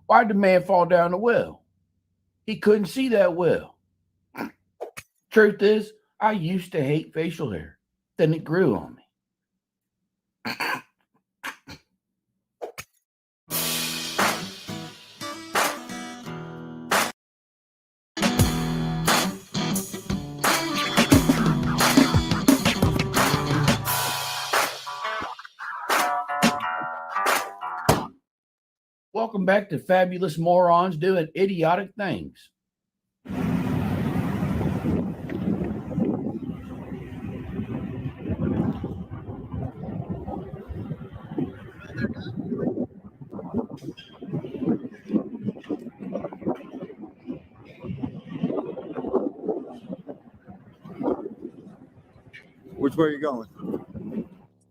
Why did the man fall down the well? He couldn't see that well. Truth is, I used to hate facial hair. Then it grew on me. Welcome back to Fabulous Morons Doing Idiotic Things. Which way are you going?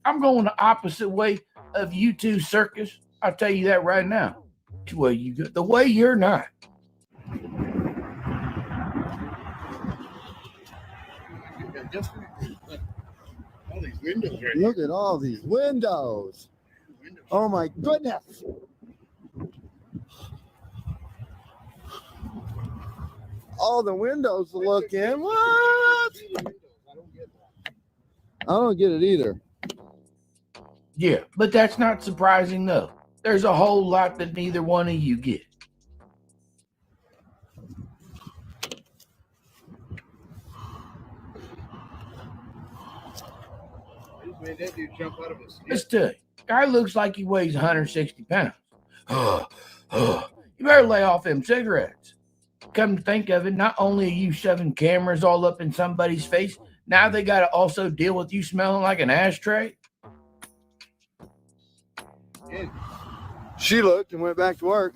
I'm going the opposite way of you two, Circus. I'll tell you that right now. The way you go, the way you're not. All these windows right Look at all these windows. Oh my goodness. All the windows to look in. What? I don't get it either. Yeah, but that's not surprising though. There's a whole lot that neither one of you get. made that dude jump out of his skin. Let's tell you, guy looks like he weighs 160 pounds. You better lay off them cigarettes. Come to think of it, not only are you shoving cameras all up in somebody's face, now they got to also deal with you smelling like an ashtray. Yeah. She looked and went back to work.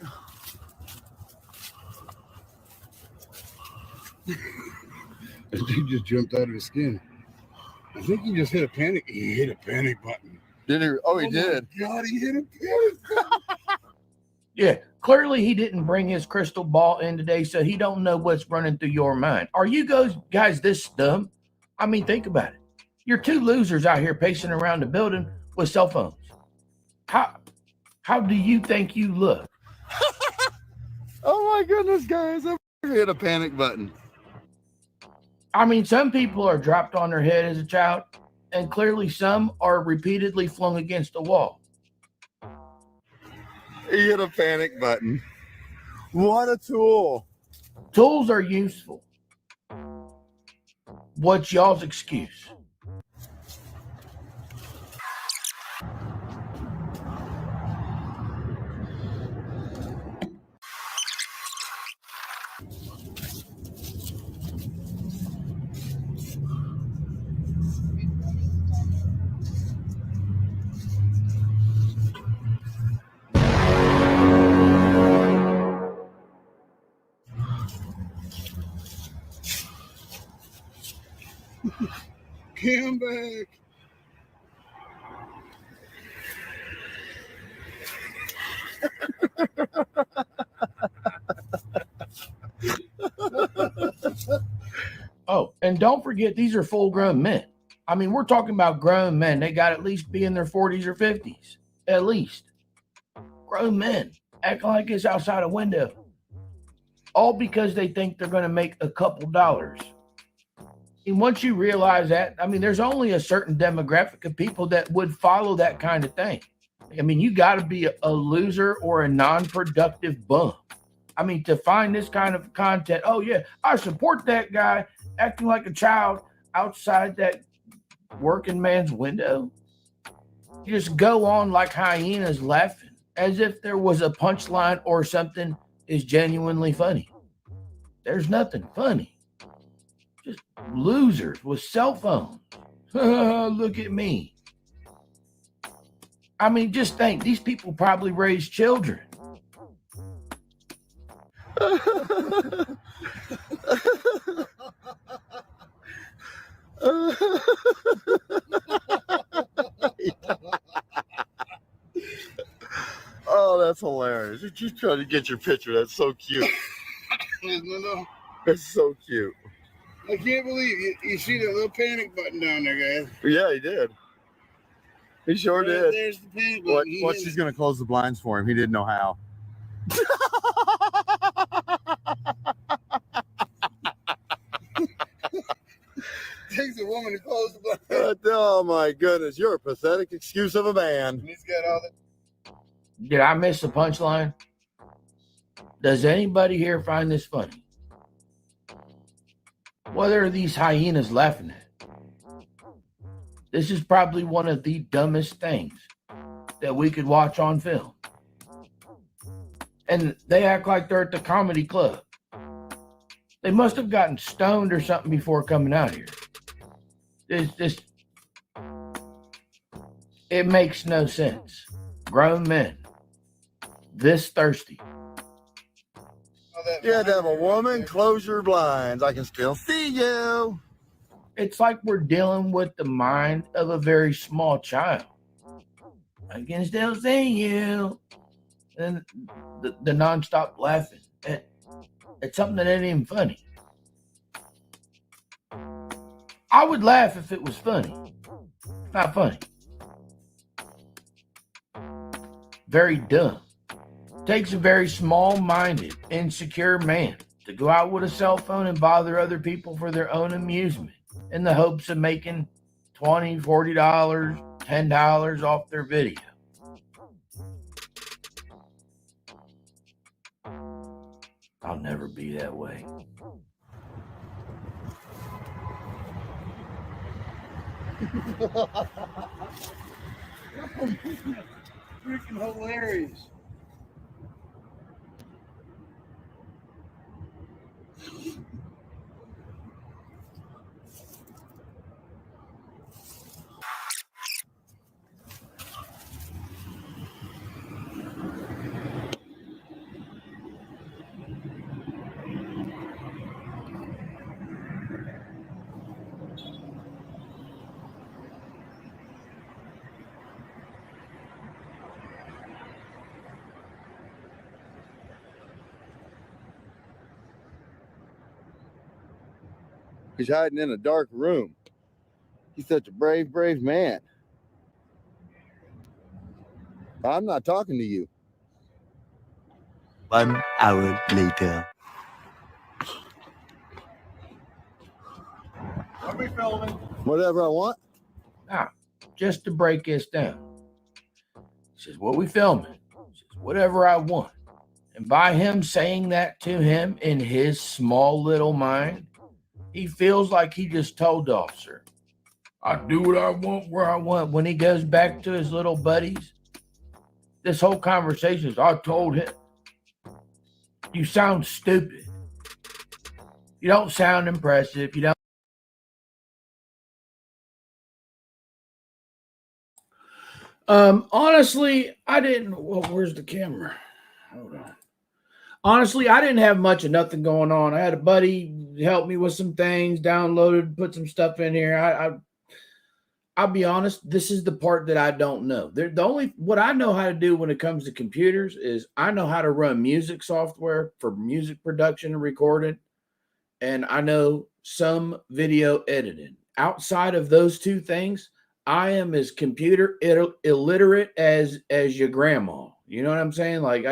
That dude just jumped out of his skin. I think he just hit a panic. He hit a panic button. Did he? Oh, he did. God, he hit a panic button. Yeah, clearly he didn't bring his crystal ball in today, so he don't know what's running through your mind. Are you guys this dumb? I mean, think about it. You're two losers out here pacing around the building with cell phones. How do you think you look? Oh my goodness, guys! I hit a panic button. I mean, some people are dropped on their head as a child, and clearly some are repeatedly flung against the wall. He hit a panic button. What a tool. Tools are useful. What's y'all's excuse? Come back. Oh, and don't forget, these are full-grown men. I mean, we're talking about grown men. They got to at least be in their 40s or 50s. At least. Grown men acting like it's outside a window. All because they think they're going to make a couple dollars. And once you realize that, I mean, there's only a certain demographic of people that would follow that kind of thing. I mean, you got to be a loser or a non-productive bum. I mean, to find this kind of content, oh, yeah, I support that guy acting like a child outside that working man's window. You just go on like hyenas laughing as if there was a punchline or something is genuinely funny. There's nothing funny. Just losers with cell phones. Look at me. I mean, just think, these people probably raise children. Oh, that's hilarious. You're just trying to get your picture. That's so cute. No. That's so cute. I can't believe you see that little panic button down there, guys. Yeah, he did. He sure did. There's the panic button. What she's going to close the blinds for him. He didn't know how. takes a woman to close the blind. Oh my goodness, you're a pathetic excuse of a man. And he's got all that. Did I miss the punchline? Does anybody here find this funny? What are these hyenas laughing at? This is probably one of the dumbest things that we could watch on film. And they act like they're at the comedy club. They must have gotten stoned or something before coming out here. It makes no sense. Grown men, this thirsty. You had to have a woman close your blinds. I can still see you. It's like we're dealing with the mind of a very small child. I can still see you. And the nonstop laughing. It's something that ain't even funny. I would laugh if it was funny. Not funny. Very dumb. Takes a very small-minded, insecure man to go out with a cell phone and bother other people for their own amusement in the hopes of making $20, $40, $10 off their video. I'll never be that way. Freaking hilarious. He's hiding in a dark room. He's such a brave, brave man. I'm not talking to you. 1 hour later. Are we filming? Whatever I want. Now, just to break this down. He says, what we filming? He says, whatever I want. And by him saying that to him in his small little mind, he feels like he just told the officer, I do what I want, where I want. When he goes back to his little buddies, this whole conversation is, I told him. You sound stupid. You don't sound impressive. You don't. Honestly, I didn't. Well, where's the camera? Hold on. Honestly, I didn't have much of nothing going on. I had a buddy help me with some things, downloaded, put some stuff in here. I'll be honest, this is the part that I don't know. What I know how to do when it comes to computers is I know how to run music software for music production and recording, and I know some video editing. Outside of those two things, I am as computer illiterate as your grandma. You know what I'm saying? Like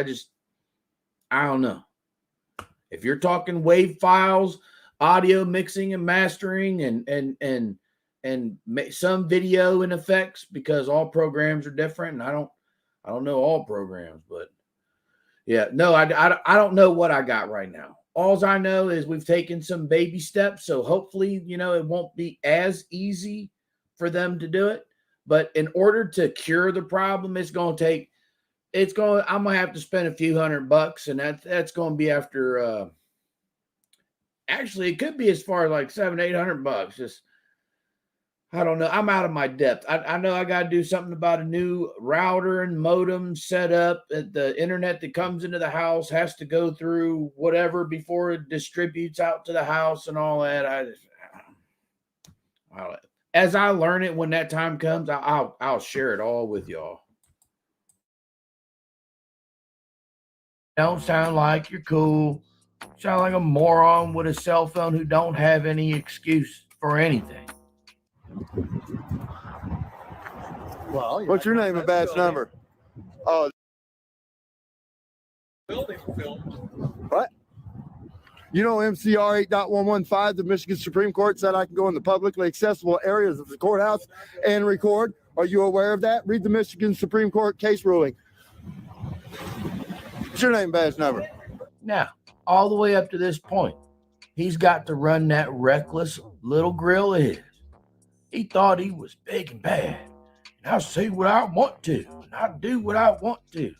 I don't know. If you're talking wave files, audio mixing and mastering, and some video and effects, because all programs are different, and I don't know all programs, but yeah, no, I don't know what I got right now. All I know is we've taken some baby steps, so hopefully, it won't be as easy for them to do it. But in order to cure the problem, I'm going to have to spend a few $100, and that's going to be after, actually, it could be as far as like $700-800. Just, I don't know. I'm out of my depth. I know I got to do something about a new router and modem set up. The internet that comes into the house has to go through whatever before it distributes out to the house and all that. As I learn it, when that time comes, I'll share it all with y'all. Don't sound like you're cool. Sound like a moron with a cell phone who don't have any excuse for anything. Well, what's your name and badge number? Oh, building filmed. what? You know, MCR 8.115, the Michigan Supreme Court said I can go in the publicly accessible areas of the courthouse and record. Are you aware of that? Read the Michigan Supreme Court case ruling. What's your name, badge number? Now, all the way up to this point, he's got to run that reckless little grill of his. He thought he was big and bad. And I'll say what I want to, and I'll do what I want to.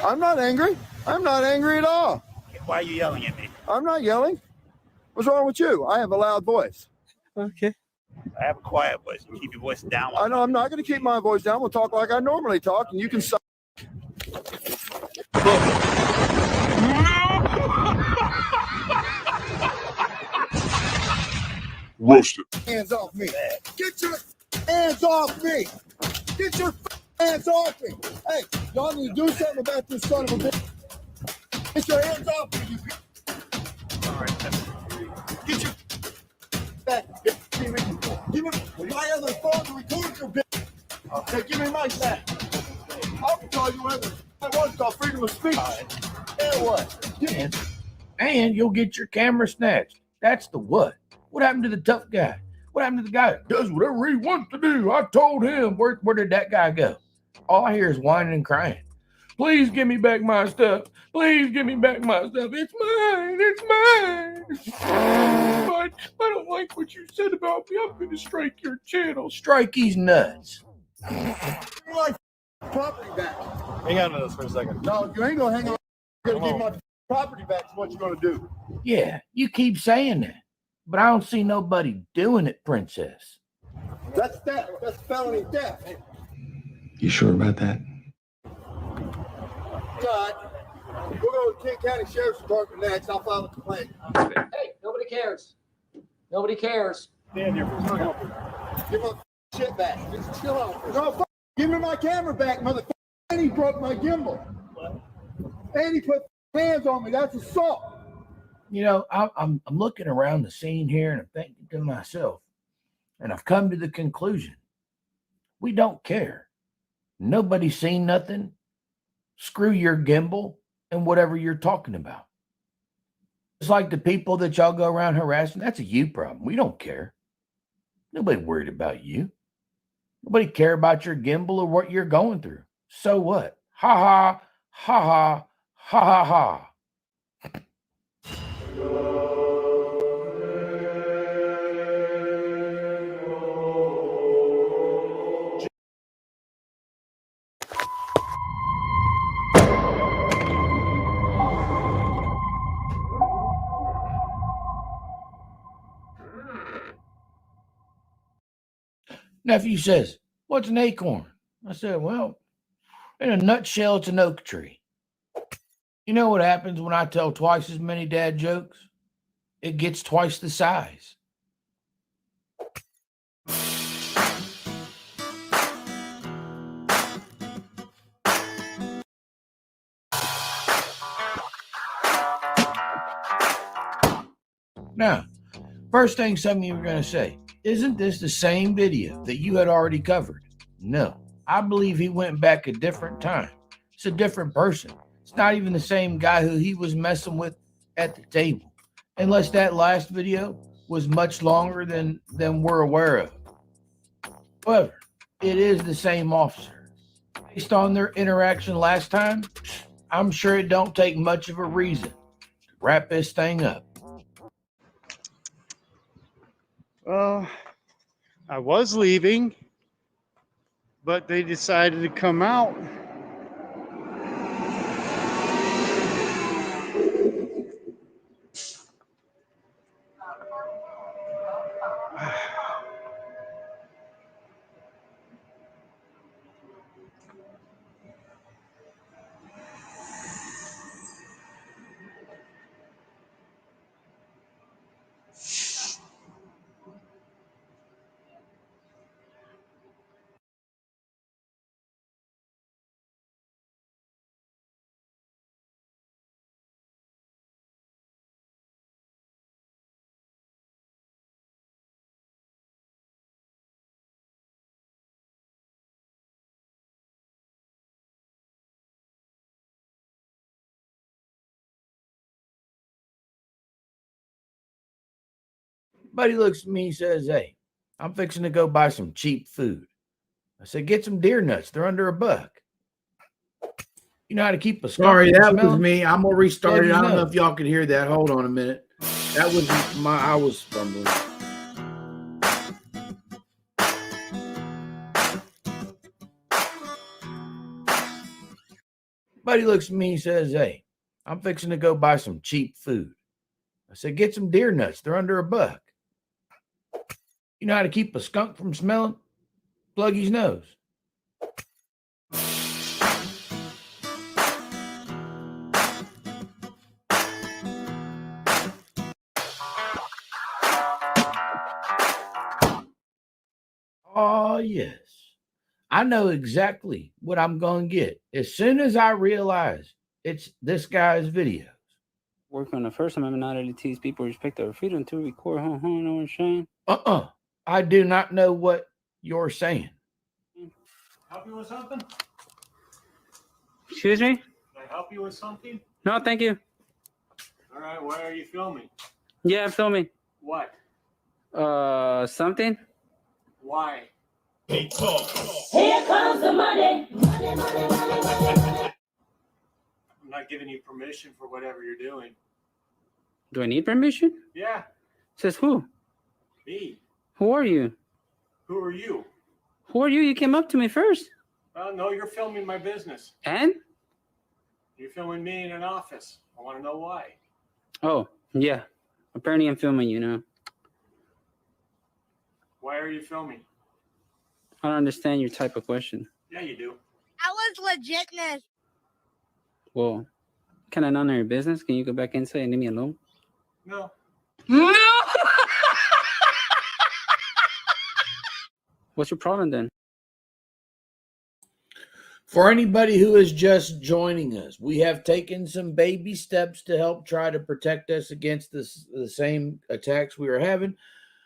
I'm not angry. I'm not angry at all. Why are you yelling at me? I'm not yelling. What's wrong with you? I have a loud voice. Okay. I have a quiet voice. Keep your voice down. I know I'm not going to keep my voice down. We'll talk like I normally talk, and you can suck. Roasted. Hands off me. Get your hands off me. Get your hands off me. Hey, y'all need to do something about this son of a bitch. Get your hands off me. All right. Get your back. Give me my other phone to record your bitch. Okay, give me my back. I'll tell you whatever I want. It's called freedom of speech. And what? And you'll get your camera snatched. That's the what. What happened to the tough guy? What happened to the guy that does whatever he wants to do? I told him. Where did that guy go? All I hear is whining and crying. Please give me back my stuff. Please give me back my stuff. It's mine. It's mine. But I don't like what you said about me. I'm going to strike your channel. Strike these nuts. My property back. Hang on to this for a second. No, you ain't gonna hang on. You're gonna give my property back. Is what you're gonna do. Yeah, you keep saying that. But I don't see nobody doing it, Princess. That's theft. That's felony theft. You sure about that? God, we'll go to King County Sheriff's Department next. I'll file a complaint. Hey, nobody cares. Nobody cares. Stand here for a second. Give my shit back. Just chill out. No, give me my camera back, motherfucker. And he broke my gimbal. And he put hands on me. That's assault. You know, I'm looking around the scene here and I'm thinking to myself, and I've come to the conclusion, we don't care. Nobody's seen nothing. Screw your gimbal and whatever you're talking about. It's like the people that y'all go around harassing. That's a you problem. We don't care. Nobody worried about you. Nobody care about your gimbal or what you're going through. So what? Ha ha, ha ha, ha ha ha. Nephew says, "What's an acorn?" I said, "Well, in a nutshell, it's an oak tree." You know what happens when I tell twice as many dad jokes? It gets twice the size. Now, first thing some of you are going to say, isn't this the same video that you had already covered? No, I believe he went back a different time. It's a different person. It's not even the same guy who he was messing with at the table. Unless that last video was much longer than we're aware of. However, it is the same officer. Based on their interaction last time, I'm sure it don't take much of a reason to wrap this thing up. I was leaving, but they decided to come out. Buddy looks at me, he says, "Hey, I'm fixing to go buy some cheap food." I said, "Get some deer nuts. They're under $1." You know how to keep a skunk Sorry, from that was smelling? me. I'm gonna restart it. Debbie I don't know knows. if y'all could hear that. Hold on a minute. That was I was fumbling. Buddy looks at me, he says, "Hey, I'm fixing to go buy some cheap food." I said, "Get some deer nuts. They're under $1." You know how to keep a skunk from smelling? Plug his nose. Oh, yes. I know exactly what I'm going to get as soon as I realize it's this guy's video. Work on the First Amendment not only teach people respect their freedom to record. Know what I'm saying? I do not know what you're saying. Help you with something? Excuse me? Can I help you with something? No, thank you. All right, why are you filming? Yeah, I'm filming. What? Something? Why? Here comes the money. I'm not giving you permission for whatever you're doing. Do I need permission? Yeah, Says who? me. Who are you? Who are you? Who are you? You came up to me first. Well, no, you're filming my business. And? You're filming me in an office. I want to know why. Oh, yeah. Apparently I'm filming you now. Why are you filming? I don't understand your type of question. Yeah, you do. That was legitness. Well, can I not know your business? Can you go back inside and leave me alone? No. No! What's your problem then? For anybody who is just joining us, we have taken some baby steps to help try to protect us against the same attacks we are having.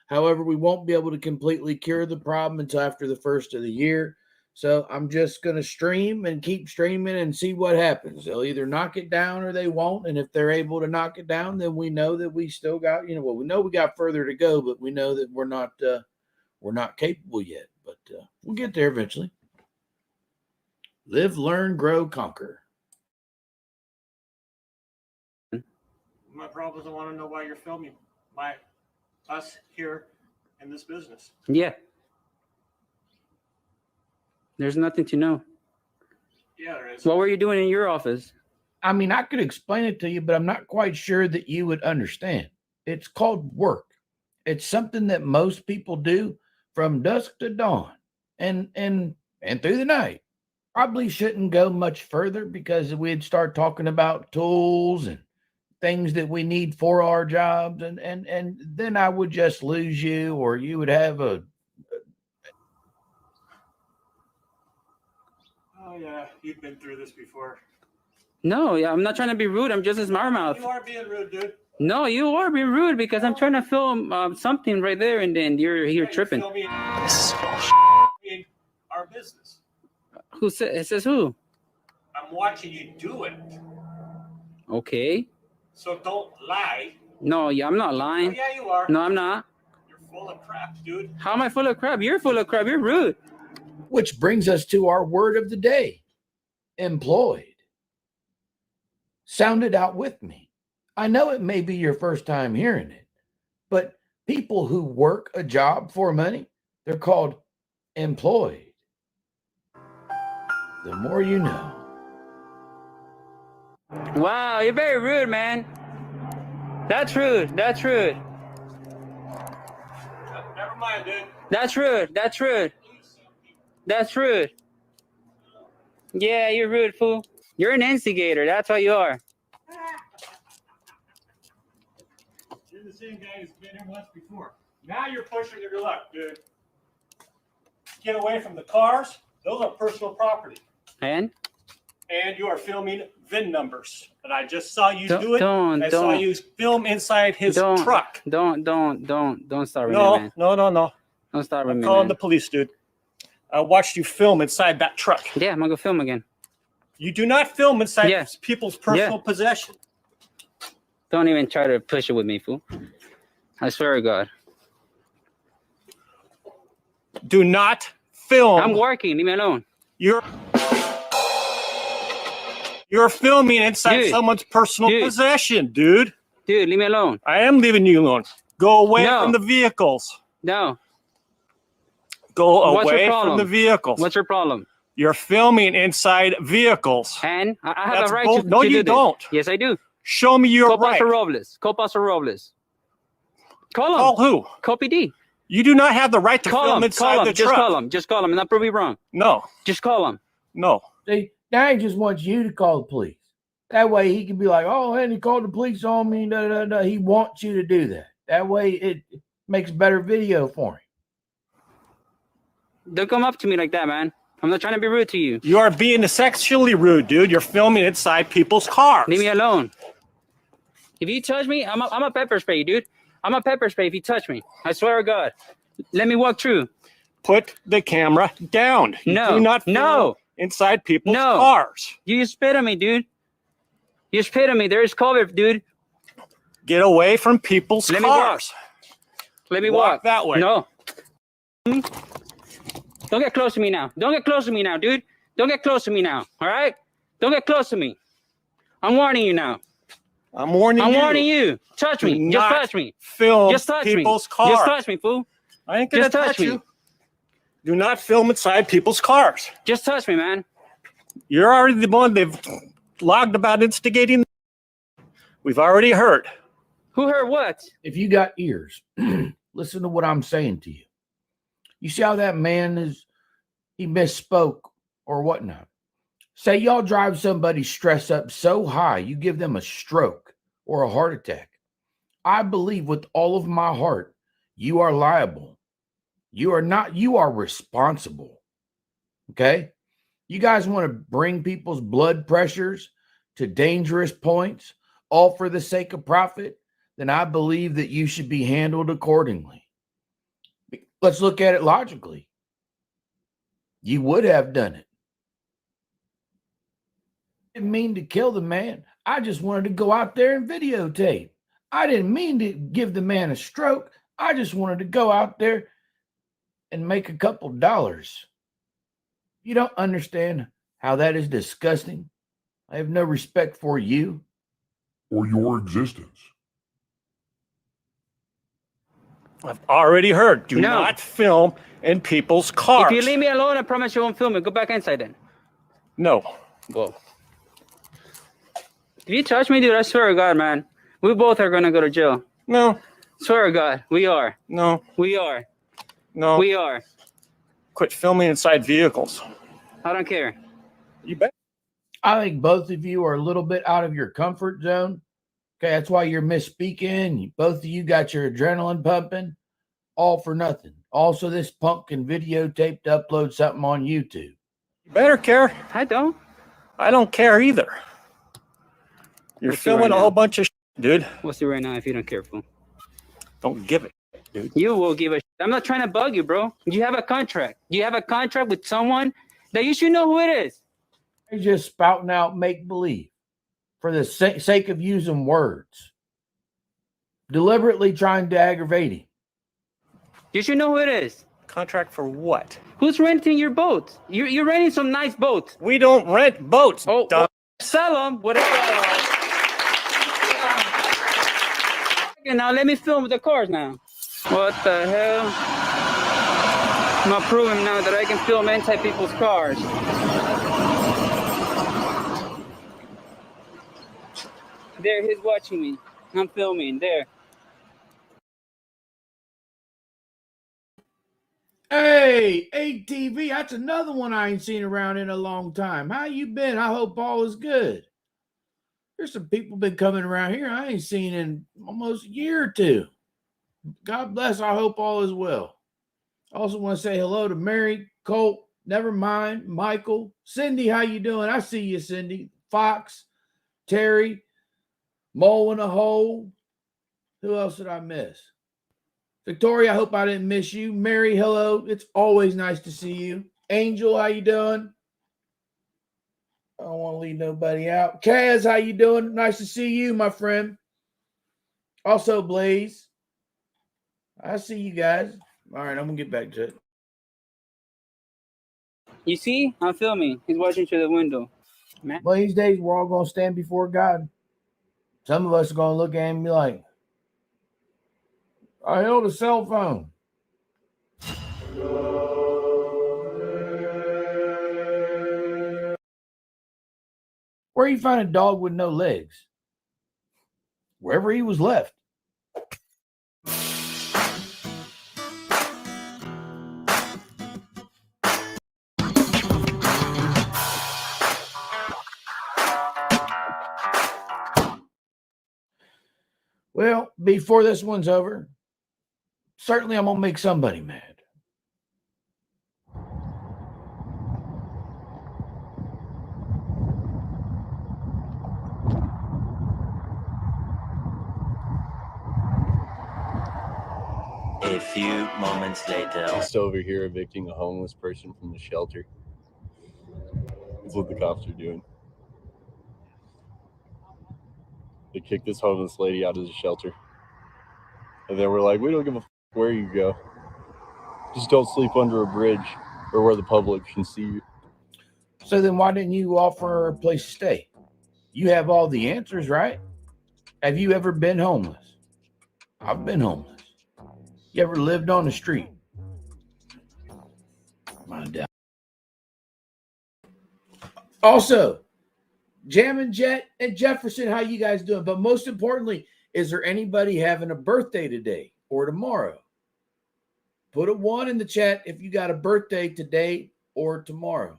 However, we won't be able to completely cure the problem until after the first of the year. So I'm just going to stream and keep streaming and see what happens. They'll either knock it down or they won't. And if they're able to knock it down, then we know that we still got, we know we got further to go, but we know that we're not capable yet. But we'll get there eventually. Live, learn, grow, conquer. My problem is I want to know why you're filming us here in this business. Yeah. There's nothing to know. Yeah, there is. What were you doing in your office? I mean, I could explain it to you, but I'm not quite sure that you would understand. It's called work. It's something that most people do from dusk to dawn and through the night. Probably shouldn't go much further because we'd start talking about tools and things that we need for our jobs, and then I would just lose you, or you would have a. Oh yeah, you've been through this before. No, yeah, I'm not trying to be rude. I'm just a smart mouth. You are being rude, dude. No, you are being rude because I'm trying to film something right there, and then you're tripping. This is bullshit. Our business. Who says? It says who? I'm watching you do it. Okay. So don't lie. No, yeah, I'm not Oh, lying. yeah, you are. No, I'm not. You're full of crap, dude. How am I full of crap? You're full of crap. You're rude. Which brings us to our word of the day: employed. Sound it out with me. I know it may be your first time hearing it, but people who work a job for money, they're called employed. The more you know. Wow, you're very rude, man. That's rude. That's rude. Never mind, dude. That's rude. That's rude. That's rude. Yeah, you're rude, fool. You're an instigator. That's what you are. You're the same guy who's been here once before. Now you're pushing your luck, dude. Get away from the cars. Those are personal property. And you are filming VIN numbers. And I just saw you do it. Don't. I saw you film inside his truck. Don't start with me, No. man. Don't start with I'm me, calling man. the police, dude. I watched you film inside that truck. Yeah, I'm gonna go film again. You do not film inside Yeah. people's personal possession. Don't even try to push it with me, fool. I swear to God. Do not film. I'm working. Leave me alone. You're filming inside Dude. someone's personal Dude. possession, dude. Dude, leave me alone. I am leaving you alone. Go away No. from the vehicles. No. Go What's your away problem? from the vehicles. What's your problem? You're filming inside vehicles. And I have That's a right bull- to No, to you do this. don't. Yes, I do. Show me your Call right. Pastor Robles. Call Pastor Robles. Call him. Call who? Call PD. You do not have the right to Call film him. inside Call him. the Just truck. call him. Just call him. And not prove me wrong. No, Just call him. no. See, now he just wants you to call the police. That way he can be like, oh, and he called the police on me. Da, da, da. He wants you to do that. That way it makes better video for him. Don't come up to me like that, man. I'm not trying to be rude to you. You are being sexually rude, dude. You're filming inside people's cars. Leave me alone. If you touch me, I'm a pepper spray you, dude. I'm a pepper spray if you touch me. I swear to God. Let me walk through. Put the camera down. You No. do not film No. inside people's No. cars. You spit on me, dude. You spit on me. There's COVID, dude. Get away from people's Let me walk. cars. Let me Walk walk. that way. No. Don't get close to me now. Don't get close to me now, dude. Don't get close to me now. All right? Don't get close to me. I'm warning you now. I'm warning I'm you. warning you. Touch Do me. Just not touch me. Film Just touch me. people's cars. Just touch me, fool. I ain't gonna Just touch touch me. you. Do not film inside people's cars. Just touch me, man. You're already the one they've logged about instigating. We've already heard. Who heard what? If you got ears, listen to what I'm saying to you. You see how that man he misspoke or whatnot. Say y'all drive somebody's stress up so high, you give them a stroke or a heart attack. I believe with all of my heart, you are liable. You are not, you are responsible. Okay? You guys want to bring people's blood pressures to dangerous points, all for the sake of profit, then I believe that you should be handled accordingly. Let's look at it logically. You would have done it. I didn't mean to kill the man. I just wanted to go out there and videotape. I didn't mean to give the man a stroke. I just wanted to go out there and make a couple dollars. You don't understand how that is disgusting. I have no respect for you Or your existence. I've already heard. Do No. not film in people's cars. If you leave me alone, I promise you won't film it. Go back inside then. No. Whoa. If you touch me, dude, I swear to God, man, we both are going to go to jail. No. Swear to God, we are. No. We are. No. We are. Quit filming inside vehicles. I don't care. You bet. I think both of you are a little bit out of your comfort zone. Okay, that's why you're misspeaking. Both of you got your adrenaline pumping, all for nothing. Also, this punk can videotape to upload something on YouTube. You better care. I don't. I don't care either. You're Let's see filming right a whole now. bunch of shit, dude. We'll see right now if you don't care, fool. Don't give it, dude. You will give a shit. I'm not trying to bug you, bro. You have a contract. You have a contract with someone that you should know who it is. They're just spouting out make-believe for the sake of using words. Deliberately trying to aggravate him. You should know who it is. Contract for what? Who's renting your boat? You're renting some nice boats. We don't rent boats. Oh, dumb. sell them, whatever. Okay, now let me film the cars now. What the hell? I'm gonna prove him now that I can film inside people's cars. There, he's watching me. I'm filming. There. Hey, ATV, that's another one I ain't seen around in a long time. How you been? I hope all is good. There's some people been coming around here I ain't seen in almost a year or two. God bless. I hope all is well. I also want to say hello to Mary, Colt, Nevermind, Michael, Cindy. How you doing? I see you, Cindy. Fox, Terry, Mole in a Hole. Who else did I miss? Victoria, I hope I didn't miss you. Mary, hello. It's always nice to see you. Angel, how you doing? I don't want to leave nobody out. Kaz, how you doing? Nice to see you, my friend. Also, Blaze. I see you guys. All right, I'm going to get back to it. You see? I'm filming. He's watching through the window. Man. Well, these days we're all going to stand before God. Some of us are going to look at him and be like, I held a cell phone. Where you find a dog with no legs? Wherever he was left. Well, before this one's over, certainly I'm going to make somebody mad. A few moments later. Just over here evicting a homeless person from the shelter. That's what the cops are doing. They kicked this homeless lady out of the shelter. And then we're like, we don't give a f where you go. Just don't sleep under a bridge or where the public can see you. So then why didn't you offer her a place to stay? You have all the answers, right? Have you ever been homeless? I've been homeless. You ever lived on the street? I doubt. Also, Jammin' Jet and Jefferson, how you guys doing? But most importantly, is there anybody having a birthday today or tomorrow? Put a 1 in the chat if you got a birthday today or tomorrow.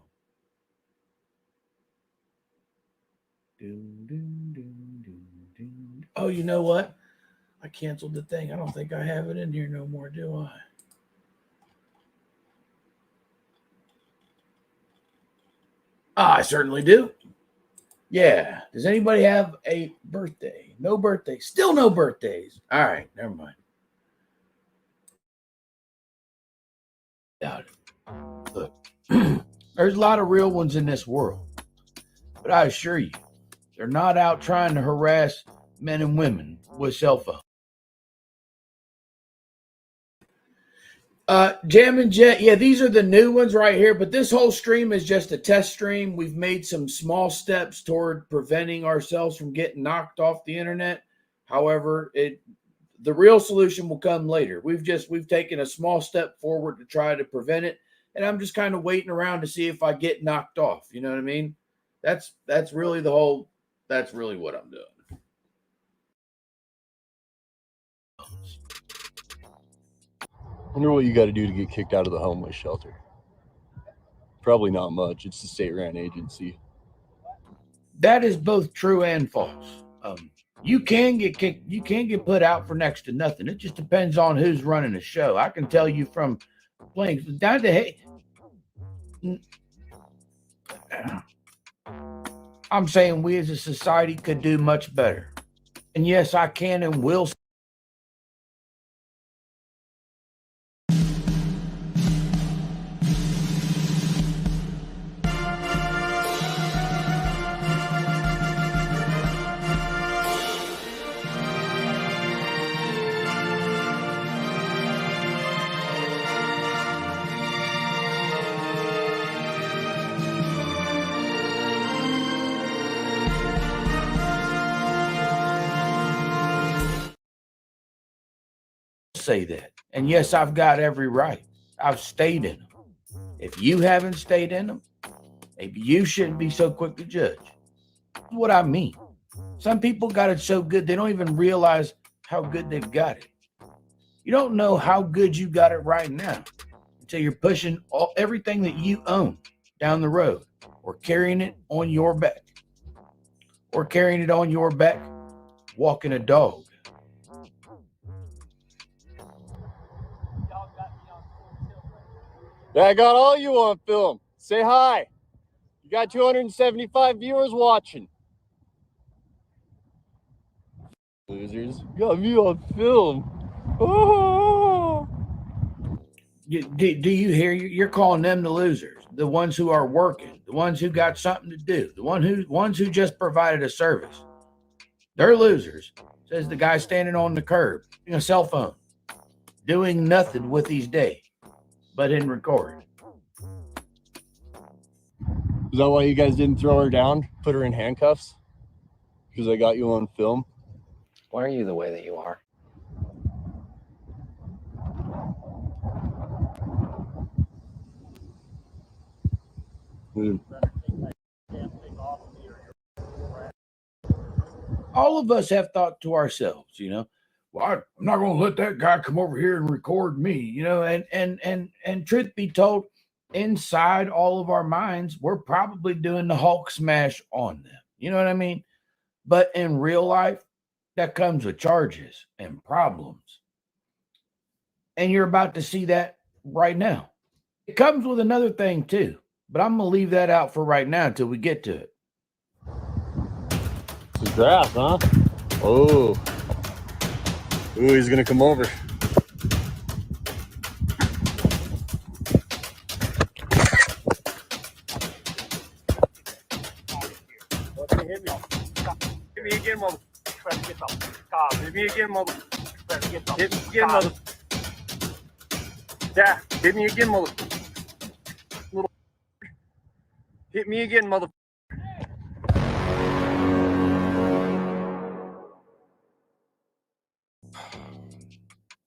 Oh, you know what? I canceled the thing. I don't think I have it in here no more, do I? I certainly do. Yeah. Does anybody have a birthday? No birthday. Still no birthdays. All right. Never mind. Doubt it. Look, there's a lot of real ones in this world. But I assure you, they're not out trying to harass men and women with cell phones. Jammin' Jet, yeah, these are the new ones right here, but this whole stream is just a test stream. We've made some small steps toward preventing ourselves from getting knocked off the internet. However, the real solution will come later. We've taken a small step forward to try to prevent it, and I'm just kind of waiting around to see if I get knocked off. You know what I mean? That's really that's really what I'm doing. I wonder what you got to do to get kicked out of the homeless shelter. Probably not much. It's a state-run agency. That is both true and false. You can get kicked. You can get put out for next to nothing. It just depends on who's running the show. I can tell you from playing down to hey. I'm saying we as a society could do much better. And yes, I can and will. Say that. And yes, I've got every right. I've stayed in them. If you haven't stayed in them, maybe you shouldn't be so quick to judge. That's what I mean. Some people got it so good they don't even realize how good they've got it. You don't know how good you got it right now until you're pushing everything that you own down the road or carrying it on your back walking a dog. Yeah, I got all you on film. Say hi. You got 275 viewers watching. Losers. You got me on film. Oh. Do you hear? You're calling them the losers, the ones who are working, the ones who got something to do, the ones who just provided a service. They're losers, says the guy standing on the curb, a cell phone, doing nothing with his day. But in record. Is that why you guys didn't throw her down? Put her in handcuffs? Because I got you on film? Why are you the way that you are? All of us have thought to ourselves, well, I'm not going to let that guy come over here and record me, and truth be told, inside all of our minds, we're probably doing the Hulk smash on them. You know what I mean? But in real life, that comes with charges and problems. And you're about to see that right now. It comes with another thing too, but I'm going to leave that out for right now until we get to it. Some grass, huh? Oh. Ooh, he's going to come over. Hit me again, mother. Hit me again, mother. Hit me again, mother. Yeah, hit me again, mother. Little. Hit me again, mother.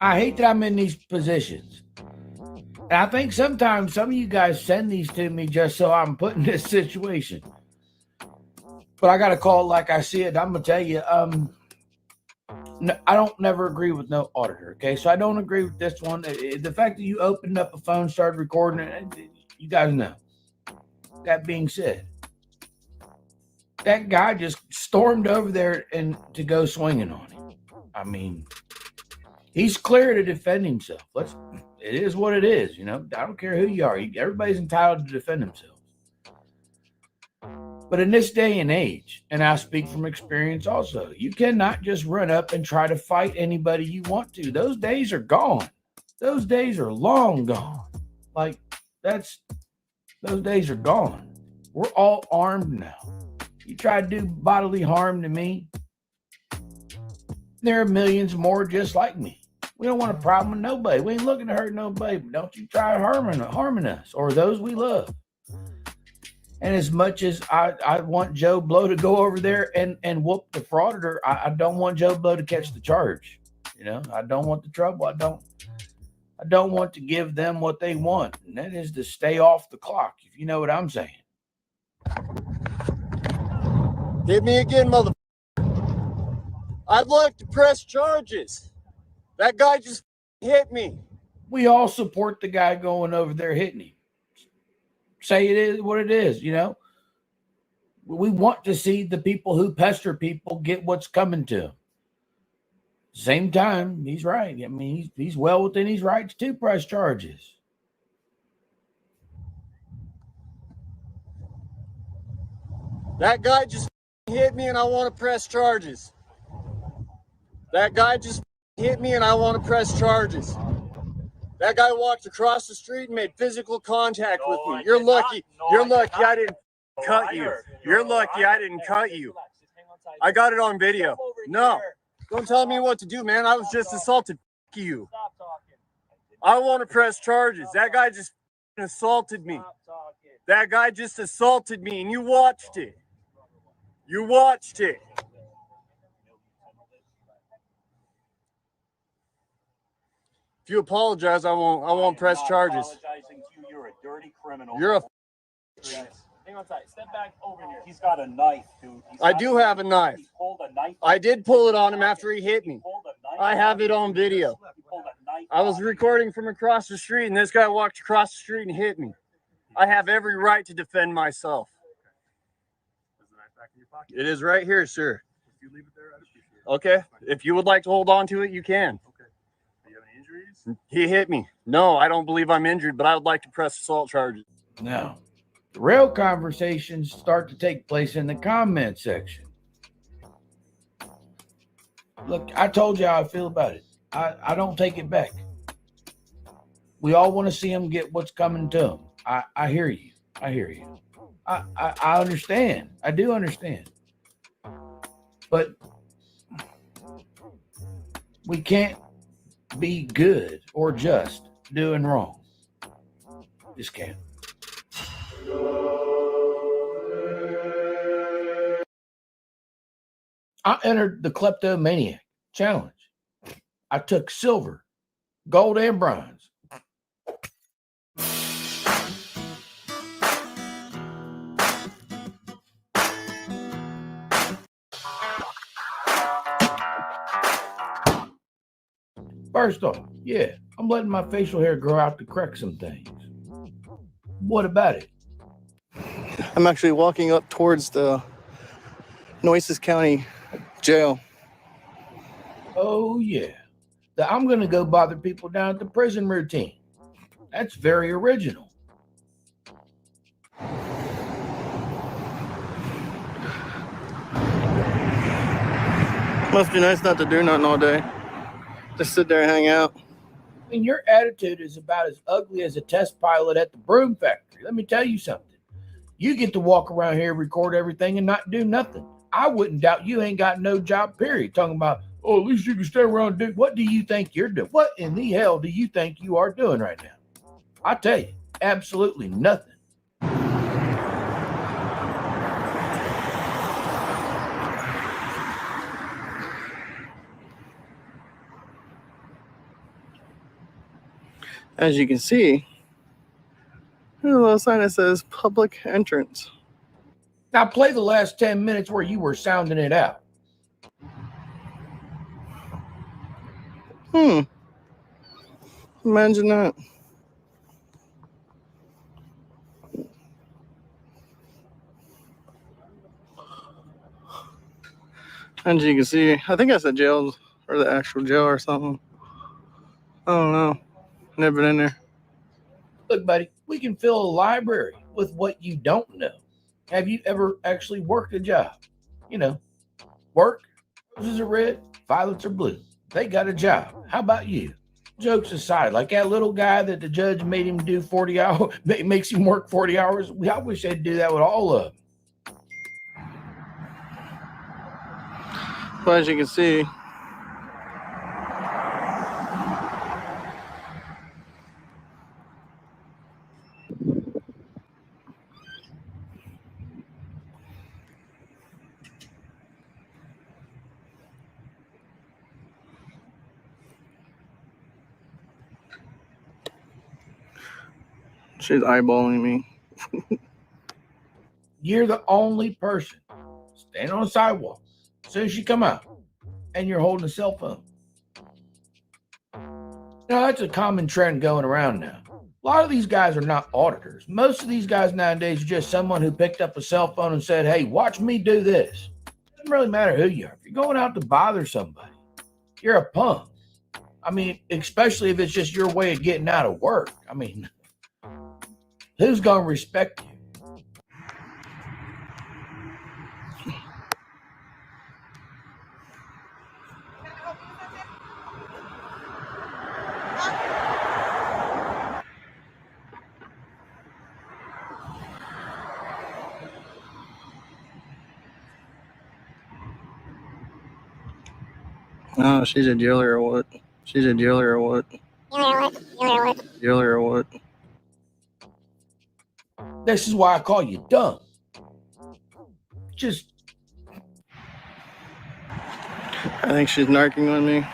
I hate that I'm in these positions. And I think sometimes some of you guys send these to me just so I'm put in this situation. But I got to call it like I see it. I'm going to tell you, no, I don't never agree with no auditor, okay? So I don't agree with this one. The fact that you opened up a phone, started recording it, you guys know. That being said, that guy just stormed over there and to go swinging on him. I mean, he's clear to defend himself. It is what it is, I don't care who you are. Everybody's entitled to defend themselves. But in this day and age, and I speak from experience also, you cannot just run up and try to fight anybody you want to. Those days are gone. Those days are long gone. Those days are gone. We're all armed now. You try to do bodily harm to me, there are millions more just like me. We don't want a problem with nobody. We ain't looking to hurt nobody, but don't you try harming us or those we love. And as much as I want Joe Blow to go over there and whoop the frauditor, I don't want Joe Blow to catch the charge. I don't want the trouble. I don't want to give them what they want, and that is to stay off the clock, if you know what I'm saying. Hit me again, mother. I'd like to press charges. That guy just hit me. We all support the guy going over there hitting him. Say it is what it is, We want to see the people who pester people get what's coming to them. Same time, he's right. I mean, he's well within his rights to press charges. That guy just hit me and I want to press charges. That guy just hit me and I want to press charges. That guy walked across the street and made physical contact with me. You're lucky. You're lucky I didn't cut you. You're lucky I didn't cut you. I got it on video. No. Don't tell me what to do, man. I was just assaulted. F you. I want to press charges. That guy just assaulted me. That guy just assaulted me and you watched it. You watched it. If you apologize, I won't press charges. You're a dirty criminal. You're a Hang on tight. Step back over here. He's got a knife, dude. I do have a knife. He pulled a knife. I did pull it on him after he hit me. I have it on video. I was recording from across the street and this guy walked across the street and hit me. I have every right to defend myself. It is right here, sir. If you leave it there, I'd appreciate it. Okay. If you would like to hold on to it, you can. Okay. Do you have any injuries? He hit me. No, I don't believe I'm injured, but I would like to press assault charges. Now, the real conversations start to take place in the comment section. Look, I told you how I feel about it. I don't take it back. We all want to see them get what's coming to them. I hear you. I hear you. I understand. I do understand. But we can't be good or just doing wrong. Just can't. I entered the Kleptomaniac Challenge. I took silver, gold, and bronze. First off, yeah, I'm letting my facial hair grow out to correct some things. What about it? I'm actually walking up towards the Nueces County Jail. Oh, yeah. I'm going to go bother people down at the prison routine. That's very original. Must be nice not to do nothing all day. Just sit there and hang out. And your attitude is about as ugly as a test pilot at the broom factory. Let me tell you something. You get to walk around here, record everything, and not do nothing. I wouldn't doubt you ain't got no job, period. Talking about, oh, at least you can stay around and do. What do you think you're doing? What in the hell do you think you are doing right now? I tell you, absolutely nothing. As you can see, there's a little sign that says public entrance. Now play the last 10 minutes where you were sounding it out. Imagine that. As you can see, I think that's the jail or the actual jail or something. I don't know. Never been in there. Look, buddy, we can fill a library with what you don't know. Have you ever actually worked a job? You know, work, roses are red, violets are blue. They got a job. How about you? Jokes aside, like that little guy that the judge made him do 40 hours, makes him work 40 hours. I wish they'd do that with all of them. But as you can see, she's eyeballing me. You're the only person standing on the sidewalk as soon as you come out, and you're holding a cell phone. Now, that's a common trend going around now. A lot of these guys are not auditors. Most of these guys nowadays are just someone who picked up a cell phone and said, hey, watch me do this. It doesn't really matter who you are. If you're going out to bother somebody, you're a punk. I mean, especially if it's just your way of getting out of work. I mean, who's going to respect you? Oh, she's a dealer or what? She's a dealer or what? Dealer or what? This is why I call you dumb. Just, I think she's narking on me.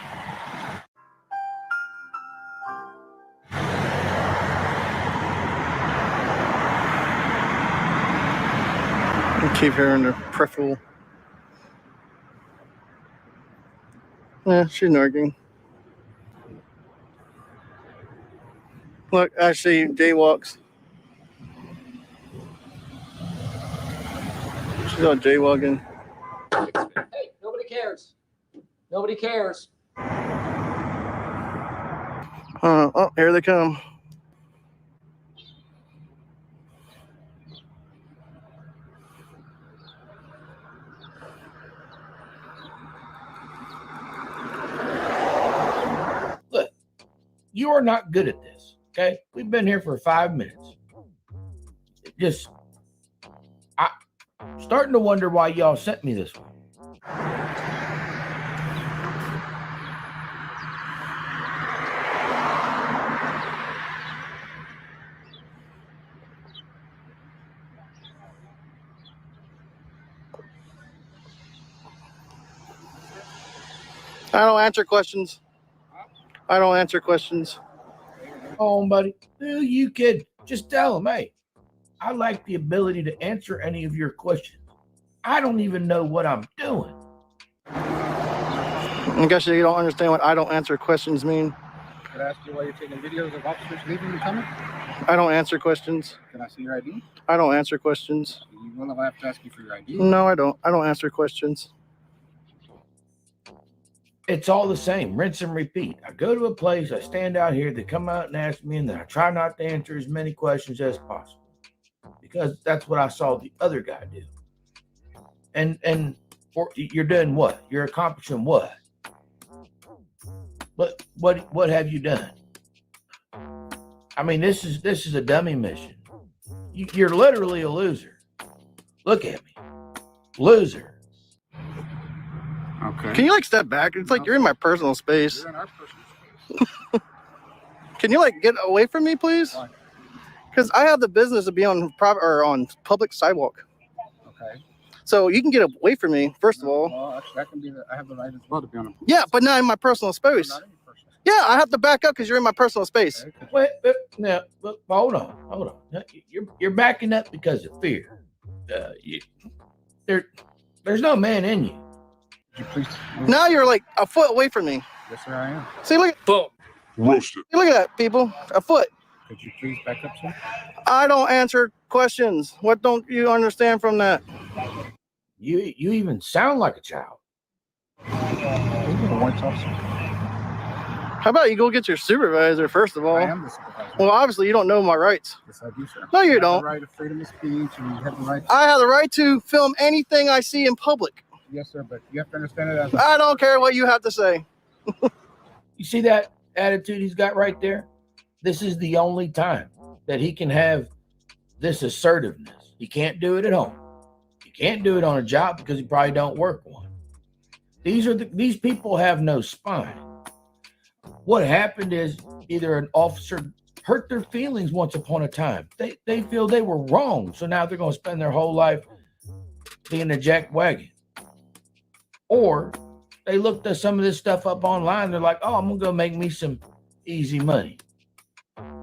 I keep hearing the peripheral. Yeah, she's narking. Look, actually, jaywalks. She's out jaywalking. Hey, nobody cares. Nobody cares. Oh, here they come. look, you are not good at this, okay? We've been here for 5 minutes. I'm starting to wonder why y'all sent me this one. I don't answer questions. I don't answer questions. Oh, buddy. Who you kidding? Just tell him, hey, I lack the ability to answer any of your questions. I don't even know what I'm doing. I guess you don't understand what I don't answer questions mean. Can I ask you why you're taking videos of officers leaving and coming? I don't answer questions. Can I see your ID? I don't answer questions. You will have to ask you for your ID. No, I don't. I don't answer questions. It's all the same, rinse and repeat. I go to a place, I stand out here, they come out and ask me, and then I try not to answer as many questions as possible. Because that's what I saw the other guy do. And you're doing what? You're accomplishing what? But what have you done? I mean, this is a dummy mission. You're literally a loser. Look at me. Loser. Okay. Can you like step back? It's like you're in my personal space. You're in our personal space. Can you like get away from me, please? Why? Because I have the business to be on private or on public sidewalk. Okay. So you can get away from me, first of all. Well, actually, that can be I have the right as well to be on a Yeah, but not in my personal space. Not in your personal space. Yeah, I have to back up because you're in my personal space. Okay. Wait, now, hold on. You're backing up because of fear. There's no man in you. Could you please move? Now you're like a foot away from me. Yes, sir, I am. See, look, Boom. Roasted. look at that, people. A foot. Could you please back up, sir? I don't answer questions. What don't you understand from that? You even sound like a child. You're a white officer. How about you go get your supervisor, first of all? I am the supervisor. Well, obviously, you don't know my rights. Yes, I do, sir. No, you have don't. the right of freedom of speech, and you have the right. I have the right to film anything I see in public. Yes, sir, but you have to understand it as I don't care what you have to say. You see that attitude he's got right there? This is the only time that he can have this assertiveness. He can't do it at home. He can't do it on a job because he probably don't work one. These people have no spine. What happened is either an officer hurt their feelings once upon a time. They feel they were wrong, so now they're going to spend their whole life being a jack wagon. Or they looked at some of this stuff up online. They're like, oh, I'm going to go make me some easy money.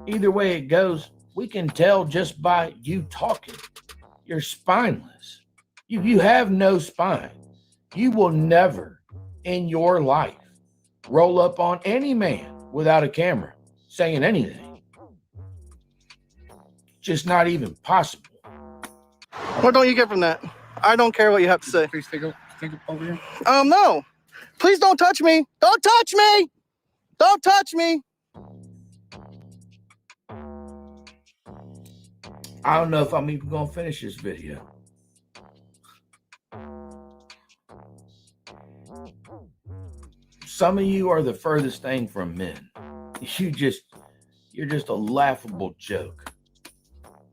Either way it goes, we can tell just by you talking. You're spineless. You have no spine. You will never in your life roll up on any man without a camera saying anything. Just not even possible. What don't you get from that? I don't care what you have to say. Please take over here. No. Please don't touch me. Don't touch me. Don't touch me. I don't know if I'm even going to finish this video. Some of you are the furthest thing from men. You're just a laughable joke.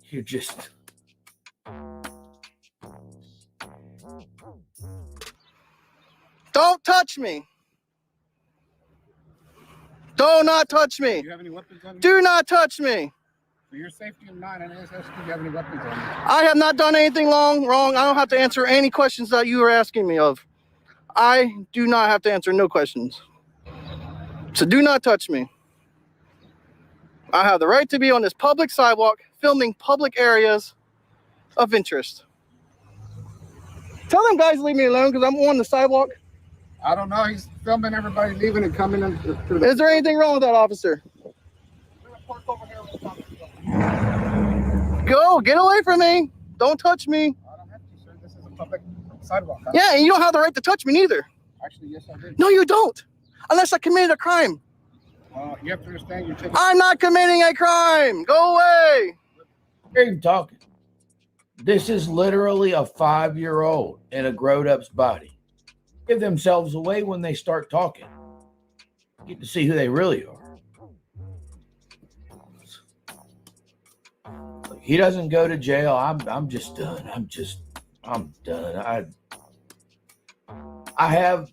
You're just... Don't touch me. Do not touch Do me. you have any weapons on you? Do not touch me. For your safety of mine and ASS, do you have any weapons on you? I have not done anything wrong. I don't have to answer any questions that you are asking me of. I do not have to answer no questions. So do not touch me. I have the right to be on this public sidewalk, filming public areas of interest. Tell them guys to leave me alone because I'm on the sidewalk. I don't know. He's filming everybody leaving and coming in. Through the... Is there anything wrong with that, officer? Go, get away from me. Don't touch me. I don't have to, sir. This is a public sidewalk. Huh? Yeah, and you don't have the right to touch me neither. Actually, yes, I do. No, you don't. Unless I committed a crime. You have to understand you're taking... I'm not committing a crime. Go away. You're even talking. This is literally a 5-year-old in a grown-up's body. Give themselves away when they start talking. Get to see who they really are. He doesn't go to jail. I'm just done. I'm done. I have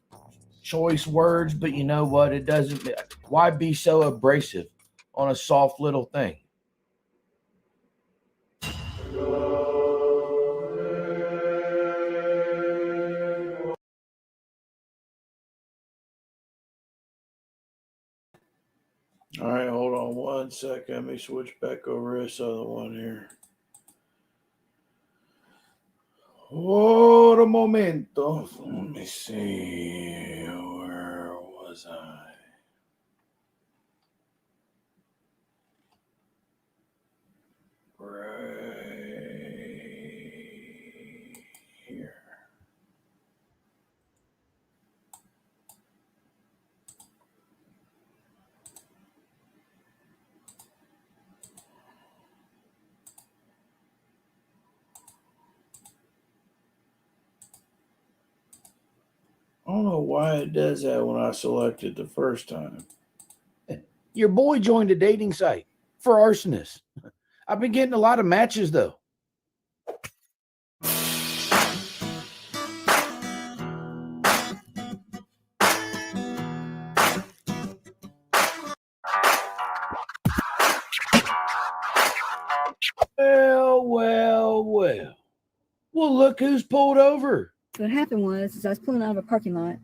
choice words, but you know what? It doesn't. Why be so abrasive on a soft little thing? All right, hold on 1 second. Let me switch back over this other one here. What a momento. Let me see. Where was I? Right here. I don't know why it does that when I select it the first time. Your boy joined a dating site for arsonists. I've been getting a lot of matches, though. Well. Well, look who's pulled over. So what happened was I was pulling out of a parking lot,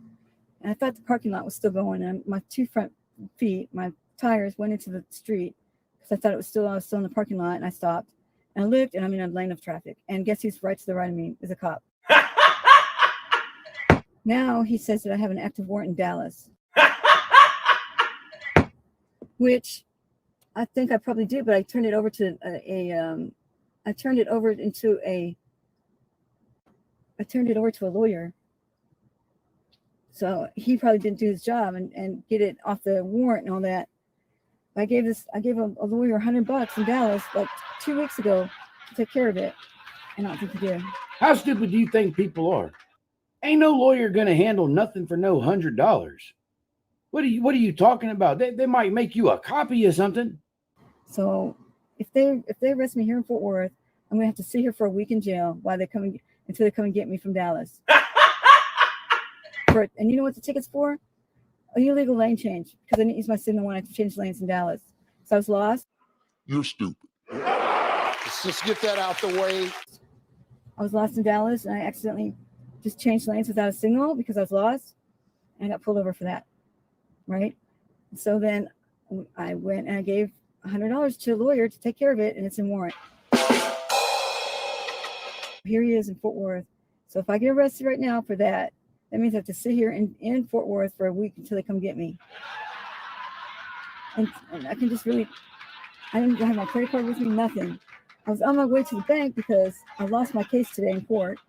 and I thought the parking lot was still going, and my two front feet, my tires went into the street because I thought I was still in the parking lot, and I stopped and I looked, and I'm in a lane of traffic, and guess who's right to the right of me is a cop. Now he says that I have an active warrant in Dallas, which I think I probably do, but I turned it over to I turned it over to a lawyer. So he probably didn't do his job and get it off the warrant and all that. I gave a lawyer $100 in Dallas like 2 weeks ago to take care of it. And I don't think he did. How stupid do you think people are? Ain't no lawyer gonna handle nothing for no $100. What are you talking about? They might make you a copy of something. So if they arrest me here in Fort Worth, I'm gonna have to sit here for a week in jail until they come and get me from Dallas. And you know what the ticket's for? An illegal lane change, because I didn't use my signal when I changed lanes in Dallas. So I was lost. You're stupid. Let's just get that out the way. I was lost in Dallas, and I accidentally just changed lanes without a signal because I was lost, and I got pulled over for that, right? So then I went and I gave $100 to a lawyer to take care of it, and it's in warrant. Here he is in Fort Worth. So if I get arrested right now for that, that means I have to sit here in Fort Worth for a week until they come get me. And I can just I didn't have my credit card with me, nothing. I was on my way to the bank because I lost my case today in court.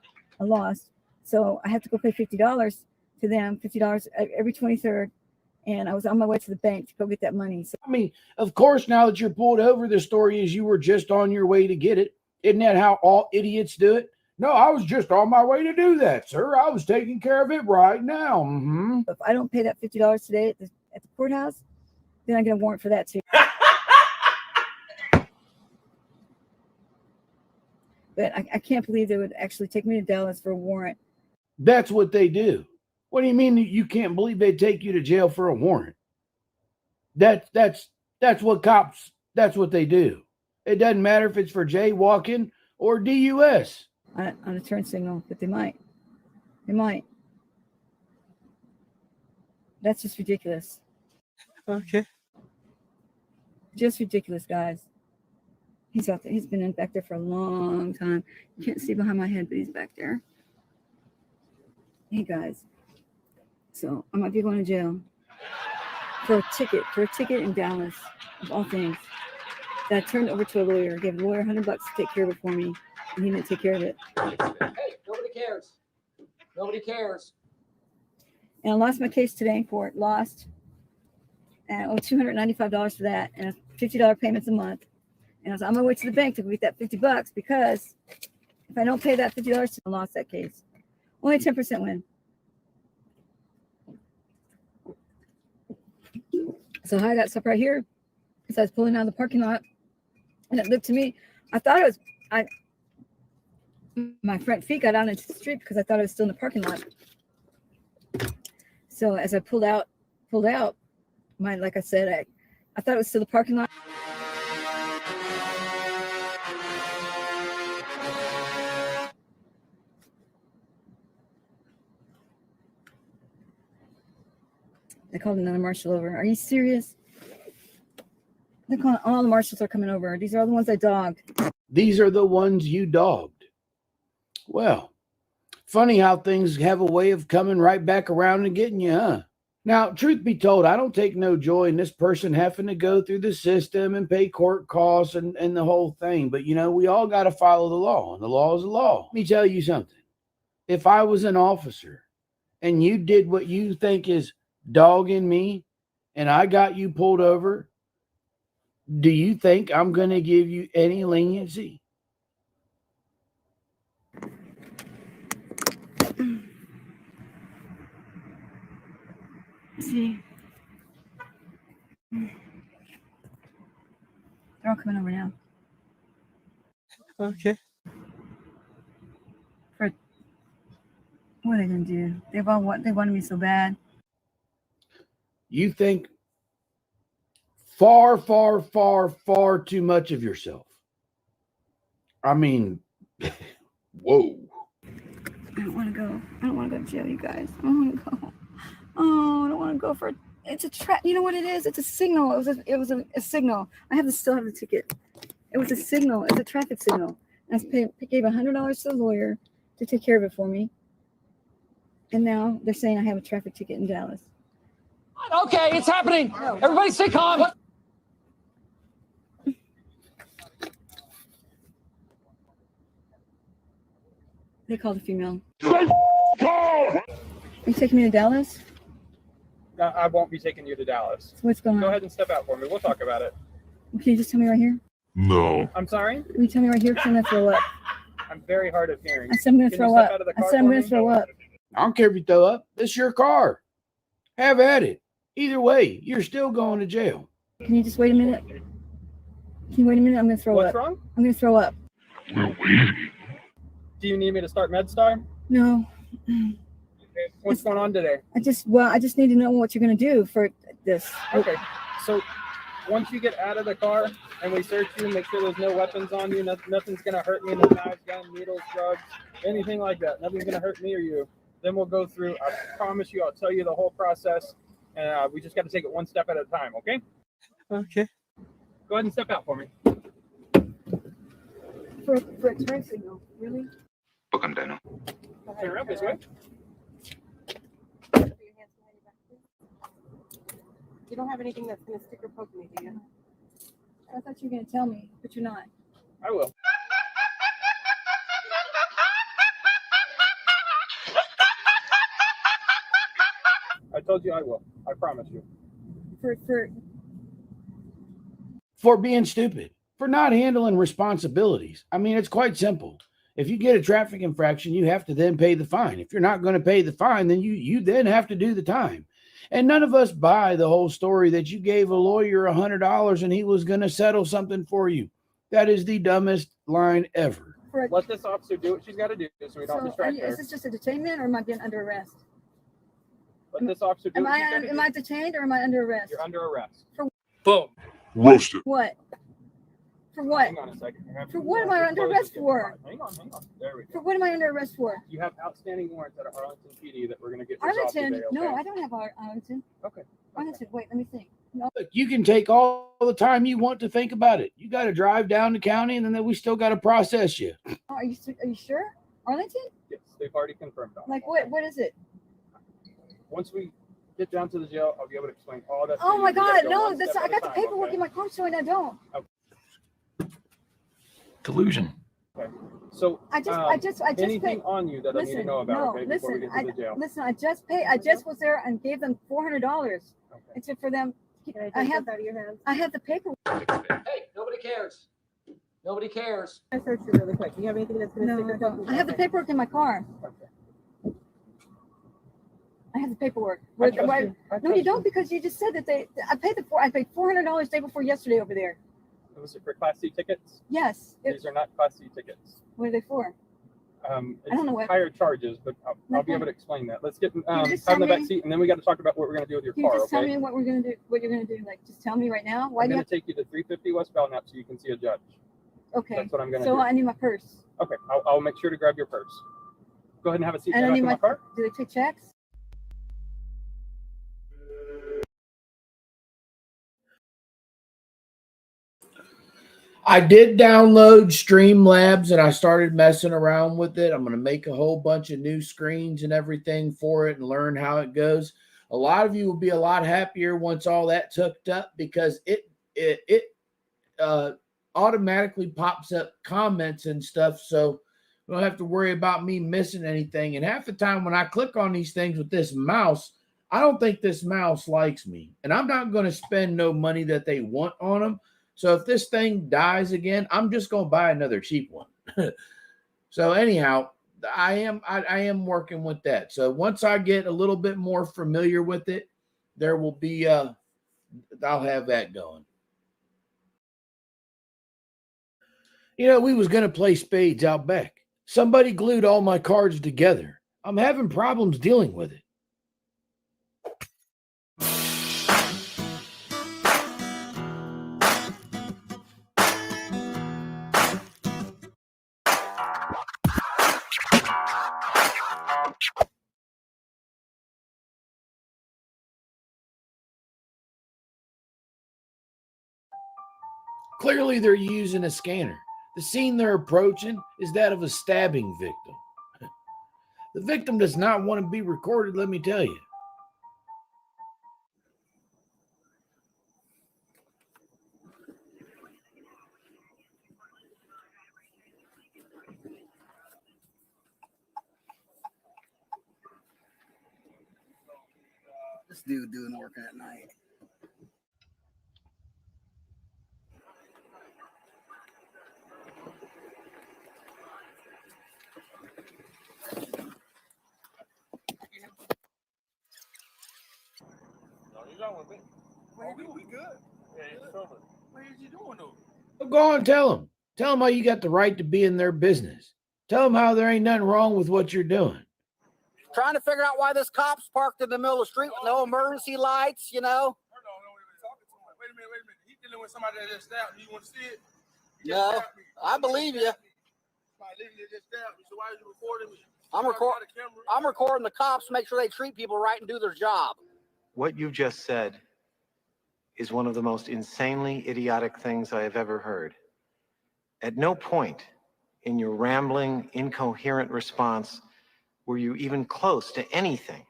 I lost. So I have to go pay $50 to them, $50 every 23rd. And I was on my way to the bank to go get that money. So, I mean, of course, now that you're pulled over, the story is you were just on your way to get it. Isn't that how all idiots do it? No, I was just on my way to do that, sir. I was taking care of it right now. Mm-hmm. If I don't pay that $50 today at the courthouse, then I get a warrant for that too. But I can't believe they would actually take me to Dallas for a warrant. That's what they do. What do you mean you can't believe they'd take you to jail for a warrant? That's what cops, that's what they do. It doesn't matter if it's for jaywalking or DUS. On a turn signal, but they might. They might. That's just ridiculous. Okay. Just ridiculous, guys. He's out there. He's been back there for a long time. You can't see behind my head, but he's back there. Hey, guys. So I might be going to jail for a ticket in Dallas, of all things. That I turned over to a lawyer, gave the lawyer $100 to take care of it for me, and he didn't take care of it. Hey, nobody cares. Nobody cares. And I lost my case today in court. Lost. And I owe $295 for that, and $50 payments a month. And I was on my way to the bank to get that $50 because if I don't pay that $50, I lost that case. Only 10% win. So I got stuff right here because I was pulling out of the parking lot, and it looked to me, I thought it was, my front feet got out into the street because I thought I was still in the parking lot. So as I pulled out, like I said, I thought it was still the parking lot. They called another marshal over. Are you serious? They're calling, all the marshals are coming over. These are all the ones I dogged. These are the ones you dogged. Well, funny how things have a way of coming right back around and getting you, huh? Now, truth be told, I don't take no joy in this person having to go through the system and pay court costs and the whole thing. But, you know, we all got to follow the law, and the law is the law. Let me tell you something. If I was an officer and you did what you think is dogging me and I got you pulled over, do you think I'm going to give you any leniency? See? They're all coming over now. Okay. For what are they gonna do? They wanted me so bad. You think far, far, far, far too much of yourself. I mean, whoa. I don't want to go. I don't want to go to jail, you guys. I don't want to go. Oh, I don't want to go for. It's a trap. You know what it is? It's a signal. It was a signal. Still have the ticket. It was a signal. It's a traffic signal. I gave $100 to the lawyer to take care of it for me. And now they're saying I have a traffic ticket in Dallas. Okay, it's happening. Everybody stay calm. They called a female. Are you taking me to Dallas? I won't be taking you to Dallas. What's going on? Go ahead and step out for me. We'll talk about it. Can you just tell me right here? No. I'm sorry? Can you tell me right here? Because I'm going to throw up. I'm very hard of hearing. I said I'm going to Can you throw step up. out of the I car said I'm for going me? to throw up. I don't care if you throw up. It's your car. Have at it. Either way, you're still going to jail. Can you just wait a minute? Can you wait a minute? I'm going to throw What's up. wrong? I'm going to throw up. We're waiting. Do you need me to start MedStar? No. What's going on today? I just need to know what you're going to do for this. Okay. So once you get out of the car and we search you, make sure there's no weapons on you, nothing's going to hurt me, no knives, guns, needles, drugs, anything like that. Nothing's going to hurt me or you. Then we'll go through, I promise you, I'll tell you the whole process. And we just got to take it one step at a time, okay? Okay. Go ahead and step out for me. For a turn signal, really? Turn around this way. You don't have anything that's going to stick or poke me, do you? I thought you were going to tell me, but you're not. I will. I told you I will. I promise you. For being stupid, for not handling responsibilities. I mean, it's quite simple. If you get a traffic infraction, you have to then pay the fine. If you're not going to pay the fine, then you then have to do the time. And none of us buy the whole story that you gave a lawyer $100 and he was going to settle something for you. That is the dumbest line ever. Let this officer do what she's got to do so we don't distract her. Is this just a detainment or am I being under arrest? Let this officer do what she's got to do. Am I detained or am I under arrest? You're under arrest. Boom. Roasted. What? For what? Hang on a second. For what am I under arrest for? Hang on. There we go. For what am I under arrest for? You have outstanding warrants at Arlington PD that we're going to get resolved Arlington? today, okay? No, I don't have Arlington. Okay. Arlington, wait, let me think. No. Look, you can take all the time you want to think about it. You got to drive down to county and then we still got to process you. Are you sure? Arlington? Yes, they've already confirmed on. Like what? What is it? Once we get down to the jail, I'll be able to explain all that. Oh to my you. We gotta God! go No, one this step I at a got the time, paperwork okay? in my car showing I don't. Delusion. Okay. So I just anything paid. on you that I need to know about, okay, before we get to the jail. Listen, I just paid. I just was there and gave them $400. Okay. It's for them. I have out of your hands. I have the paperwork. Hey, nobody cares. Nobody cares. I searched you really quick. Do you have anything that's going to No, stick I or poke don't. me? I have the paperwork in my car. Okay. I have the paperwork. I trust you. No, you don't, because you just said that I paid $400 day before yesterday over there. Was it for Class C tickets? Yes. These are not Class C tickets. What are they for? It's I don't know what. higher charges, but I'll be able to explain that. Let's get just have in tell the back me- seat, and then we got to talk about what we're going to do with your Can you car. just tell Okay? me what we're gonna do? What you're gonna do? Like, just tell me right now. Why I'm do you going have to take you to 350 West Belknap so you can see a judge. Okay. That's what I'm going to So do. I need my purse. Okay, I'll make sure to grab your purse. Go ahead and have a seat in And the I back need of my my. car. Do they take checks? I did download Streamlabs and I started messing around with it. I'm going to make a whole bunch of new screens and everything for it and learn how it goes. A lot of you will be a lot happier once all that's hooked up because it automatically pops up comments and stuff. So you don't have to worry about me missing anything. And half the time when I click on these things with this mouse, I don't think this mouse likes me. And I'm not going to spend no money that they want on them. So if this thing dies again, I'm just going to buy another cheap one. So anyhow, I am working with that. So once I get a little bit more familiar with it, there will be I'll have that going. You know, we was going to play spades out back. Somebody glued all my cards together. I'm having problems dealing with it. Clearly, they're using a scanner. The scene they're approaching is that of a stabbing victim. The victim does not want to be recorded, let me tell you. This dude doing work at night. We good. What is you doing though? Well, go on and tell them. Tell them how you got the right to be in their business. Tell them how there ain't nothing wrong with what you're doing. Trying to figure out why this cop's parked in the middle of the street with no emergency lights, you know? Wait a minute. He dealing with somebody that just stabbed me. You want to see it? No, I believe you. So why are you recording me? I'm recording the cops to make sure they treat people right and do their job. What you just said is one of the most insanely idiotic things I have ever heard. At no point in your rambling, incoherent response were you even close to anything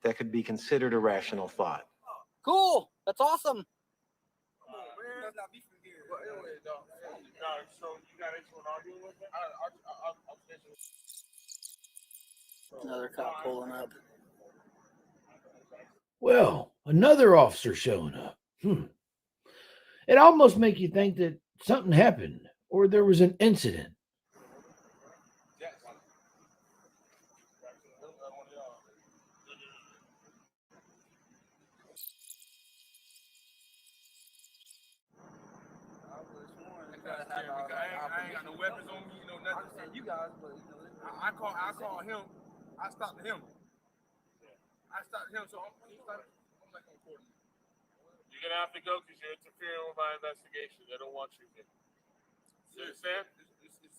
that could be considered a rational thought. Cool. That's awesome. Another cop pulling up. Well, another officer showing up. It almost makes you think that something happened or there was an incident. I ain't got no weapons on me, nothing. You guys, but I call him. I stopped him. So I'm not gonna record him. You're gonna have to go because you're interfering with my investigation. They don't want you here. You understand?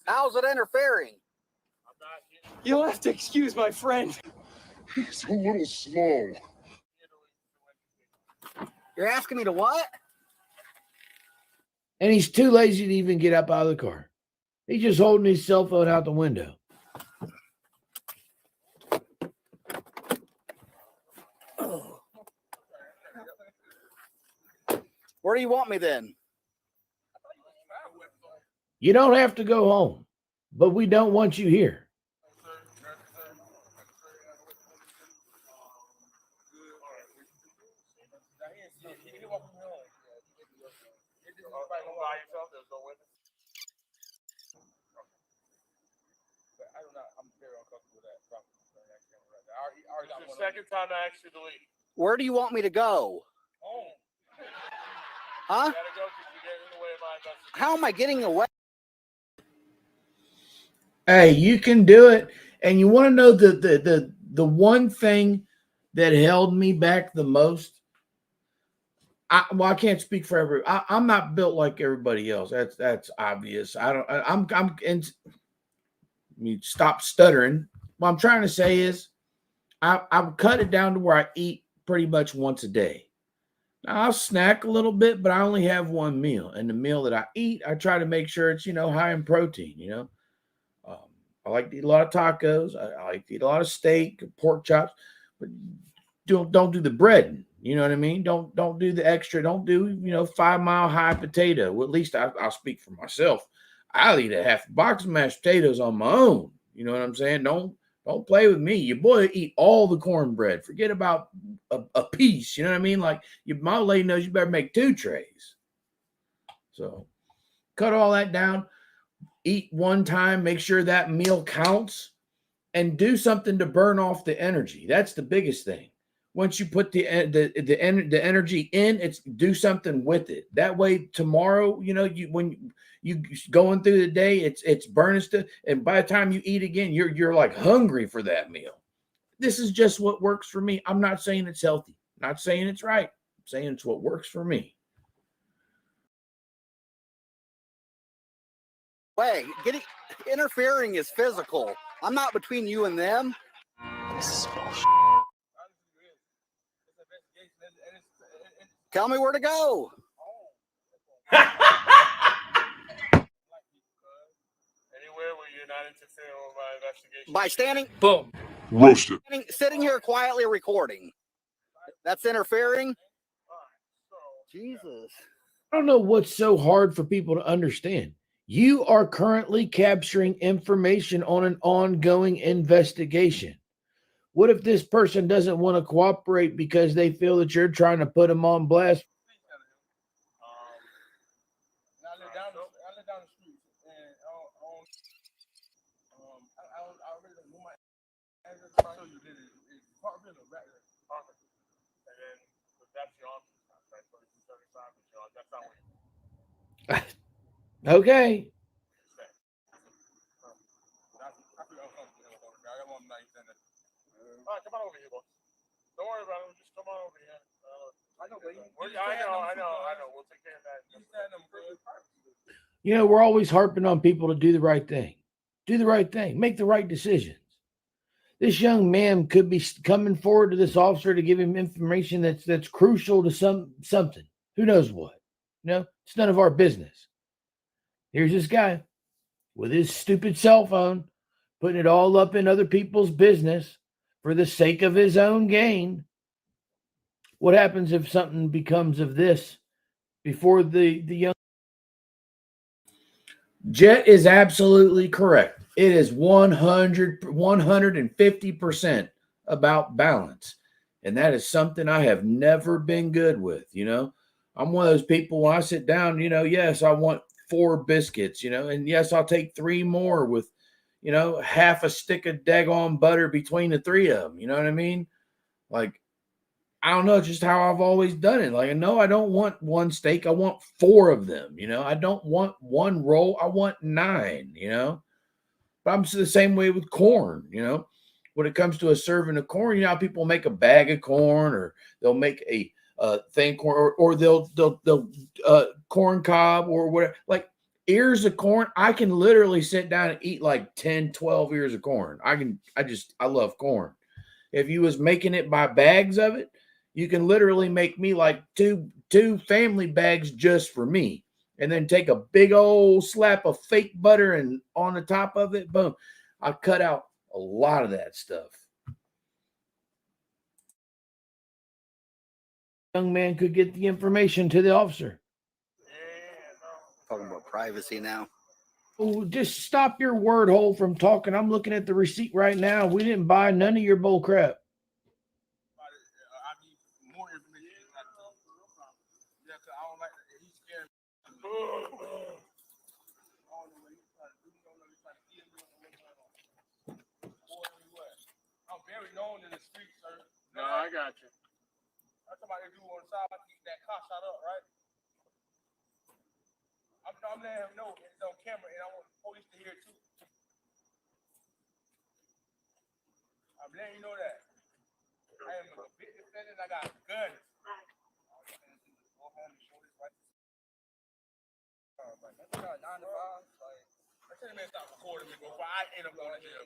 How's it interfering? I'm not here. You'll have to excuse my friend. He's a little slow. You're asking me to what? And he's too lazy to even get up out of the car. He's just holding his cell phone out the window. Where do you want me then? You don't have to go home, but we don't want you here. It's the second time I asked you to leave. Where do you want me to go? Home. Huh? You gotta go because you're getting in the way of my investigation. How am I getting away? Hey, you can do it. And you want to know the one thing that held me back the most? I can't speak for everybody. I'm not built like everybody else. That's obvious. Stop stuttering. What I'm trying to say is I've cut it down to where I eat pretty much once a day. I'll snack a little bit, but I only have one meal. And the meal that I eat, I try to make sure it's, high in protein. I like to eat a lot of tacos. I like to eat a lot of steak, pork chops, but don't do the breading. You know what I mean? Don't do the extra. Don't do 5 Mile High potato. Well, at least I'll speak for myself. I'll eat a half a box of mashed potatoes on my own. You know what I'm saying? Don't play with me. Your boy eat all the cornbread. Forget about a piece. You know what I mean? Like my lady knows you better make 2 trays. So cut all that down. Eat one time. Make sure that meal counts, and do something to burn off the energy. That's the biggest thing. Once you put the energy in, it's do something with it. That way, tomorrow, when you going through the day, it's burning stuff, and by the time you eat again, you're like hungry for that meal. This is just what works for me. I'm not saying it's healthy. I'm not saying it's right. I'm saying it's what works for me. Way, interfering is physical. I'm not between you and them. This is bullshit. Tell me where to go. Anywhere where you're not interfering with my investigation. By standing, boom, roasted. Sitting here quietly recording. That's interfering. Jesus. I don't know what's so hard for people to understand. You are currently capturing information on an ongoing investigation. What if this person doesn't want to cooperate because they feel that you're trying to put them on blast? I live down the street, and I really don't know my address. So you did it. It's Parkville or Rattler. And then that's your option. Right? 3235, that's not what you Okay. All right, come on over here, boss. Don't worry about it. Just come on over here. I know, but I know. We'll take care of that. We're always harping on people to do the right thing. Do the right thing. Make the right decisions. This young man could be coming forward to this officer to give him information that's crucial to something. Who knows what? It's none of our business. Here's this guy with his stupid cell phone, putting it all up in other people's business for the sake of his own gain. What happens if something becomes of this before the young? Jet is absolutely correct. It is 150% about balance. And that is something I have never been good with. I'm one of those people when I sit down, yes, I want 4 biscuits, and yes, I'll take 3 more with, half a stick of daggone butter between the 3 of them. You know what I mean? Like, I don't know, just how I've always done it. Like, no, I don't want 1 steak. I want 4 of them. I don't want 1 roll. I want 9, But I'm the same way with corn, when it comes to a serving of corn, how people make a bag of corn, or they'll make a thing corn, or they'll corn cob or whatever, like ears of corn. I can literally sit down and eat like 10, 12 ears of corn. I love corn. If you was making it by bags of it, you can literally make me like two family bags just for me, and then take a big old slap of fake butter and on the top of it, boom. I cut out a lot of that stuff. Young man could get the information to the officer. Talking about privacy now. Oh, just stop your word hole from talking. I'm looking at the receipt right now. We didn't buy none of your bull crap. I'm very known in the streets, sir. No, I got you. That's somebody do on the side, keep that car shot up, right? I'm letting him know it's on camera, and I want the police to hear it too. I'm letting you know that. I am a bit defendant. I got guns. I tell him to stop recording me before I end up going to jail.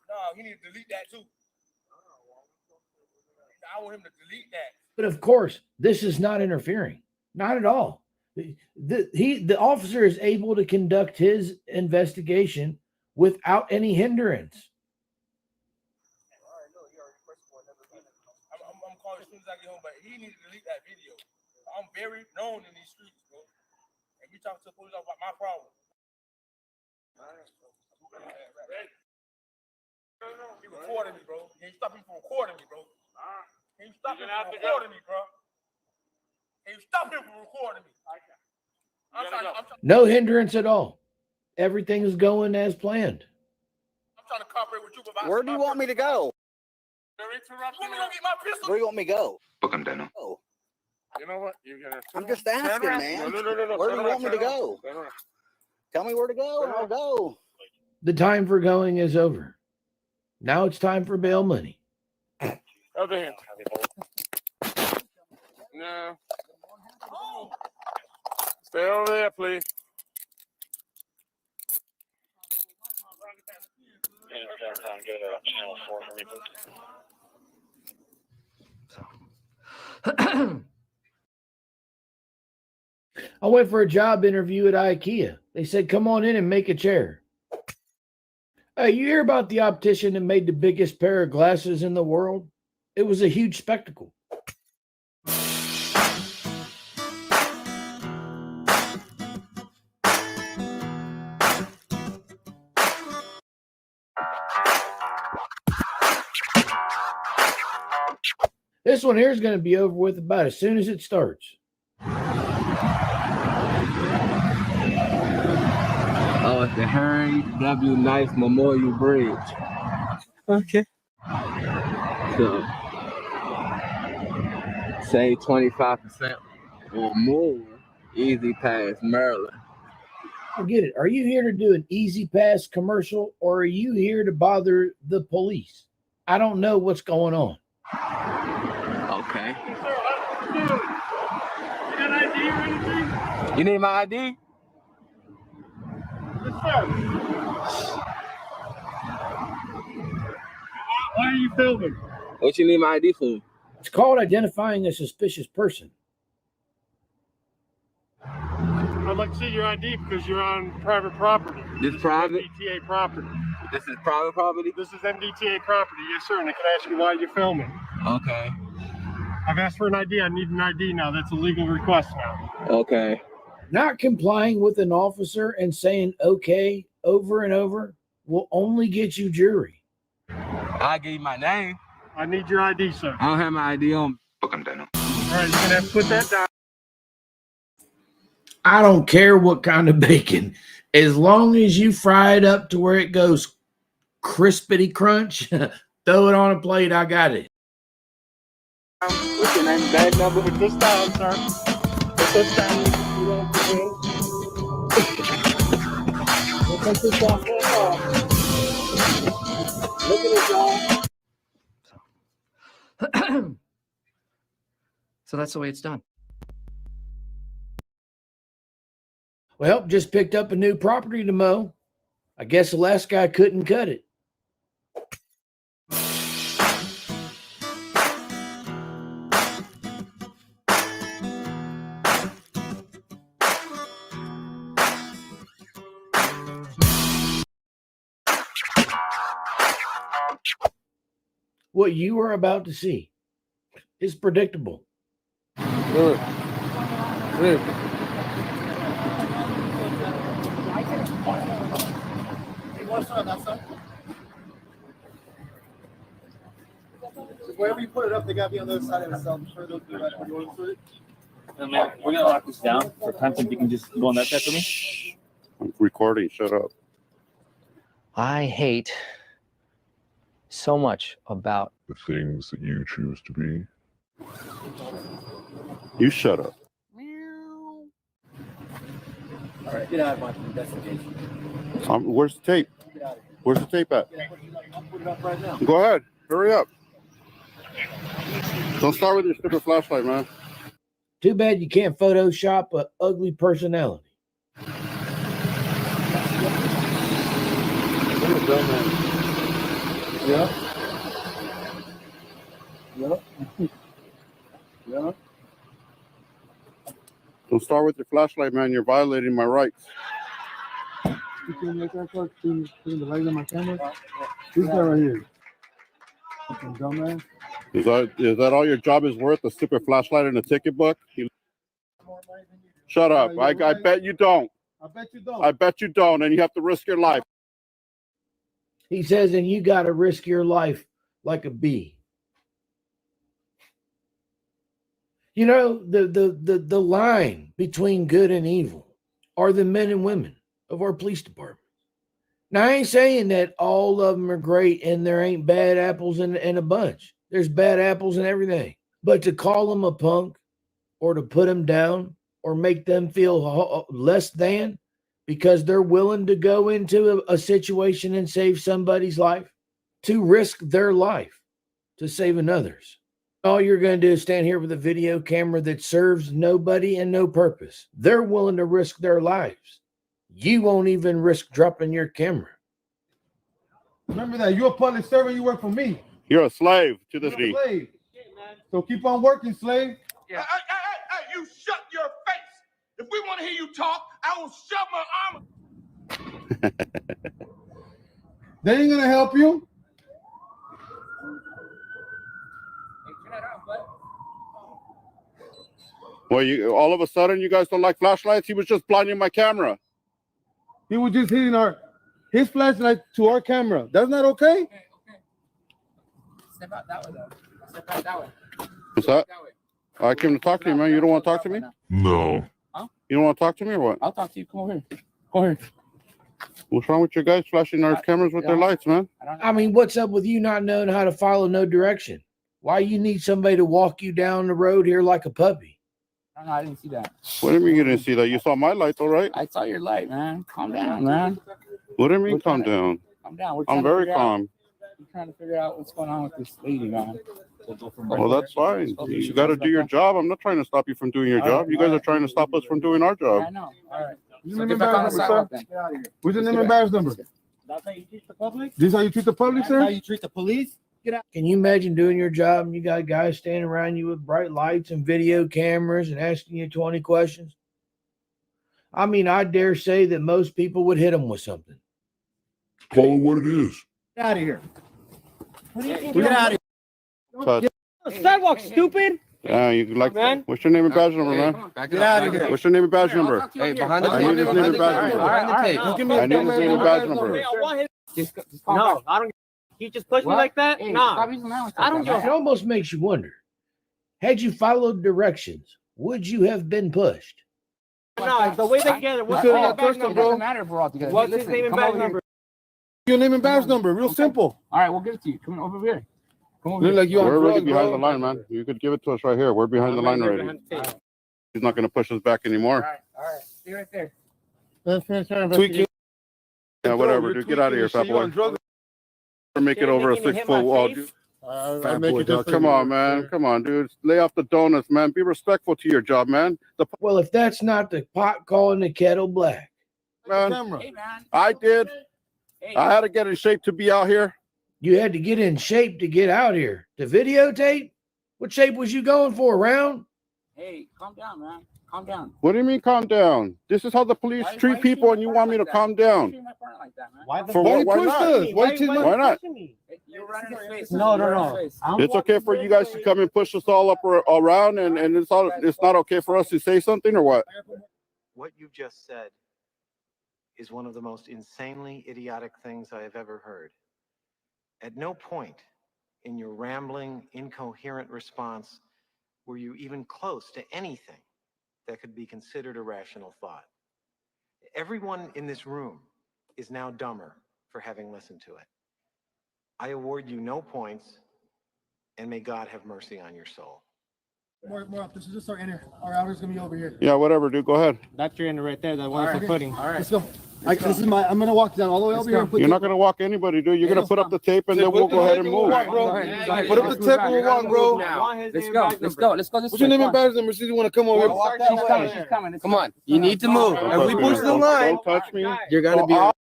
No, he needs to delete that too. I want him to delete that. But of course, this is not interfering. Not at all. The officer is able to conduct his investigation without any hindrance. I'm calling as soon as I get home, but he needs to delete that video. I'm very known in these streets, bro. And we talk to the police about my problem. He recording me, bro. He ain't stopping me from recording me, bro. He ain't stopping me from recording me, bro. He ain't stopping me from recording me. I'm trying No hindrance at all. Everything is going as planned. to cooperate with you about Where do you want me to go? They're interrupting me. Get my pistol. Where do you want me to go? Book him, Daniel. Oh, You know what? You're gonna. I'm just asking, man. Where do you want me to go? Tell me where to go, and I'll go. The time for going is over. Now it's time for bail money. Over here. No. Stay over there, please. I went for a job interview at IKEA. They said, come on in and make a chair. Hey, you hear about the optician that made the biggest pair of glasses in the world? It was a huge spectacle. This one here is going to be over with about as soon as it starts. Oh, it's the Harry W. Nice Memorial Bridge. Okay. So, save 25% or more, easy pass Maryland. Forget it. Are you here to do an Easy Pass commercial or are you here to bother the police? I don't know what's going on. Okay. You got an ID or anything? You need my ID? Yes, sir. Why are you filming? What you need my ID for? It's called identifying a suspicious person. I'd like to see your ID because you're on private property. This private? MDTA property. This is private property? This is MDTA property, yes, sir. And I can ask you why you're filming. Okay. I've asked for an ID. I need an ID now. That's a legal request now. Okay. Not complying with an officer and saying okay over and over will only get you jury. I'll give you my name. I need your ID, sir. I don't have my ID on. Book him, Daniel. All right, you're going to have to put that down. I don't care what kind of bacon. As long as you fry it up to where it goes crispity crunch, throw it on a plate. I got it. What's your name? Bag number? Put this down, sir. Put this down. Take this off. Look at it, y'all. So that's the way it's done. Well, just picked up a new property to mow. I guess the last guy couldn't cut it. What you are about to see is predictable. Good. Good. Wherever you put it up, they got to be on the other side of the cell. I'm sure they'll do that when you insert it. Man, we're gonna lock this down for content. You can just go on that side for me. I'm recording. Shut up. I hate so much about The things that you choose to be. You shut up. All right, get out of my investigation. Where's the tape? Get out of here. Where's the tape at? I'll put it up right now. Go ahead. Hurry up. Don't start with your stupid flashlight, man. Too bad you can't Photoshop an ugly personality. Yeah. Yeah. Yeah. Don't start with your flashlight, man. You're violating my rights. You can make that card, put the light on my camera. Who's that right here? Fucking dumbass. Is that all your job is worth? A stupid flashlight and a ticket book? Shut up. I bet you don't. I bet you don't. I bet you don't, and you have to risk your life. He says, and you got to risk your life like a bee. You know, the line between good and evil are the men and women of our police department. Now, I ain't saying that all of them are great and there ain't bad apples in a bunch. There's bad apples in everything. But to call them a punk or to put them down or make them feel less than because they're willing to go into a situation and save somebody's life, to risk their life to save another's. All you're going to do is stand here with a video camera that serves nobody and no purpose. They're willing to risk their lives. You won't even risk dropping your camera. Remember that. You're a public servant. You work for me. You're a slave to this You're D. a slave. So keep on working, slave. Yeah. Hey, you shut your face. If we want to hear you talk, I will shove my arm. They ain't gonna help you. Well, you all of a sudden you guys don't like flashlights? He was just blinding my camera. He was just hitting his flashlight to our camera. That's not okay. Step out that way, though. Step out that way. What's that? I came to talk to you, man. You don't want to talk to me? No. Huh? You don't want to talk to me or what? I'll talk to you. Come over here. Come over here. What's wrong with you guys flashing our cameras with their lights, man? I mean, what's up with you not knowing how to follow no direction? Why you need somebody to walk you down the road here like a puppy? No, I didn't see that. What do you mean you didn't see that? You saw my light, all right? I saw your light, man. Calm down, man. What do you mean calm down? Calm down. I'm very calm. We're trying to figure out what's going on with this lady, man. Well, that's fine. You got to do your job. I'm not trying to stop you from doing your job. You guys are trying to stop us from doing our job. I know. All right. What's your name and badge number, sir? What's your name and badge number? That's how you treat the public? This is how you treat the public, sir? That's how you treat the police? Get out. Can you imagine doing your job and you got guys standing around you with bright lights and video cameras and asking you 20 questions? I mean, I dare say that most people would hit them with something. Call it what it is. Get out of here. What do you think? Get out of Touch. Sidewalk, stupid. Yeah, you like, Man. what's your name and badge number, man? Get out of here. What's your name and badge number? Hey, behind the I need his name and badge number. I need his name and badge number. No, I don't. He just pushed me like that? Nah. I don't It almost makes you wonder, had you followed directions, would you have been pushed? No, the way they get it. What's What's your your badge name number? Doesn't matter if we're all together. What's Hey, his listen, name and come badge over here. number? Your name and badge number. Real simple. All right, we'll give it to you. Come over here. Come over Look here. like you on We're already drugs, behind bro. the line, man. You could give it to us right here. We're behind the line already. He's not going to push us back anymore. All right. Stay right there. Tweaking. Yeah, whatever, dude. Get out of here, fat boy. Make it over a 6 foot wall, dude. I make it just Come on, man. Come on, dude. Lay off the donuts, man. Be respectful to your job, man. Well, if that's not the pot calling the kettle black. Man, Hey, man. I did. Hey. I had to get in shape to be out here. You had to get in shape to get out here. To videotape? What shape was you going for? Round? Hey, calm down, man. Calm down. What do you mean calm down? This is how the police treat people and you want me to calm down. For Why what? you Why pushed not? us? Why not? You're running his face. No. It's okay for you guys to come and push us all up around and it's not okay for us to say something or what? What you just said is one of the most insanely idiotic things I have ever heard. At no point in your rambling, incoherent response were you even close to anything that could be considered a rational thought. Everyone in this room is now dumber for having listened to it. I award you no points, and may God have mercy on your soul. More up. This is just our inner. Our outer's gonna be over here. Yeah, whatever, dude. Go ahead. That's your inner right there. That one for footing. All right. Let's go. This is my. I'm gonna walk down all the way over here and put. You're not going to walk anybody, dude. You're going to put up the tape and then we'll go ahead and move. Put up the tip and we'll walk, bro. Let's go. Let's go. Let's go this What's your way. name and badge number? See, you want to come over here? She's coming. She's coming. Come on, you need to move. If we push the line, Don't touch me. You're gonna be. I'll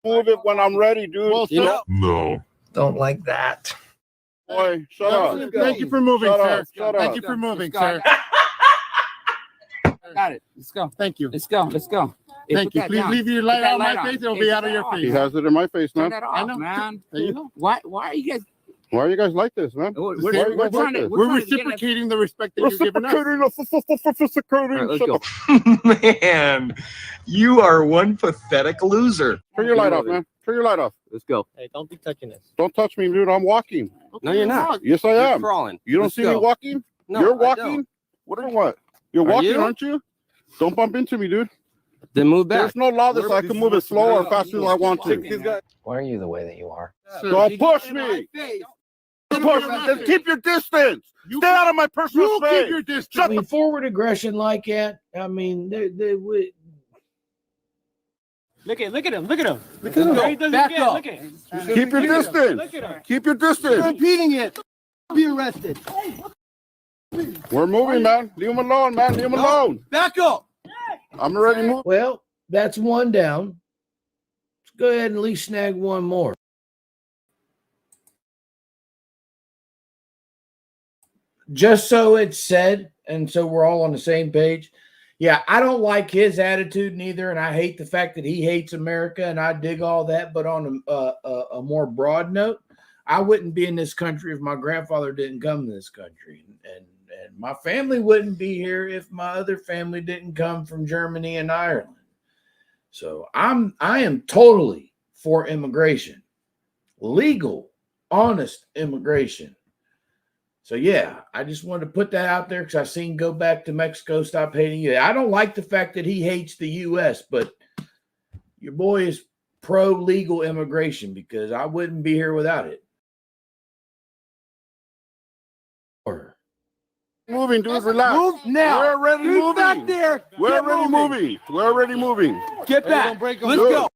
move it when I'm ready, dude. You know, No. don't like that. Boy, shut up. Thank you for moving, Shut sir. up. Shut Thank up. you for moving, Let's sir. Got it. Let's go. Thank you. Let's go. Let's go. Hey, Thank put you. that Please down. leave your Put light that out of my light on. face. It'll Hey, be put out of that your off. He face. has it in my face, Turn man. that I off, know. man. There you go. Why are you guys? Why are you guys like this, man? We're, Why are you we're guys trying like to. this? We're trying to get it. reciprocating the respect that you're giving us. Reciprocating. All right, let's go. Man, you are one pathetic loser. Turn your light off, man. Turn your light off. Let's go. Hey, don't be touching this. Don't touch me, dude. I'm walking. No, you're not. Yes, I You're am. crawling. You don't Let's see me go. walking? No, You're I walking? don't. What are what? You're Are walking, you? aren't you? Don't bump into me, dude. Then move back. There's no law that I can move as slow or fast as I want to. Why are you the way that you are? Don't push me. Don't push me. Just keep your distance. Stay out of my personal You space. keep your distance. I mean, forward aggression like that. I mean, they would. Look at him. Look at him. Look at Let's him. go. He does it Back again. up. Look at him. Keep your distance. Look at him. Keep your distance. Repeating it. Be arrested. We're moving, man. Leave him alone, man. Leave him alone. Back up. I'm already moving. Well, that's one down. Let's go ahead and at least snag one more. Just so it's said, and so we're all on the same page. Yeah, I don't like his attitude neither, and I hate the fact that he hates America, and I dig all that. But on a more broad note, I wouldn't be in this country if my grandfather didn't come to this country, and my family wouldn't be here if my other family didn't come from Germany and Ireland. So I am totally for immigration, legal, honest immigration. So yeah, I just wanted to put that out there because I seen Go Back to Mexico, Stop Hating You. I don't like the fact that he hates the U.S., but your boy is pro legal immigration because I wouldn't be here without it. Moving, dude. Relax. Move now. We're already Dude, moving. back there. We're Get already moving. We're already moving. Get back. Let's go.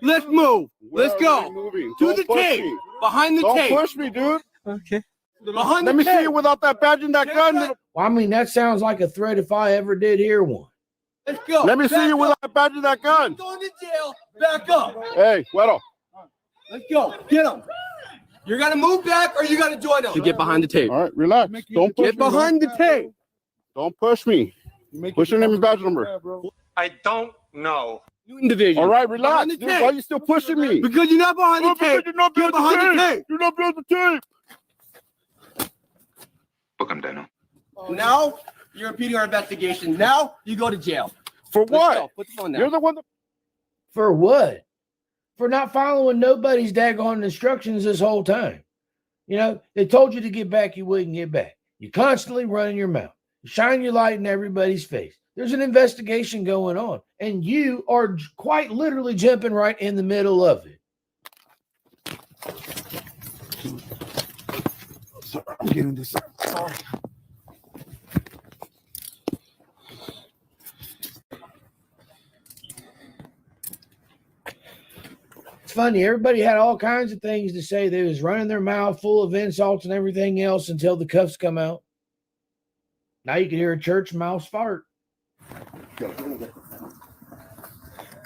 Let's move. Let's go. Moving. To Don't the push tape. me. Behind the Don't tape. push me, dude. Okay. Behind Let the me see tape. you without that badge and that gun. Well, I mean, that sounds like a threat if I ever did hear one. Let's go. Let me see Back you up. without that badge and that gun. Going to jail. Back up. Hey, Weddle. Let's go. Get him. You're gonna move back or you gotta join them. To get behind the tape. All right, relax. Don't push Get me. behind the tape. Don't push me. What's your name and badge number? I don't know. Newton Division. All right, relax. Behind the Dude, tape. why are you still pushing me? Because you're not behind the tape. You're not Get behind the tape. You're not behind the tape. Book him, Daniel. Now you're impeding our investigation. Now you go to jail. For Let's go. what? Put the phone down. You're the one that. For what? For not following nobody's daggone instructions this whole time. You know, they told you to get back, you wouldn't get back. You're constantly running your mouth. You shine your light in everybody's face. There's an investigation going on, and you are quite literally jumping right in the middle of it. Sorry, I'm getting this. Sorry. It's funny. Everybody had all kinds of things to say. They was running their mouth full of insults and everything else until the cuffs come out. Now you can hear a church mouse fart.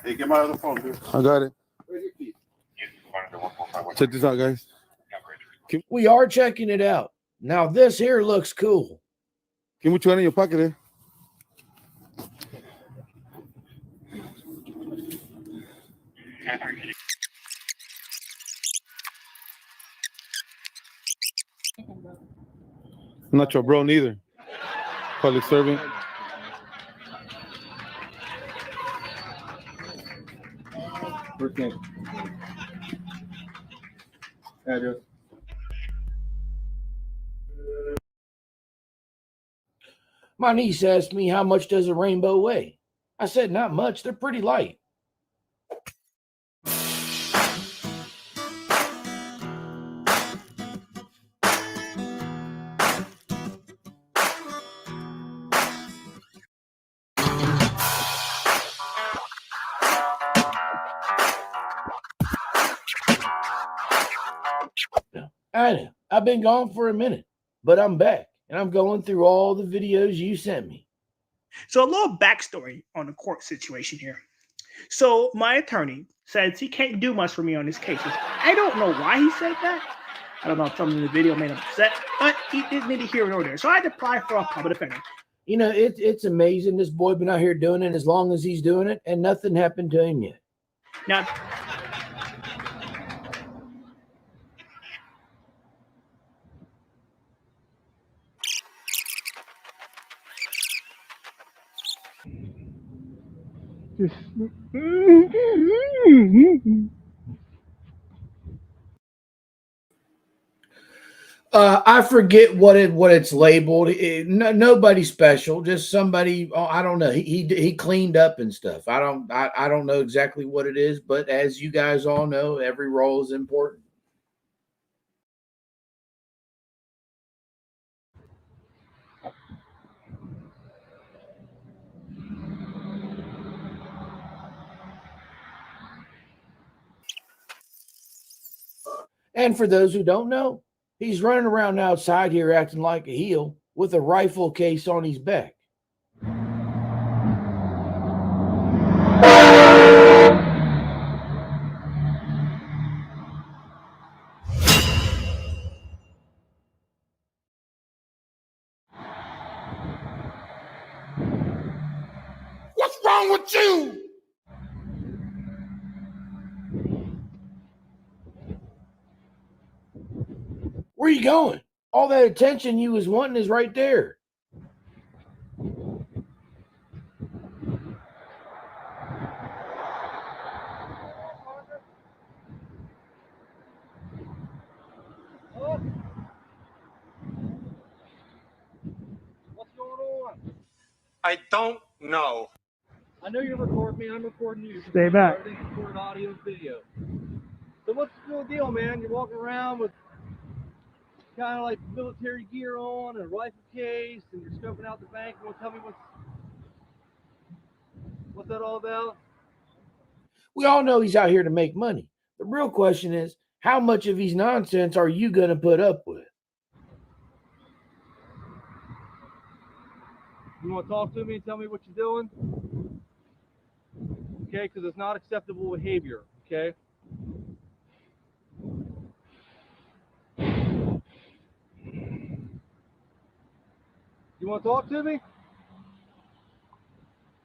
Hey, get my other phone, dude. I got it. Check this out, guys. We are checking it out. Now this here looks cool. Give me what you got in your pocket, eh? I'm not your bro neither. Public servant. Birthday. Address. My niece asked me how much does a rainbow weigh. I said not much. They're pretty light. I know. I've been gone for a minute, but I'm back and I'm going through all the videos you sent me. So a little backstory on the court situation here. So my attorney says he can't do much for me on this case. I don't know why he said that, I don't know if someone in the video made him upset, but he did need to hear it over there. So I had to apply for a public defender. You know, it's amazing. This boy been out here doing it as long as he's doing it, and nothing happened to him yet. Now, I forget what it's labeled. Nobody special, just somebody. I don't know. He cleaned up and stuff. I don't know exactly what it is, but as you guys all know, every role is important. And for those who don't know, he's running around outside here acting like a heel with a rifle case on his back. What's wrong with you? Where you going? All that attention you was wanting is right there. What's going on? I don't know. I know you're recording me. I'm recording you. Stay back. Everything's recorded audio and video. So what's the real deal, man? You're walking around with kind of like military gear on and a rifle case, and you're scoping out the bank. You want to tell me what's that all about? We all know he's out here to make money. The real question is, how much of his nonsense are you going to put up with? You want to talk to me and tell me what you're doing? Okay, because it's not acceptable behavior, okay? You want to talk to me?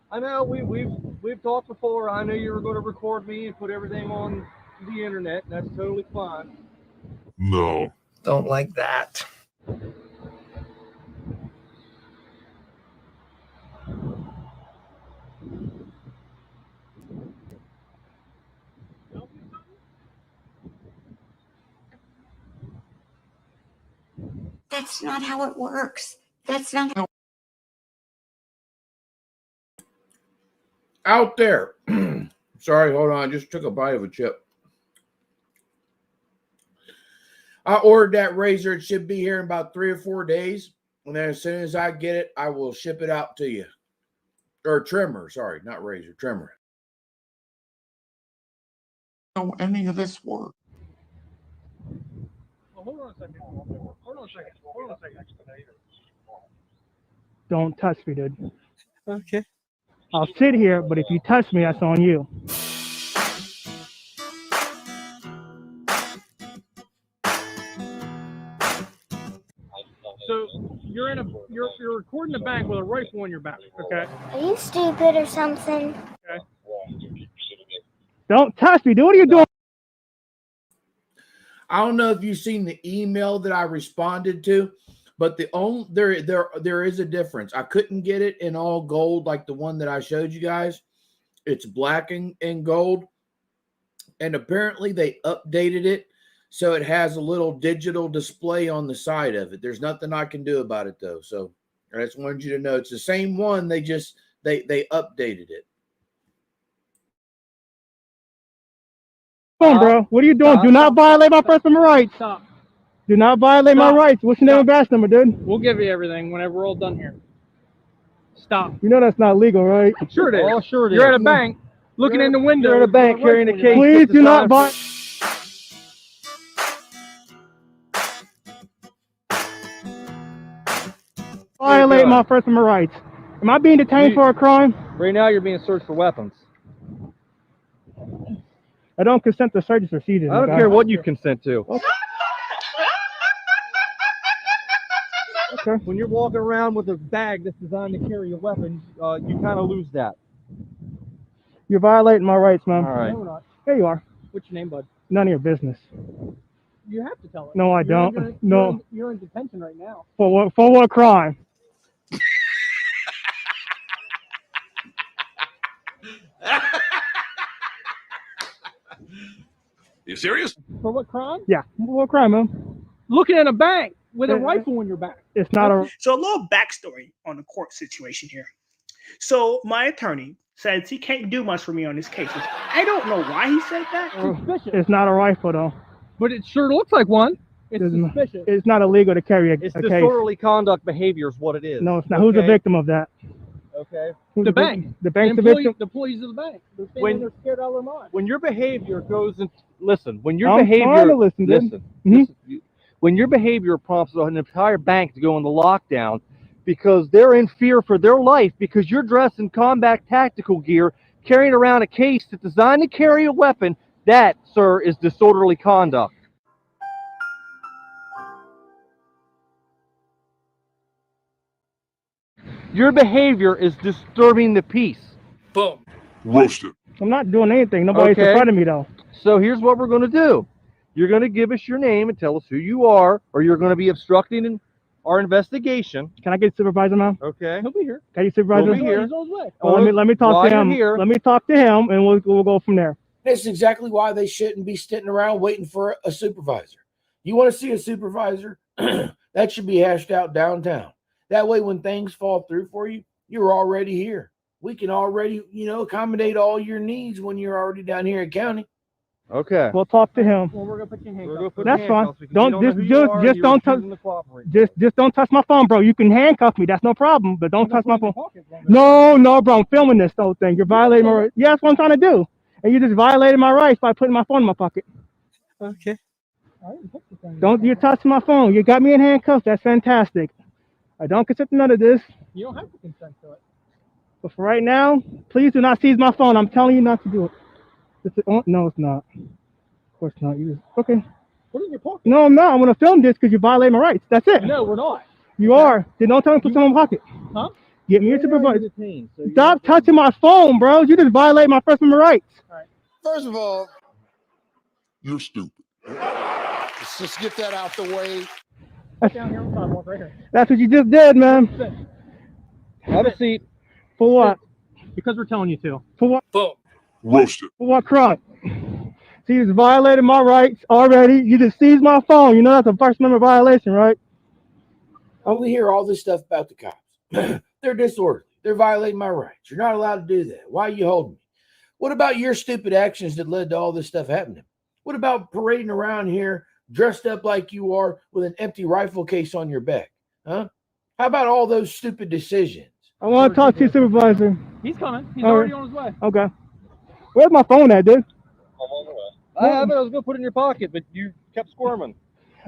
I know we've talked before. I know you were going to record me and put everything on the internet. That's totally fine. No. Don't like that. That's not how it works. That's not how. Out there. Sorry, hold on. I just took a bite of a chip. I ordered that razor. It should be here in about 3 or 4 days. And then as soon as I get it, I will ship it out to you. Or trimmer. Sorry, not razor. Trimmer. Know any of this work? Well, hold on a second. Hold on a second. don't touch me, dude. Okay. I'll sit here, but if you touch me, that's on you. So you're recording the bank with a rifle on your back, okay? Are you stupid or something? Okay. Don't touch me, dude. What are you doing? I don't know if you've seen the email that I responded to, but there is a difference. I couldn't get it in all gold like the one that I showed you guys. It's black and gold, and apparently they updated it so it has a little digital display on the side of it. There's nothing I can do about it though. So I just wanted you to know it's the same one. They updated it. Come on, bro. What are you doing? Do not violate my First Amendment rights. Stop. Do not violate my rights. What's your name and badge number, dude? We'll give you everything whenever we're all done here. Stop. You know that's not legal, right? Sure it is. Oh, sure it is. You're at a bank, looking in the window. You're at a bank carrying a case. Please do not violate my First Amendment rights. Am I being detained for a crime? Right now, you're being searched for weapons. I don't consent to searches or seizures. I don't care what you consent to. When you're walking around with a bag that's designed to carry a weapon, you kind of lose that. You're violating my rights, man. All right. No, we're not. Here you are. What's your name, bud? None of your business. You have to tell us. No, I don't. No. You're in detention right now. For what? For what crime? You serious? For what crime? Yeah. What crime, man? Looking at a bank with a rifle in your back. It's not a. So a little backstory on the court situation here. So my attorney says he can't do much for me on this case. Which I don't know why he said that. It's not a rifle though. But it sure looks like one. It's suspicious. It's not illegal to carry a It's case. disorderly conduct behavior is what it is. No, it's not. Who's the victim of that? Okay. Who's The bank. The bank's the employee- victim. The employees of the bank. They're saying When- they're scared out of their mind. When your behavior goes in, listen. When your I'm behavior, trying to listen, dude. listen. When your behavior prompts an entire bank to go into lockdown because they're in fear for their life because you're dressed in combat tactical gear, carrying around a case that's designed to carry a weapon, that, sir, is disorderly conduct. Your behavior is disturbing the peace. Boom. Roasted. I'm not doing anything. Nobody's in front of me though. So here's what we're going to do. You're going to give us your name and tell us who you are, or you're going to be obstructing our investigation. Can I get a supervisor now? Okay. He'll be here. Can you supervisor? He'll be here. He's on his way. Well, let me talk While to you're him. here- Let me talk to him, and we'll go from there. That's exactly why they shouldn't be sitting around waiting for a supervisor. You want to see a supervisor? That should be hashed out downtown. That way, when things fall through for you, you're already here. We can already, accommodate all your needs when you're already down here in county. Okay. We'll talk to him. Well, we're gonna put you in We're handcuffs. gonna put That's the fine. handcuffs because Don't we just know who you are and just you're don't touch. refusing to cooperate. Just don't touch my phone, bro. You can handcuff me. That's no problem. But don't touch my phone. Pocket, bro. No, bro. I'm filming this whole thing. You're violating my rights. Yeah, that's what I'm trying to do. And you just violated my rights by putting my phone in my pocket. Okay. I didn't put the thing. Don't you touch my phone. You got me in handcuffs. That's fantastic. I don't consent to none of this. You don't have to consent to it. But for right now, please do not seize my phone. I'm telling you not to do it. No, it's not. Of course not. Okay. Put it in your pocket. No, I'm not. I'm going to film this because you violate my rights. That's it. No, we're not. You are. Then don't tell me to put something in my pocket. Huh? Get me a You're supervisor. detained, so Stop touching my phone, bro. You just violate my First Amendment rights. First of all, you're stupid. Let's just get that out the way. Down here on the sidewalk, right here. That's what you just did, man. Have a seat. For what? Because we're telling you to. For what? Boom. Roasted. For what crime? So you just violated my rights already. You just seized my phone. You know that's a First Amendment violation, right? We hear all this stuff about the cops. They're disorderly. They're violating my rights. You're not allowed to do that. Why are you holding me? What about your stupid actions that led to all this stuff happening? What about parading around here dressed up like you are with an empty rifle case on your back? Huh? How about all those stupid decisions? I want to talk to your supervisor. He's coming. He's All already right. on his way. Okay. Where's my phone at, dude? I have it. I was going to put it in your pocket, but you kept squirming.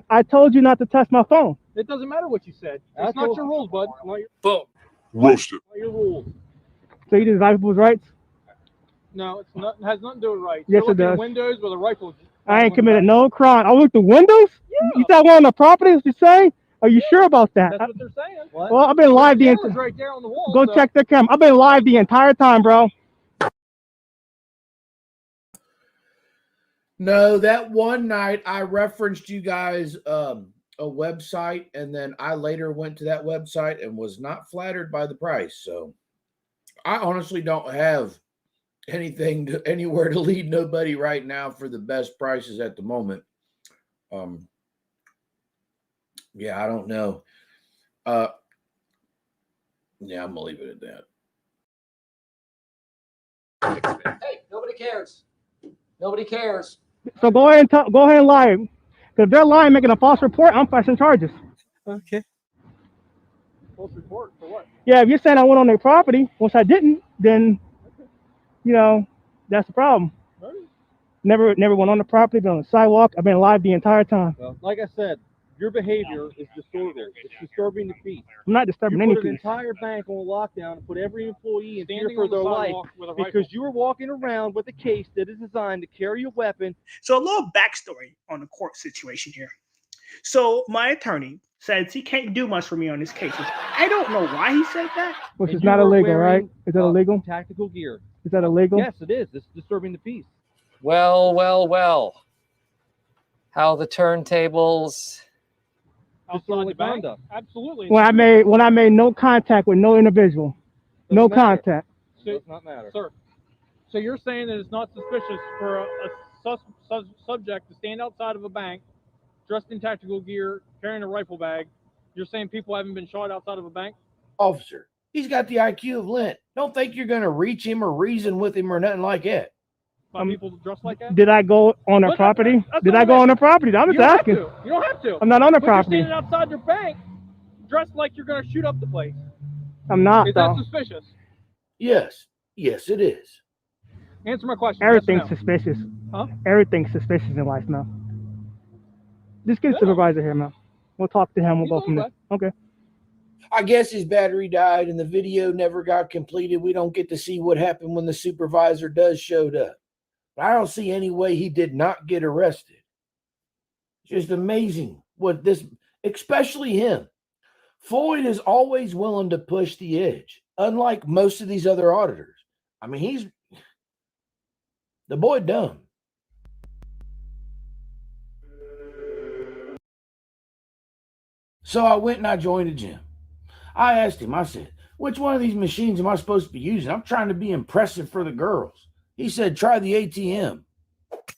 I told you not to touch my phone. It doesn't matter what you said. I It's not told- your rules, bud. Not your, Boom. Roasted. not your rules. So you just violate people's rights? No, it's not. It has nothing to do with rights. Yes, You're it looking at does. windows with a rifle. I ain't committed no crime. I looked the windows? You said one on the property, what you say? Are you sure about that? That's what they're saying. What? Well, I've been live the camera's entire right there on the wall. Go so- check the camera. I've been live the entire time, bro. No, that one night I referenced you guys a website, and then I later went to that website and was not flattered by the price. So I honestly don't have anything anywhere to lead nobody right now for the best prices at the moment. Yeah, I don't know. Yeah, I'm gonna leave it at that. Hey, nobody cares. Nobody cares. So go ahead and lie. Because if they're lying, making a false report, I'm pressing charges. Okay. False report for what? Yeah, if you're saying I went on their property, once I didn't, then that's the problem. Right. Never went on the property, been on the sidewalk. I've been live the entire time. Well, like I said, your behavior is disorderly. It's disturbing the peace. I'm not disturbing You any put an peace. entire bank on lockdown and put every employee in fear Standing for on the their life sidewalk with a rifle. because you were walking around with a case that is designed to carry a weapon. So a little backstory on the court situation here. So my attorney says he can't do much for me on this case. I don't know why he said that. Which And is you not were illegal, right? wearing, Is that illegal? Tactical gear. Is that illegal? Yes, it is. It's disturbing the peace. Well, well, well. How the turntables. Disorderly conduct. Absolutely. When I made no contact with no individual, no contact. Does not matter. Sir, so you're saying that it's not suspicious for a subject to stand outside of a bank, dressed in tactical gear, carrying a rifle bag. You're saying people haven't been shot outside of a bank? Officer, he's got the IQ of Lint. Don't think you're going to reach him or reason with him or nothing like that. People dressed like that? Did I go on their property? Did I go on their property? I'm just asking. You don't have to. I'm not on their But property. you're standing outside their bank, dressed like you're going to shoot up the place. I'm not, Is though. that suspicious? Yes. Yes, it is. Answer my question. Everything's yes or no? suspicious. Huh? Everything's suspicious in life, man. Just get a supervisor here, man. We'll talk to him. We'll go from there. Okay. I guess his battery died and the video never got completed. We don't get to see what happened when the supervisor does showed up. But I don't see any way he did not get arrested. Just amazing what this, especially him. Floyd is always willing to push the edge, unlike most of these other auditors. I mean, he's the boy dumb. So I went and I joined a gym. I asked him, I said, which one of these machines am I supposed to be using? I'm trying to be impressive for the girls. He said, try the ATM. It's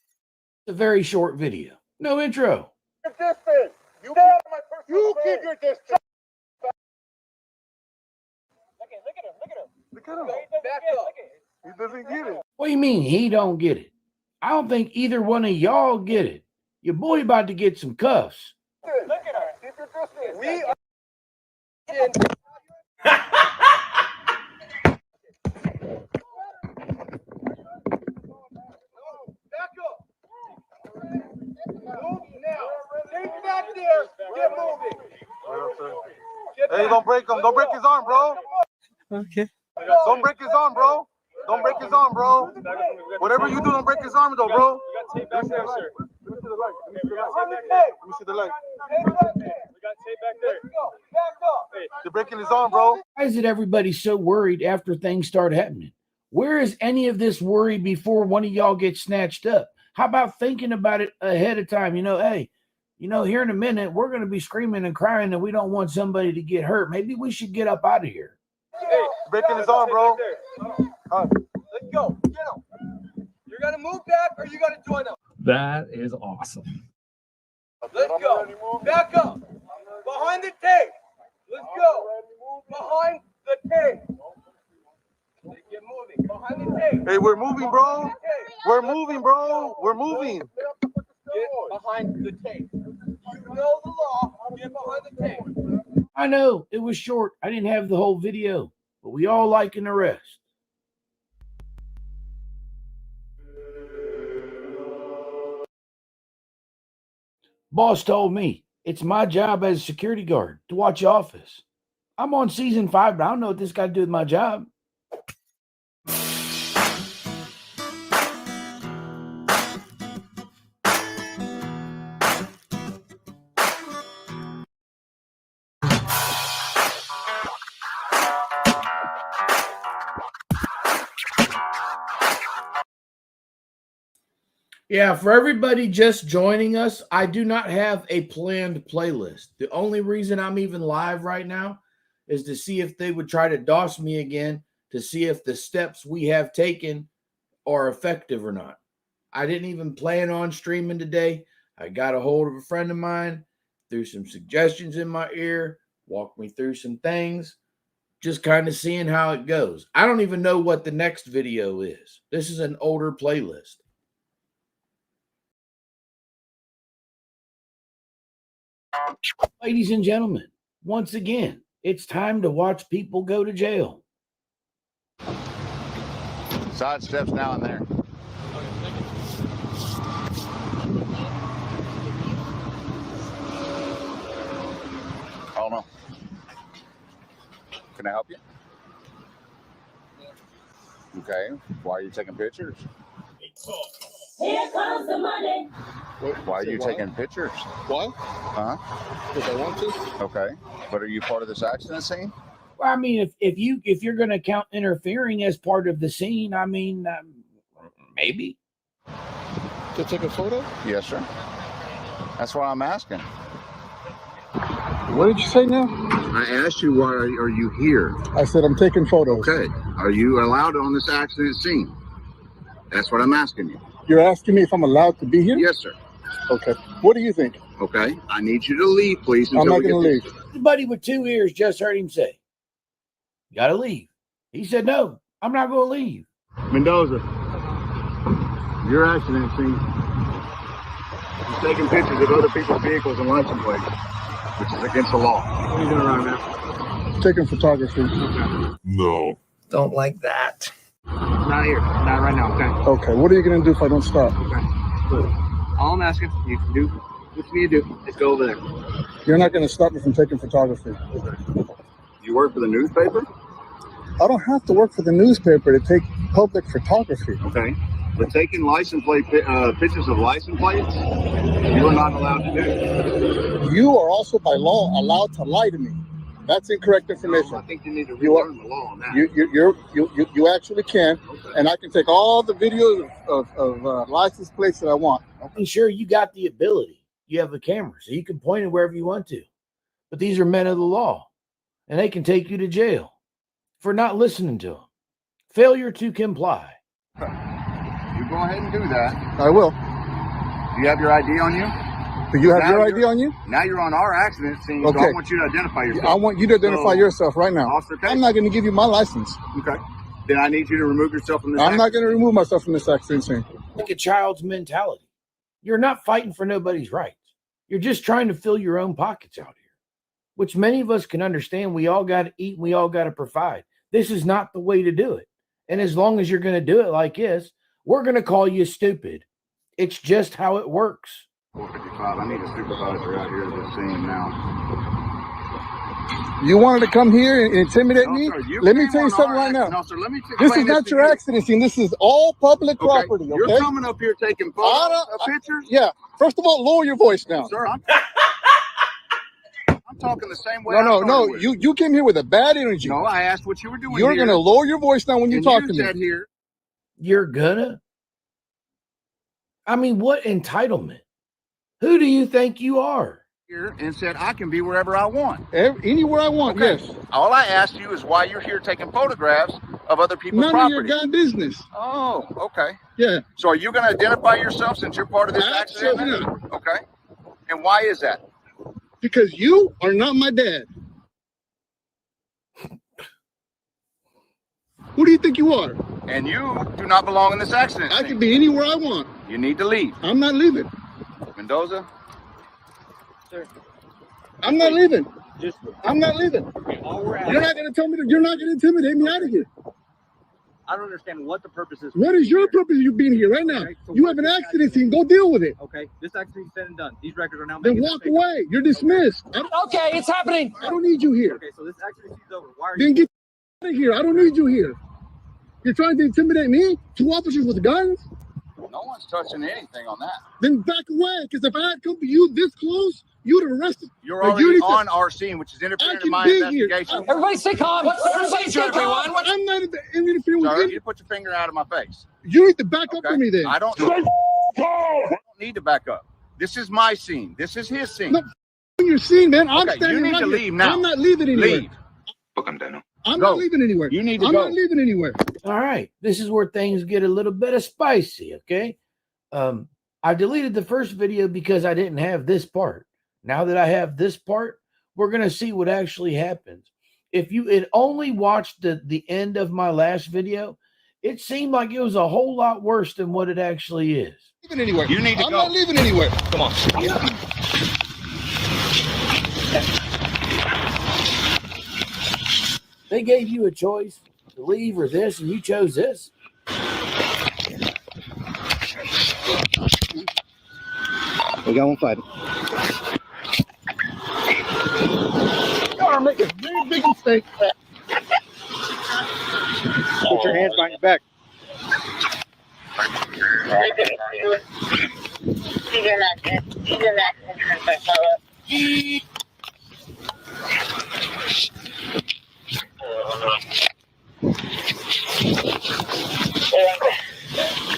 a very short video. No intro. Distance. You keep your distance. Look at him. Back up. He doesn't get it. What do you mean he don't get it? I don't think either one of y'all get it. Your boy about to get some cuffs. Look at her. Keep your distance. We are back up. Move now. Stay back there. Get moving. Hey, don't break him. Don't break his arm, bro. Okay. Don't break his arm, bro. Don't break his arm, bro. Whatever you do, don't break his arm, though, bro. You got tape back there, sir. Let me see the light. Let me see the light. We got tape back there. Back up. You're breaking his arm, bro. Why is it everybody so worried after things start happening? Where is any of this worry before one of y'all gets snatched up? How about thinking about it ahead of time? You know, hey, here in a minute, we're going to be screaming and crying that we don't want somebody to get hurt. Maybe we should get up out of here. Hey, breaking his arm, bro. Let's go. Get him. You got to move back or you got to join up. That is awesome. Let's go. Back up. Behind the tape. Let's go. Behind the tape. Get moving. Behind the tape. Hey, we're moving, bro. We're moving, bro. We're moving. Get behind the tape. You know the law. Get behind the tape. I know it was short. I didn't have the whole video, but we all like an arrest. Boss told me it's my job as a security guard to watch your office. I'm on season 5, but I don't know what this got to do with my job. Yeah, for everybody just joining us, I do not have a planned playlist. The only reason I'm even live right now is to see if they would try to DOS me again, to see if the steps we have taken are effective or not. I didn't even plan on streaming today. I got a hold of a friend of mine, threw some suggestions in my ear, walked me through some things, just kind of seeing how it goes. I don't even know what the next video is. This is an older playlist. Ladies and gentlemen, once again, it's time to watch people go to jail. Side steps now and there. I don't know. Can I help you? Okay. Why are you taking pictures? Here comes the money. Why are you taking pictures? Why? Huh? Because I want to. Okay. But are you part of this accident scene? Well, I mean, if you're going to count interfering as part of the scene, I mean, maybe. To take a photo? Yes, sir. That's why I'm asking. What did you say now? I asked you, why are you here? I said I'm taking photos. Okay. Are you allowed on this accident scene? That's what I'm asking you. You're asking me if I'm allowed to be here? Yes, sir. Okay. What do you think? Okay. I need you to leave, please. I'm not going to leave. The buddy with 2 ears just heard him say, "You got to leave." He said, "No, I'm not going to leave." Mendoza, your accident scene. You're taking pictures of other people's vehicles and license plates, which is against the law. What are you doing right now? Taking photography. No. Don't like that. Not here. Not right now, okay? Okay. What are you going to do if I don't stop? Okay. All I'm asking you can do, what you need to do, is go over there. You're not going to stop me from taking photography. You work for the newspaper? I don't have to work for the newspaper to take public photography. Okay. But taking license plate pictures of license plates, you are not allowed to do. You are also by law allowed to lie to me. That's incorrect information. I think you need to relearn the law on that. You actually can, and I can take all the videos of license plates that I want. I'm sure you got the ability. You have a camera, so you can point it wherever you want to. But these are men of the law, and they can take you to jail for not listening to them. Failure to comply. You go ahead and do that. I will. Do you have your ID on you? Do you have your ID on you? Now you're on our accident scene, so Okay. I want you to identify yourself. I want you to identify yourself right now. Officer K. I'm not going to give you my license. Okay. Then I need you to remove yourself from this I'm not going to remove myself from this accident scene. Like a child's mentality. You're not fighting for nobody's rights. You're just trying to fill your own pockets out here, which many of us can understand. We all got to eat and we all got to provide. This is not the way to do it. And as long as you're going to do it like this, we're going to call you stupid. It's just how it works. 455. I need a supervisor out here at this scene now. You wanted to come here and intimidate me? Sir, Let me tell you something right now. No, sir, let me This is explain not to your you. accident scene. This is all public property, okay? You're coming up here taking photos of pictures? Yeah. First of all, lower your voice now. Sir, I'm talking the same way. No. You came here with a bad energy. No, I asked what you were doing. You're going to lower your voice now when you talk to me. Said here. You're gonna? I mean, what entitlement? Who do you think you are? Here and said I can be wherever I want. Anywhere I want, Okay. yes. All I asked you is why you're here taking photographs of other people's None property. of your damn business. Oh, okay. Yeah. So are you going to identify yourself since you're part of this Absolutely accident? Okay. And why is that? Because you are not my dad. Who do you think you are? And you do not belong in this accident. I can be anywhere I want. You need to leave. I'm not leaving. Mendoza? Sir. I'm not leaving. Just I'm not leaving. all we're You're not going to tell me you're not going to intimidate me out of here. I don't understand what the purpose is. What is your purpose of you being here right now? Okay, so You what have an is the accident scene. Go deal with it. Okay, this accident is said and done. These records are now Then making walk away. You're dismissed. Okay, it's happening. I don't need you here. Okay, so this accident is over. Why are Then you? get out of here. I don't need you here. You're trying to intimidate me? 2 officers with guns? No one's touching anything on that. Then back away. Because if I had come to you this close, you'd have arrested. You're or already you'd have- on our scene, which is I interfering in can my be here. investigation. Everybody stay calm. Everybody stay calm. I'm not interfering with Sir, you. you put your finger out of my face. You need to back up Okay? for me then. I don't need to back up. This is my scene. This is his scene. No, your scene, man. I'm Okay, standing you need right to here. leave now. I'm not leaving anywhere. Leave. I'm Go. not leaving anywhere. You need to I'm go. not leaving anywhere. All right, this is where things get a little bit of spicy, okay? I deleted the first video because I didn't have this part. Now that I have this part, we're going to see what actually happens. If you had only watched the end of my last video, it seemed like it was a whole lot worse than what it actually is. Leaving anywhere. You need to I'm go. not leaving anywhere. Come on. They gave you a choice to leave or this, and you chose this. We got one fighting. You are making a very big mistake. Put your hands behind your back.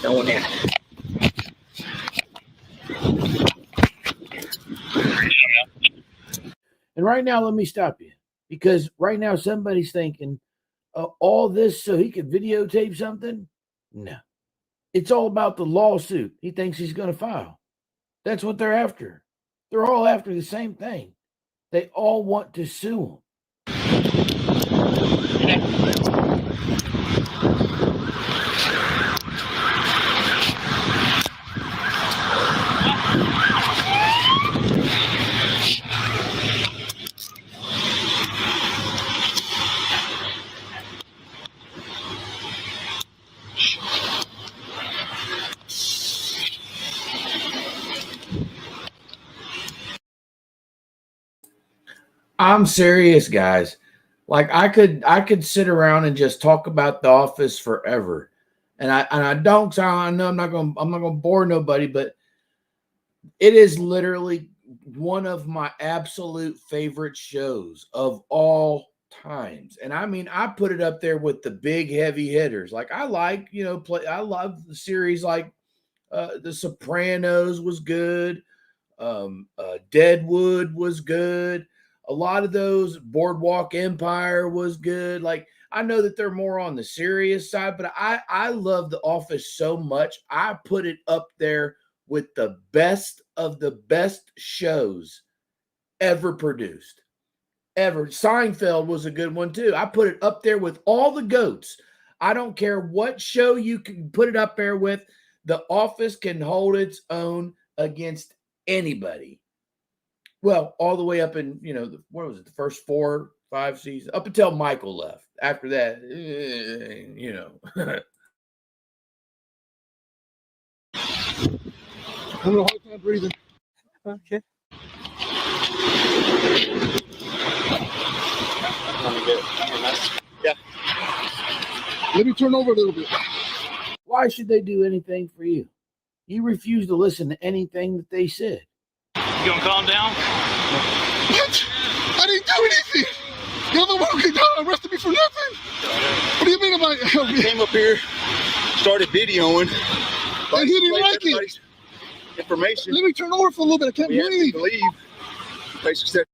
No one in. And right now, let me stop you, because right now somebody's thinking all this so he could videotape something. No, it's all about the lawsuit he thinks he's going to file. That's what they're after. They're all after the same thing. They all want to sue him. I'm serious, guys. Like I could sit around and just talk about The Office forever. And I don't sound, I know I'm not gonna bore nobody, but it is literally one of my absolute favorite shows of all times. And I mean, I put it up there with the big heavy hitters. Like I like, I love the series like The Sopranos was good. Deadwood was good. A lot of those, Boardwalk Empire was good. Like I know that they're more on the serious side, but I love The Office so much. I put it up there with the best of the best shows ever produced. Ever. Seinfeld was a good one too. I put it up there with all the GOATs. I don't care what show you can put it up there with. The Office can hold its own against anybody. Well, all the way up in, what was it? The first 4 or 5 seasons, up until Michael left. After that, I'm having a hard time breathing. Okay. Yeah. Let me turn over a little bit. Why should they do anything for you? You refuse to listen to anything that they said. You gonna calm down? What? I didn't do anything. You're the one who came down and arrested me for nothing. What do you mean about I came up here, started videoing. And he didn't like it. Information. Let me turn over for a little bit. I can't breathe. Believe. Basically said.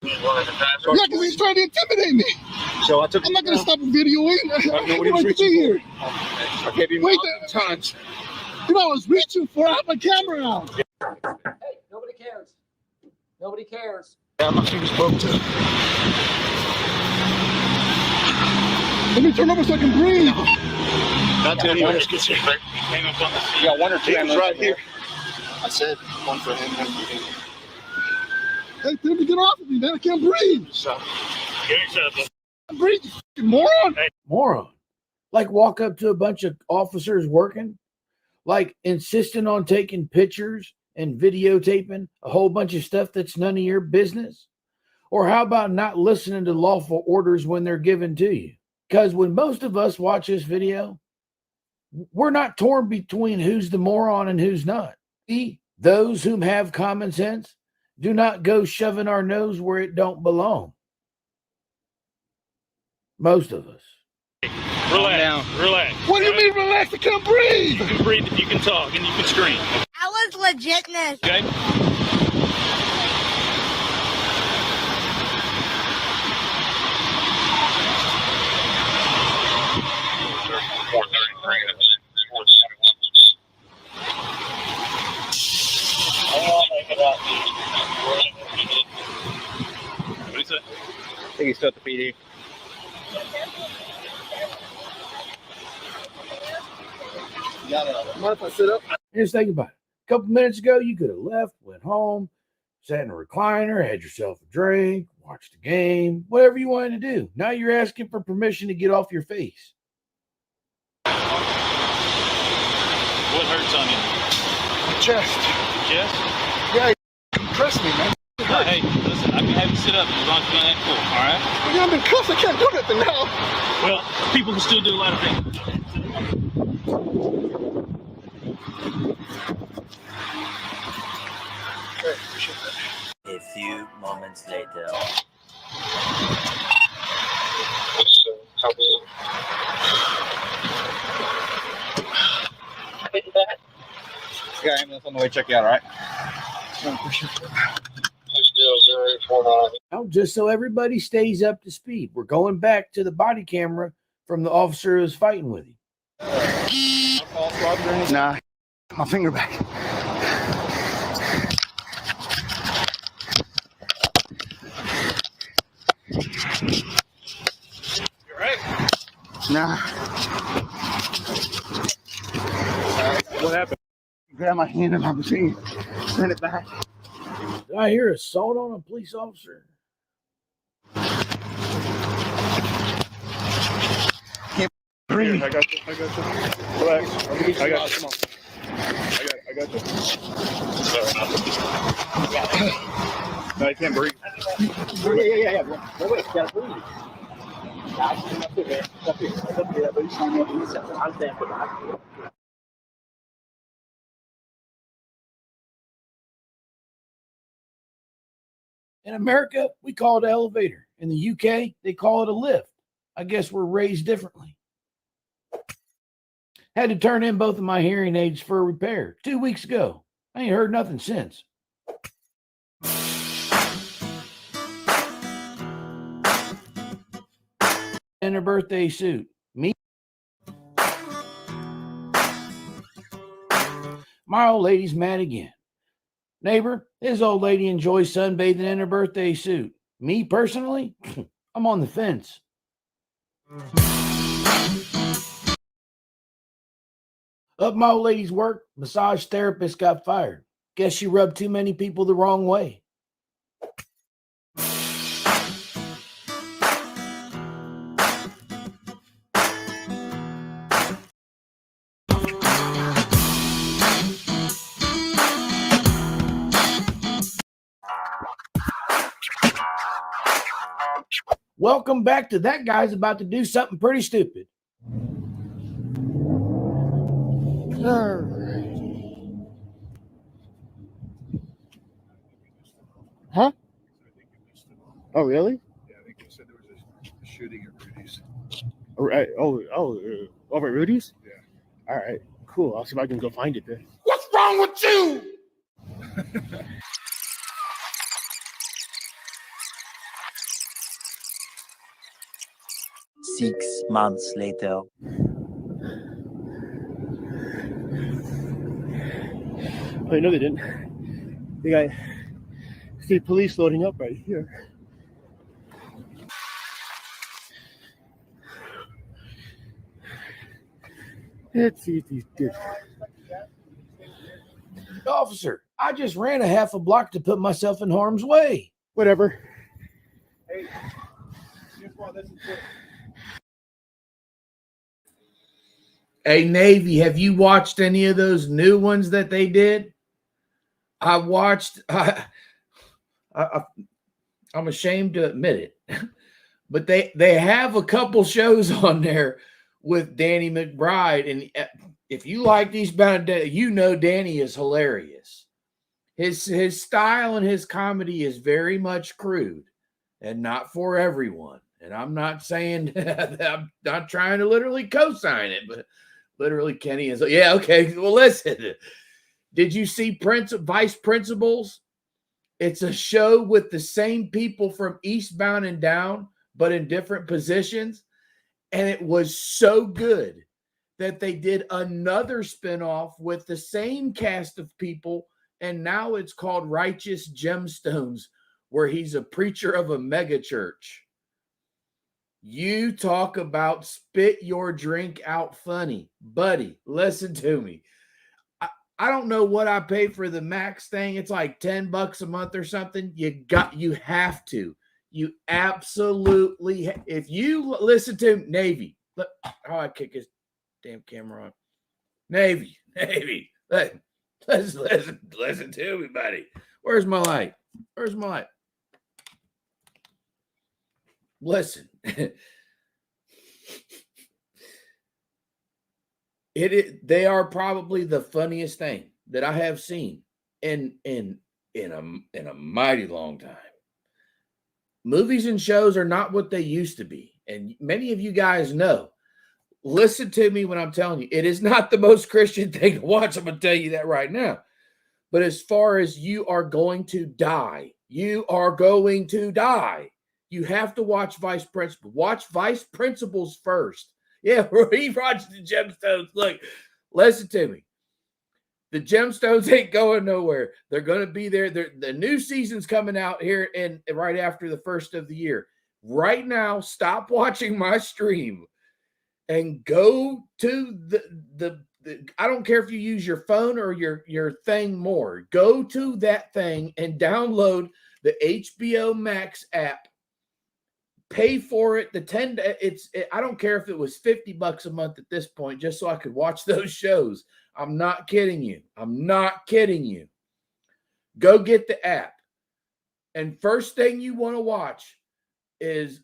Yeah, because he's trying to intimidate me. So I took. I'm not going to stop videoing. I know what he was reaching here. I gave him tons. You know, I was reaching for. I had my camera out. Hey, nobody cares. Nobody cares. Yeah, my fingers broke too. Let me turn over so I can breathe. Not to anyone. You got 1 or 2 right here. I said 1 for him, 1 for him. Hey, tell him to get off of me, man. I can't breathe. So, I'm breathing, you moron. Moron. Like walk up to a bunch of officers working, like insisting on taking pictures and videotaping a whole bunch of stuff that's none of your business. Or how about not listening to lawful orders when they're given to you? Because when most of us watch this video, we're not torn between who's the moron and who's not. Those whom have common sense do not go shoving our nose where it don't belong. Most of us. Relax. Relax. What do you mean relax? I can't breathe. You can breathe if you can talk and you can scream. That was legitness. Okay? What is it? I think he's still at the PD. Mind if I sit up? Just think about it. A couple minutes ago, you could have left, went home, sat in a recliner, had yourself a drink, watched the game, whatever you wanted to do. Now you're asking for permission to get off your face. What hurts on you? My chest. Chest? Yeah, compress me, man. Hey, listen, I can have you sit up as long as you're not cool, all right? Well, yeah, I'm in cuffs. I can't do nothing now. Well, people can still do a lot of things. few moments later. Yeah, ambulance on the way. Check you out, all right? Now, just so everybody stays up to speed, we're going back to the body camera from the officer who was fighting with you. Nah, my finger back. You right? Nah. What happened? Grab my hand in my machine, send it back. Did I hear assault on a police officer? Breathe. I got you. Relax. I got you. Come on. I got you. Sorry. No, I can't breathe. Yeah. Wait, gotta breathe. In America, we call it an elevator. In the UK, they call it a lift. I guess we're raised differently. Had to turn in both of my hearing aids for a repair 2 weeks ago. I ain't heard nothing since. In her birthday suit. Me. My old lady's mad again. Neighbor, his old lady enjoys sunbathing in her birthday suit. Me personally, I'm on the fence. Up my old lady's work, massage therapist got fired. Guess she rubbed too many people the wrong way. Welcome back to That Guy's About to Do Something Pretty Stupid. Huh? Oh, really? Yeah, I think they said there was a shooting at Rudy's. Over at Rudy's? Yeah. All right, cool. I'll see if I can go find it then. What's wrong with you? Six months later. Oh, no, they didn't. They got state police loading up right here. Let's see if these did. Officer, I just ran a half a block to put myself in harm's way. Whatever. Hey, guess what? This is it. Hey, Navy, have you watched any of those new ones that they did? I watched. I'm ashamed to admit it, but they have a couple shows on there with Danny McBride, and if you like Eastbound, you know Danny is hilarious. His style and his comedy is very much crude and not for everyone. And I'm not saying I'm not trying to literally co-sign it, but literally Kenny is. Yeah, okay. Well, listen. Did you see Vice Principals? It's a show with the same people from Eastbound and Down, but in different positions. And it was so good that they did another spinoff with the same cast of people. And now it's called Righteous Gemstones, where he's a preacher of a mega church. You talk about spit your drink out funny. Buddy, listen to me. I don't know what I pay for the Max thing. It's like $10 a month or something. You have to. You absolutely, if you listen to Navy, look, I kick his damn camera on. Navy, let's listen to me, buddy. Where's my light? Listen. They are probably the funniest thing that I have seen in in a mighty long time. Movies and shows are not what they used to be. And many of you guys know. Listen to me when I'm telling you, it is not the most Christian thing to watch. I'm going to tell you that right now. But as far as you are going to die, you are going to die. You have to watch Vice Principals. Watch Vice Principals first. Yeah, he watched the Gemstones. Look, listen to me. The Gemstones ain't going nowhere. They're going to be there. The new season's coming out here and right after the first of the year. Right now, stop watching my stream and go to the I don't care if you use your phone or your thing more. Go to that thing and download the HBO Max app. Pay for it. I don't care if it was $50 a month at this point, just so I could watch those shows. I'm not kidding you. I'm not kidding you. Go get the app. And first thing you want to watch is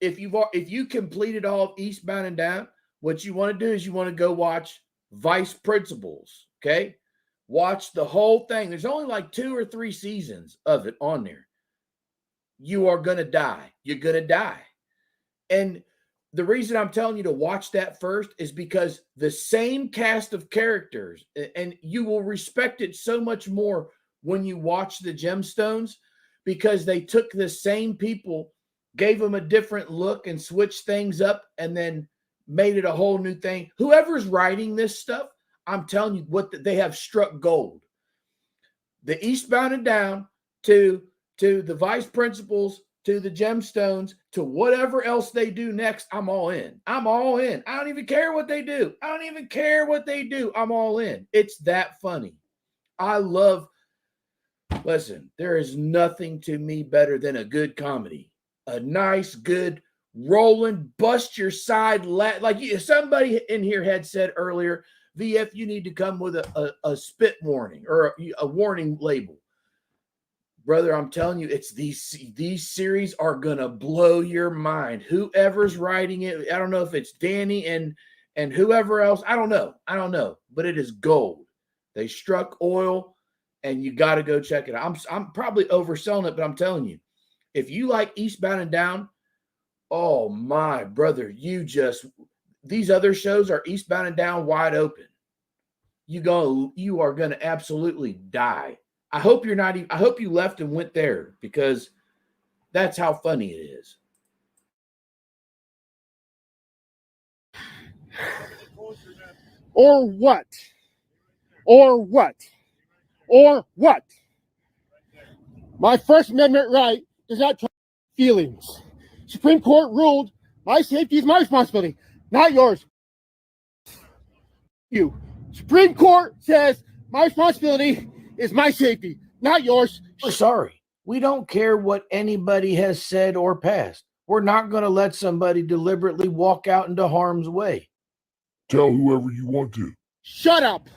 if you completed all of Eastbound and Down, what you want to do is you want to go watch Vice Principals. Okay. Watch the whole thing. There's only like 2 or 3 seasons of it on there. You are going to die. You're going to die. And the reason I'm telling you to watch that first is because the same cast of characters, and you will respect it so much more when you watch the Gemstones, because they took the same people, gave them a different look and switched things up and then made it a whole new thing. Whoever's writing this stuff, I'm telling you they have struck gold. The Eastbound and Down to the Vice Principals, to the Gemstones, to whatever else they do next, I'm all in. I'm all in. I don't even care what they do. I don't even care what they do. I'm all in. It's that funny. Listen, there is nothing to me better than a good comedy. A nice, good, rolling, bust your side. Like somebody in here had said earlier, VF, you need to come with a spit warning or a warning label. Brother, I'm telling you, it's these series are gonna blow your mind. Whoever's writing it, I don't know if it's Danny and whoever else. I don't know, but it is gold. They struck oil, and you got to go check it out. I'm probably overselling it, but I'm telling you, if you like Eastbound and Down, oh my brother, these other shows are Eastbound and Down wide open. You are gonna absolutely die. I hope you left and went there, because that's how funny it is. Or what? Or what? Or what? My First Amendment right does not trust feelings. Supreme Court ruled my safety is my responsibility, not yours. Supreme Court says my responsibility is my safety, not yours. We're sorry. We don't care what anybody has said or passed. We're not going to let somebody deliberately walk out into harm's way. Tell whoever you want to. Shut up.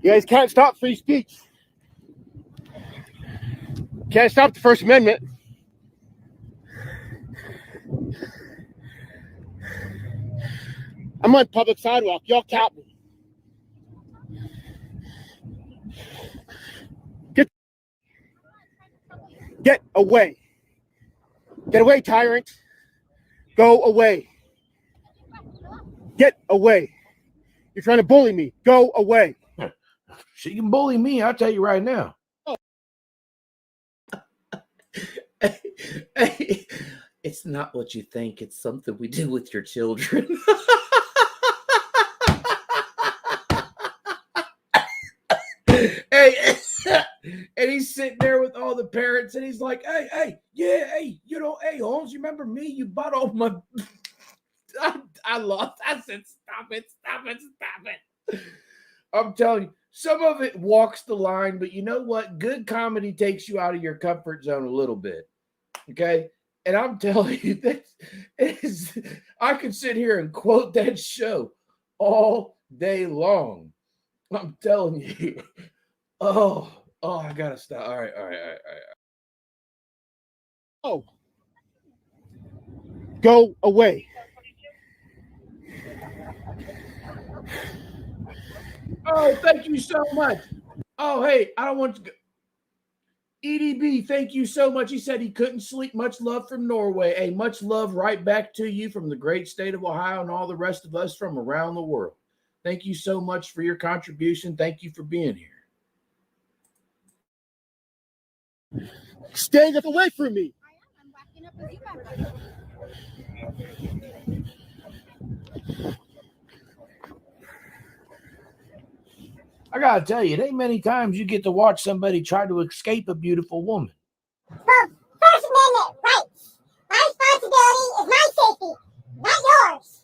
You guys can't stop free speech. Can't stop the First Amendment. I'm on public sidewalk. Y'all cap me. Get away. Get away, tyrant. Go away. Get away. You're trying to bully me. Go away. She can bully me, I'll tell you right now. Hey, it's not what you think. It's something we do with your children. Hey, and he's sitting there with all the parents, and he's like, hey, Holmes, you remember me? You bought all my... I lost. I said, stop it. I'm telling you, some of it walks the line, but you know what? Good comedy takes you out of your comfort zone a little bit. Okay? And I'm telling you, I could sit here and quote that show all day long. I'm telling you. Oh, I gotta stop. All right. Oh. Go away. Oh, thank you so much. Oh, hey, I don't want to go. EDB, thank you so much. He said he couldn't sleep. Much love from Norway. Hey, much love right back to you from the great state of Ohio and all the rest of us from around the world. Thank you so much for your contribution. Thank you for being here. Stay away from me. I gotta tell you, it ain't many times you get to watch somebody try to escape a beautiful woman. First Amendment rights. My responsibility is my safety, not yours.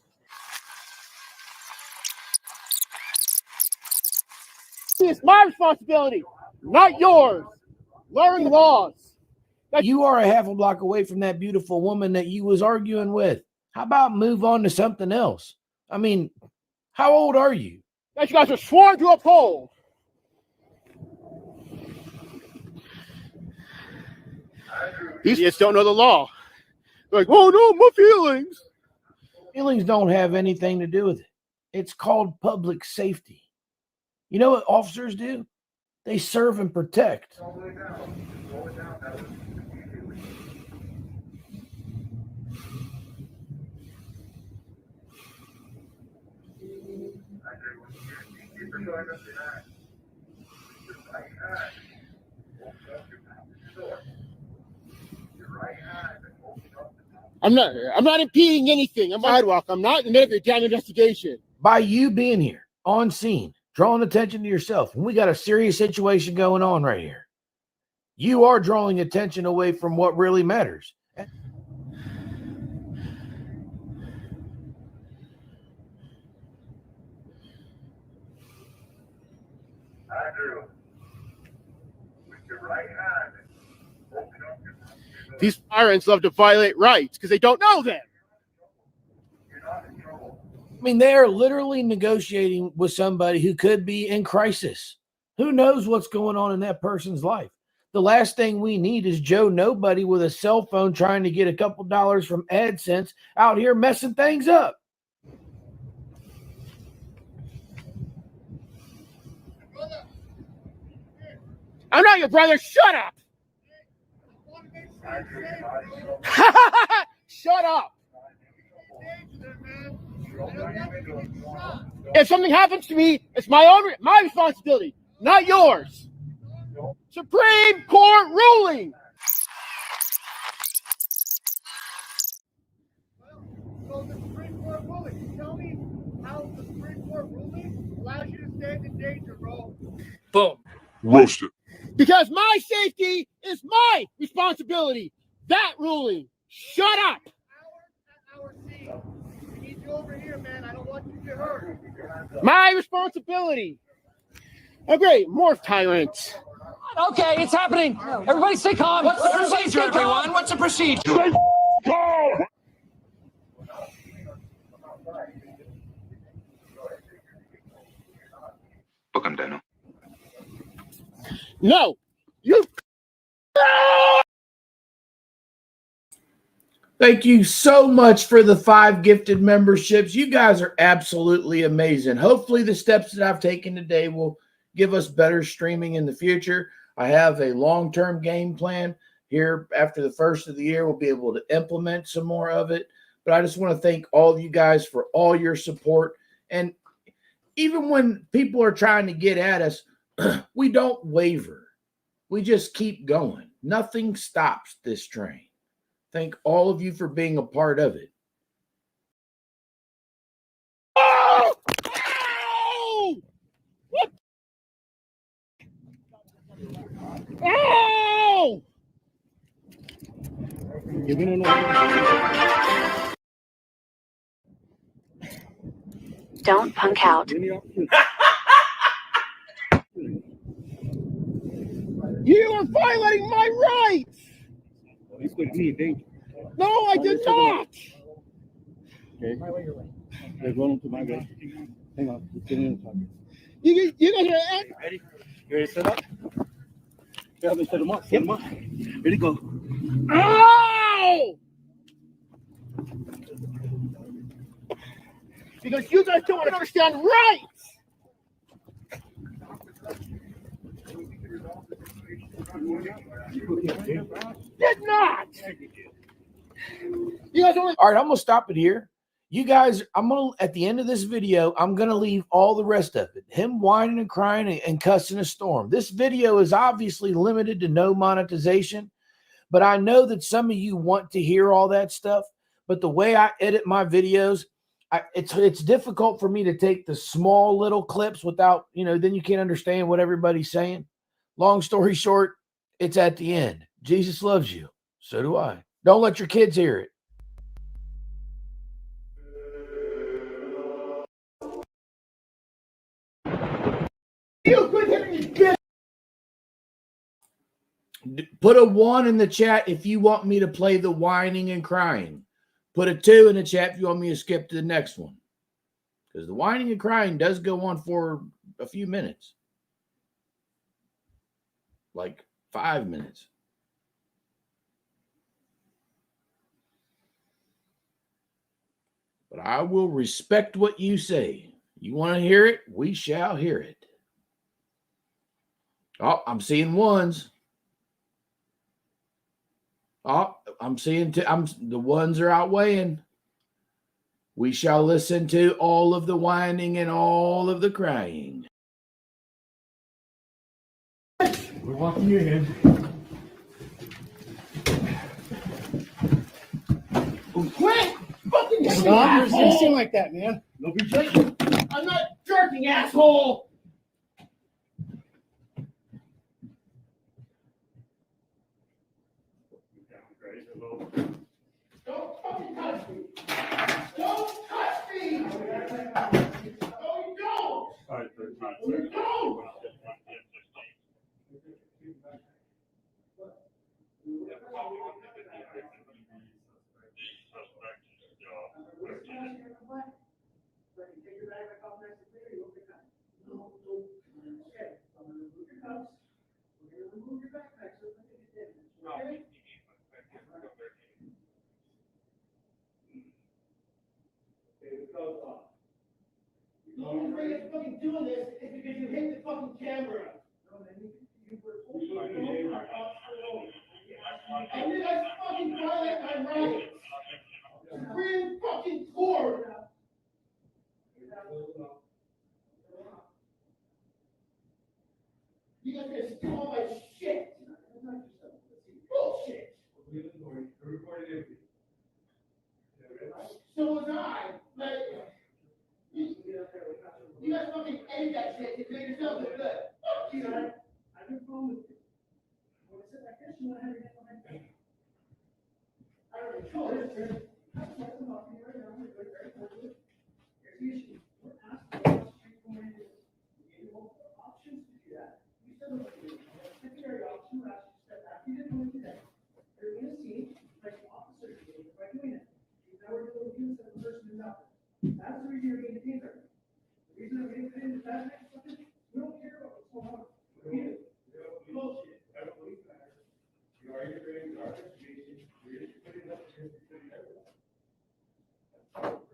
It's my responsibility, not yours. Learn laws. You are a half a block away from that beautiful woman that you was arguing with. How about move on to something else? I mean, how old are you? That you guys are sworn to uphold. These idiots don't know the law. They're like, oh no, my feelings. Feelings don't have anything to do with it. It's called public safety. You know what officers do? They serve and protect. I'm not impeding anything. I'm sidewalk. I'm not in the middle of your damn investigation. By you being here on scene, drawing attention to yourself, when we got a serious situation going on right here, you are drawing attention away from what really matters. Andrew, with your right hand, open up your mouth. These tyrants love to violate rights because they don't know them. I mean, they are literally negotiating with somebody who could be in crisis. Who knows what's going on in that person's life? The last thing we need is Joe Nobody with a cell phone trying to get a couple dollars from AdSense out here messing things up. I'm not your brother. Shut up. Shut up. If something happens to me, it's my responsibility, not yours. Supreme Court ruling. So the Supreme Court ruling, tell me how the Supreme Court ruling allows you to stand in danger, bro. Boom. Roasted. Because my safety is my responsibility. That ruling. Shut up. Our C. We need you over here, man. I don't want you to get hurt. My responsibility. Oh, great. More tyrants. Okay, it's happening. Everybody stay calm. What's the procedure, everyone? What's the procedure? Book him, Daniel. No. You. Thank you so much for the 5 gifted memberships. You guys are absolutely amazing. Hopefully the steps that I've taken today will give us better streaming in the future. I have a long-term game plan here. After the first of the year, we'll be able to implement some more of it. But I just want to thank all of you guys for all your support. And even when people are trying to get at us, we don't waver. We just keep going. Nothing stops this train. Thank all of you for being a part of it. Oh! Ow! What? Ow! Don't punk out. You are violating my rights. He's putting me in danger. No, I did not. Okay. They're going to my way. Hang on. You guys are Ready? You ready to set up? Yeah, set them up. Set them up. Ready, go. Ow! Because you guys don't understand rights. Did not. You guys only. All right, I'm gonna stop it here. You guys, at the end of this video, I'm gonna leave all the rest of it. Him whining and crying and cussing a storm. This video is obviously limited to no monetization, but I know that some of you want to hear all that stuff. But the way I edit my videos, it's difficult for me to take the small little clips without, then you can't understand what everybody's saying. Long story short, it's at the end. Jesus loves you. So do I. Don't let your kids hear it. You quit hitting me, bitch. Put a 1 in the chat if you want me to play the whining and crying. Put a 2 in the chat if you want me to skip to the next one. Because the whining and crying does go on for a few minutes. Like 5 minutes. But I will respect what you say. You want to hear it? We shall hear it. Oh, I'm seeing 1s. Oh, I'm seeing the 1s are outweighing. We shall listen to all of the whining and all of the crying. We're walking you in. Quit fucking hitting me, Stop asshole. resisting like that, man. Don't be jerking. I'm not jerking, asshole. Don't fucking touch me. Don't touch me. No, you don't. You don't. The only way you're fucking doing this is because you hit the fucking camera. And you guys fucking violate my rights. Supreme fucking Court. You guys are gonna steal all my shit. Bullshit. So was I. Like, you guys fucking edit that shit to make yourself look good. Fuck you. I've been phone with you. When I said I guess you want to have your hand on my face. I don't control it. I'm talking about you right now. I'm going to go very quickly. Here's the issue. We're asking you gave you multiple options to do that. You said, look, the secondary option would ask you to step back. You didn't want to do that. You're going to see like the officer did by doing it. Now we're going to do this as a person who's out there. That's the reason you're getting paid there. The reason I'm getting paid is that next one. We don't care about what's going on. We do. Bullshit. I don't believe that. You are integrating our education.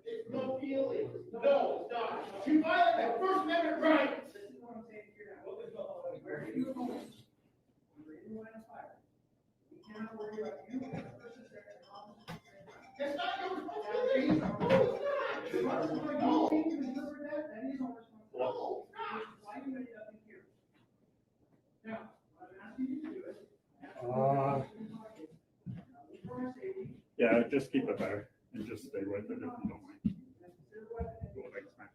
It's no feeling. No, it's not. You violate that First Amendment right. This is what I'm saying here now. Where you go, we're in the line of fire. We cannot worry about you and the person there in the office. That's not your responsibility. No, it's not. No. That is our responsibility. No, stop. Why do you make that here? Now, I'm asking you to do it. Yeah, just keep it there and just stay with it if you don't mind. Cool, thanks, man.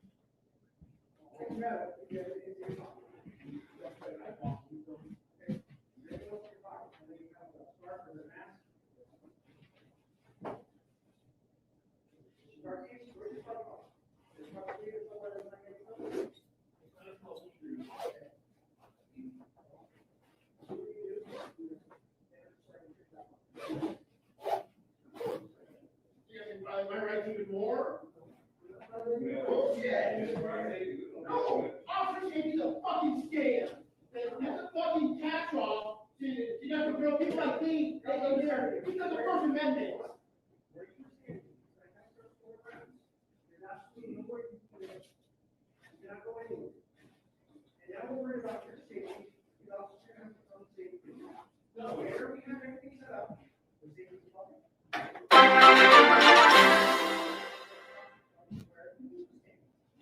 Am I right even more? Bullshit. No, officers gave you the fucking scam. That's a fucking catch-all to have to grow people like me in there because of First Amendment.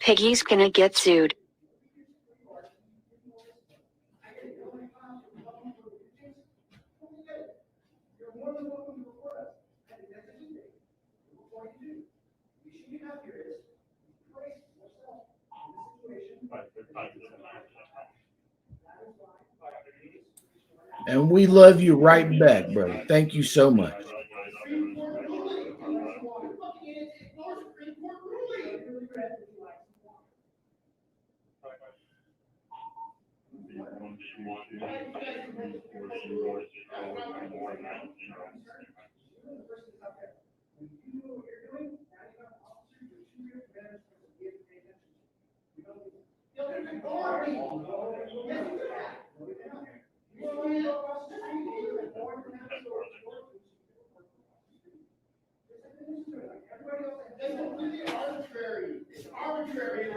Piggy's gonna get sued. And we love you right back, brother. Thank you so much. It's arbitrary.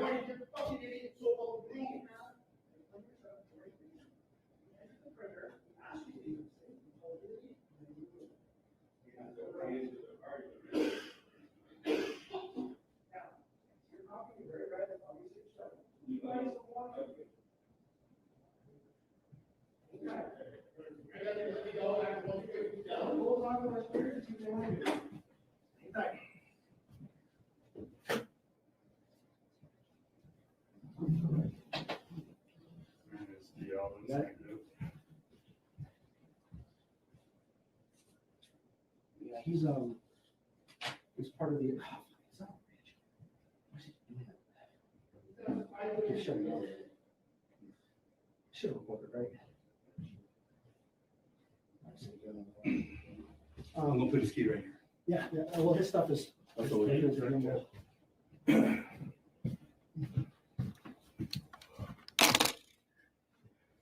Yeah, he's part of the. Should have recorded, right? I'm gonna put his key right here. Yeah, well, his stuff is. That's all it is, right?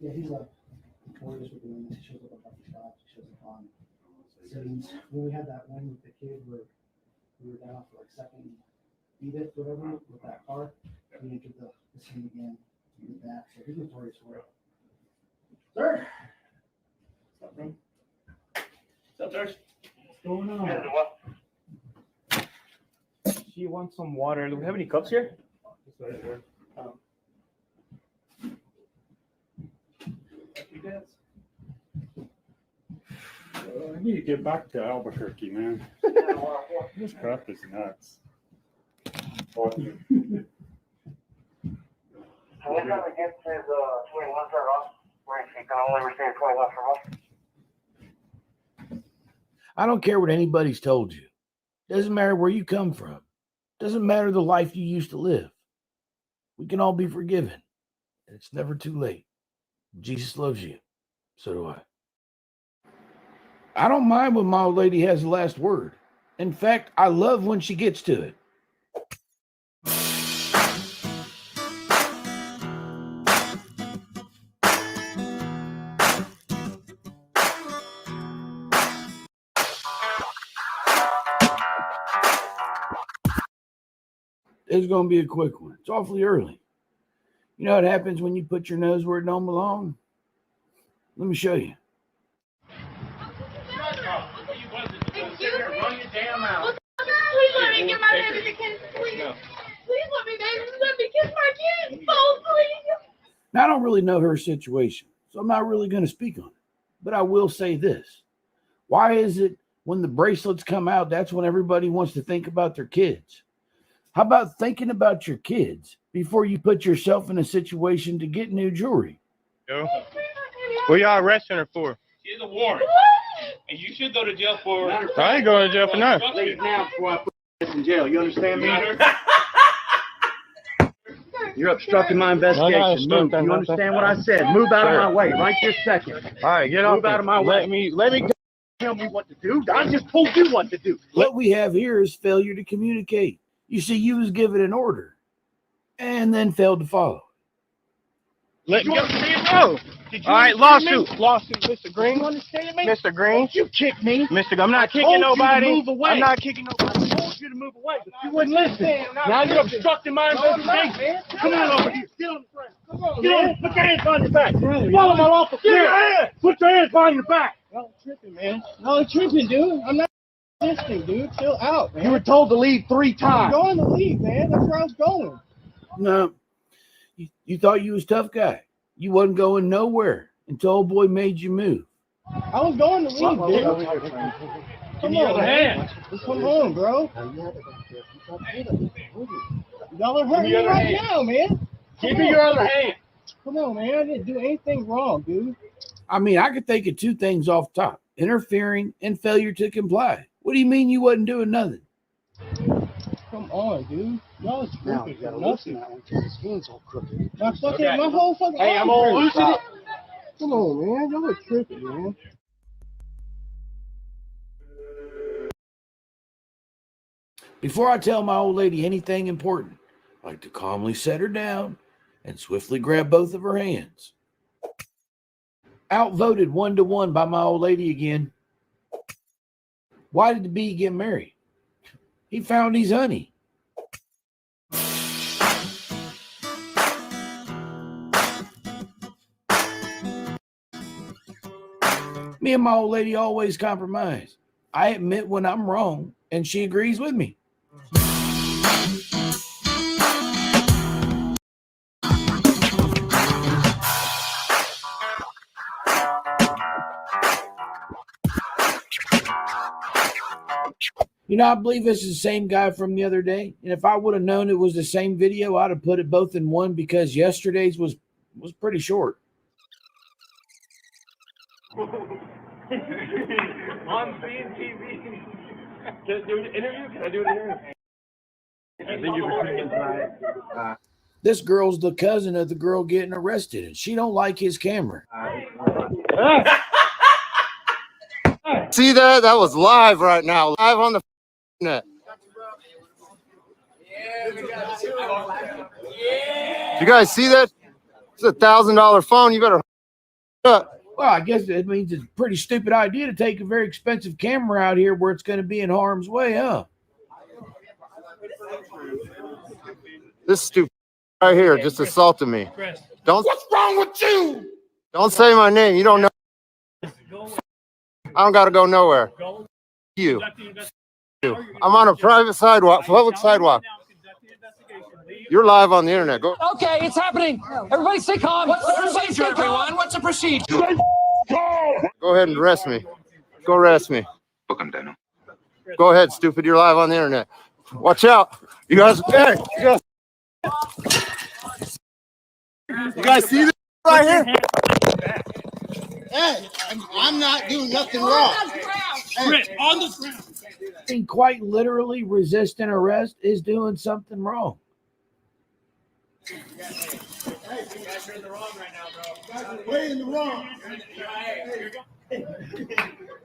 Yeah, he's notorious with doing this. He shows up on coffee shops, he shows up on sittings. When we had that one with the kid where we were down for like second edict, whatever, with that car, we entered the scene again, did that. So he's notorious for it. Sir? What's up, bro? What's up, sir? What's going on? She wants some water. Do we have any cups here? I need to get back to Albuquerque, man. This crap is nuts. Anytime it gets his 21 start off, where he can only receive 21 from us. I don't care what anybody's told you. Doesn't matter where you come from. Doesn't matter the life you used to live. We can all be forgiven. And it's never too late. Jesus loves you. So do I. I don't mind when my old lady has the last word. In fact, I love when she gets to it. It's going to be a quick one. It's awfully early. You know what happens when you put your nose where it don't belong? Let me show you. Run your damn mouth. Please let me get my baby to kiss. Please. Please let me, baby. Let me kiss my kid. Oh, please. Now, I don't really know her situation, so I'm not really going to speak on it. But I will say this. Why is it when the bracelets come out, that's when everybody wants to think about their kids? How about thinking about your kids before you put yourself in a situation to get new jewelry? Yo. What y'all arresting her for? She's a warrant. And you should go to jail for. I ain't going to jail for nothing. Leave now before I put this in jail. You understand me? You're obstructing my investigation. Move. You understand what I said? Move out of my way right this second. All right, get off. Move out of my way. Let me tell me what to do. I just told you what to do. What we have here is failure to communicate. You see, you was given an order and then failed to follow. Let go. All right, lawsuit. Mr. Green. You understand me? Mr. Green. You kick me. I'm not kicking nobody. Move away. I'm not kicking nobody. I told you to move away, but you wouldn't listen. Now you're obstructing my investigation. Come on over here. Get on the ground. Come on, get on. Put your hands on your back. Follow my lawful clear. Put your hands on your back. No tripping, man. No tripping, dude. I'm not listening, dude. Chill out, man. You were told to leave 3 times. I'm going to leave, man. That's where I was going. No, you thought you was tough guy. You wasn't going nowhere until old boy made you move. I was going to leave, dude. Come on, man. Come on, bro. Y'all are hurting me right now, man. Give me your other hand. Come on, man. I didn't do anything wrong, dude. I mean, I could think of two things off top: interfering and failure to comply. What do you mean you wasn't doing nothing? Come on, dude. Y'all is Now, tripping you gotta for loosen nothing. that one because his hand's all crooked. My fucking, Okay. my whole fucking. Hey, I'm arm gonna hurts. loosen it. Come on, man. Y'all are tripping, man. Before I tell my old lady anything important, I like to calmly set her down and swiftly grab both of her hands. Outvoted 1-1 by my old lady again. Why did the bee get married? He found his honey. Me and my old lady always compromise. I admit when I'm wrong, and she agrees with me. You know, I believe this is the same guy from the other day. And if I would have known it was the same video, I'd have put it both in one because yesterday's was pretty short. On CNTV. Can I do an interview? Can I do an interview? I think you're recording tonight. This girl's the cousin of the girl getting arrested, and she don't like his camera. See that? That was live right now, live on the net. You guys see that? It's $1,000 phone. You better up. Well, I guess it means it's a pretty stupid idea to take a very expensive camera out here where it's going to be in harm's way, huh? This stupid right here just assaulted me. Don't. What's wrong with you? Don't say my name. You don't know. I don't got to go nowhere. You. I'm on a private sidewalk, public sidewalk. You're live on the internet. Go. Okay, it's happening. Everybody stay calm. What's the procedure, everyone? What's the procedure? Go ahead and arrest me. Go arrest me. Book him, Daniel. Go ahead, stupid. You're live on the internet. Watch out. You guys. Hey, you guys see this right here? Hey, I'm not doing nothing wrong. Hey, on the ground. And quite literally resisting arrest is doing something wrong. Hey, you guys are in the wrong right now, bro. You guys are way in the wrong.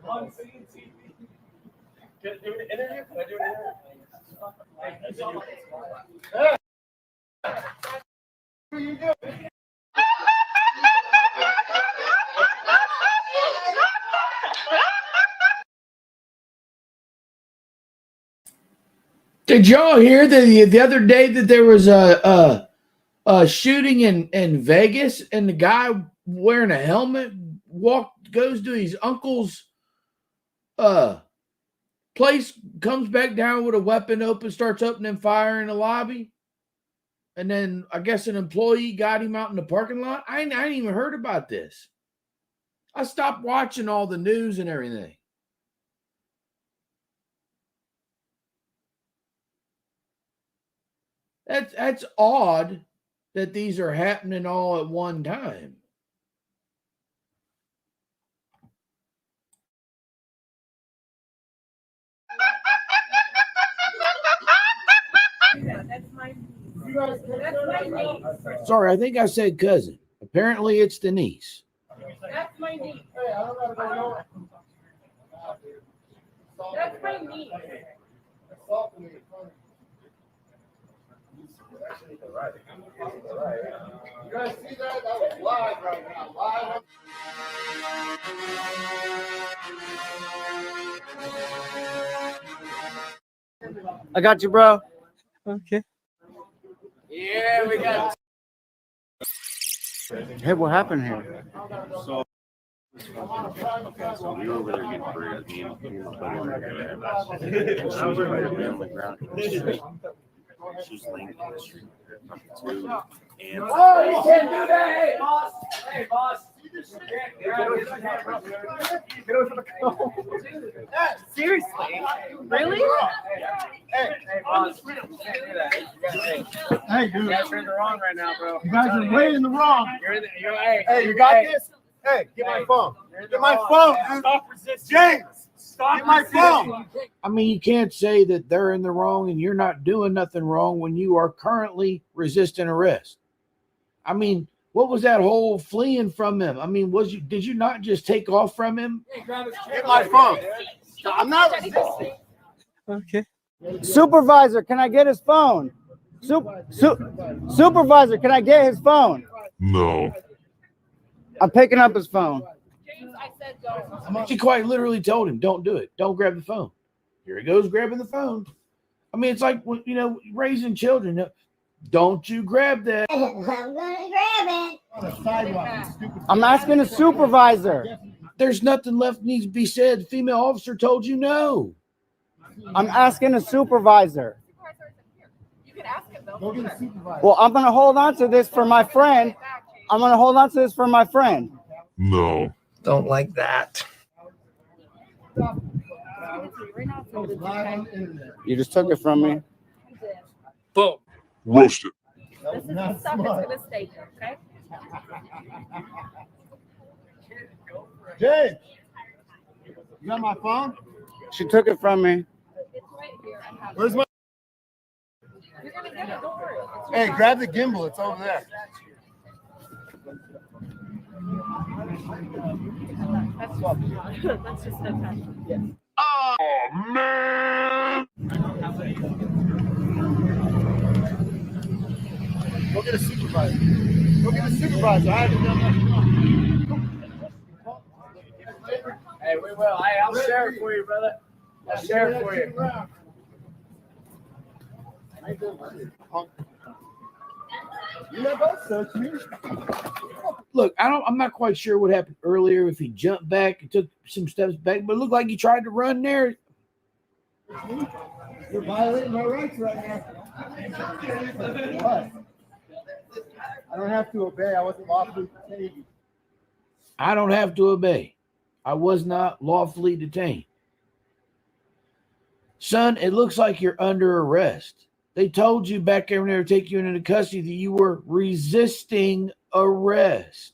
On CNTV. Can I do an interview? Can I do an interview? What are you doing? Did y'all hear that the other day that there was a shooting in Vegas and the guy wearing a helmet goes to his uncle's place, comes back down with a weapon open, starts opening fire in the lobby, and then I guess an employee got him out in the parking lot? I ain't even heard about this. I stopped watching all the news and everything. That's odd that these are happening all at one time. Sorry, I think I said cousin. Apparently it's the niece. That's my niece. That's my niece. You guys see that? That was live right now. Live. I got you, bro. Okay. Yeah, we got. Hey, what happened here? So we were over there getting burgers. Me and my buddy were there. She's laying in the street. And Oh, you can't do that. Hey, boss. Hey, boss. Seriously? Really? Hey, boss. Hey, dude. You guys are in the wrong right now, bro. You guys are way in the wrong. Hey, you got this? Hey, get my phone. Get my phone, dude. Stop resisting. James, Stop get my resisting. phone. I mean, you can't say that they're in the wrong and you're not doing nothing wrong when you are currently resisting arrest. I mean, what was that whole fleeing from him? I mean, did you not just take off from him? Get my phone. I'm not resisting. Okay. Supervisor, can I get his phone? Supervisor, can I get his phone? No. I'm picking up his phone. She quite literally told him, don't do it. Don't grab the phone. Here he goes grabbing the phone. I mean, it's like, raising children. Don't you grab that. I'm gonna grab it. On the sidewalk, you stupid. I'm asking a supervisor. There's nothing left needs to be said. The female officer told you no. I'm asking a supervisor. You can ask him though. Go get a supervisor. Well, I'm going to hold on to this for my friend. No. Don't like that. You just took it from me. Boom. Roasted. This is the stuff that's gonna stay here, okay? James, you got my phone? She took it from me. It's right here. I have Where's my? You're gonna get it, don't worry. Hey, grab the gimbal. It's over there. That's just no time. Oh, man. Go get a supervisor. Go get a supervisor. I haven't done that. Hey, we will. I'll share it for you, brother. I'll share it for you. You never search me. Look, I'm not quite sure what happened earlier, if he jumped back and took some steps back, but it looked like he tried to run there. You're violating my rights right now. What? I don't have to obey. I wasn't lawfully detained. I don't have to obey. I was not lawfully detained. Son, it looks like you're under arrest. They told you back there when they were taking you into custody that you were resisting arrest.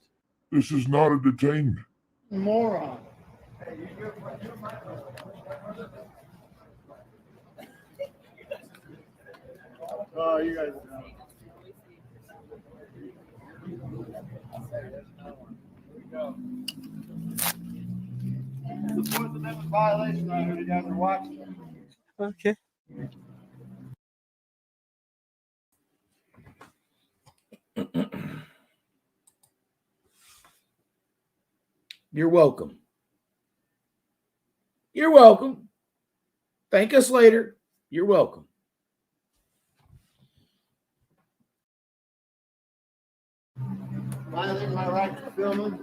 This is not a detainment. Moron. Oh, you guys. The Fourth Amendment violation right here. You guys are watching. Okay. You're welcome. You're welcome. Thank us later. You're welcome. Violating my right to filming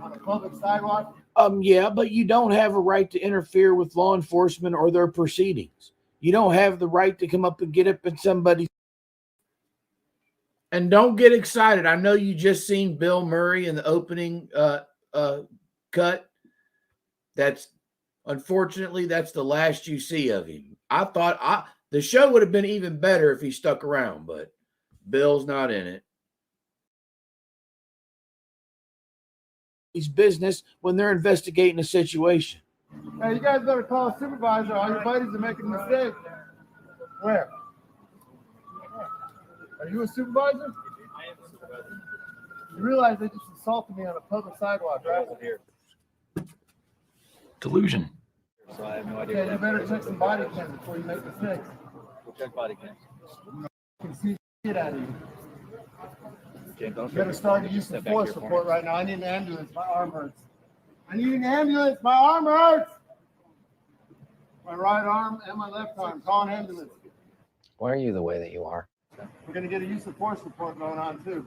on a public sidewalk. Yeah, but you don't have a right to interfere with law enforcement or their proceedings. You don't have the right to come up and get up in somebody's. And don't get excited. I know you just seen Bill Murray in the opening cut. That's unfortunately that's the last you see of him. I thought the show would have been even better if he stuck around, but Bill's not in it. Business when they're investigating a situation. Hey, you guys better call a supervisor. All your buddies are making a mistake. Where? Are you a supervisor? I am a supervisor. You realize they just assaulted me on a public sidewalk, right? Here. Delusion. So I have no idea. Okay, you better check some body cams before you make mistakes. We'll check body cams. I can see shit out of you. James, don't You better start a use of force report right now. I need an ambulance. My arm hurts. I need an ambulance. My arm hurts. My right arm and my left arm. Call an ambulance. Why are you the way that you are? We're going to get a use of force report going on, too.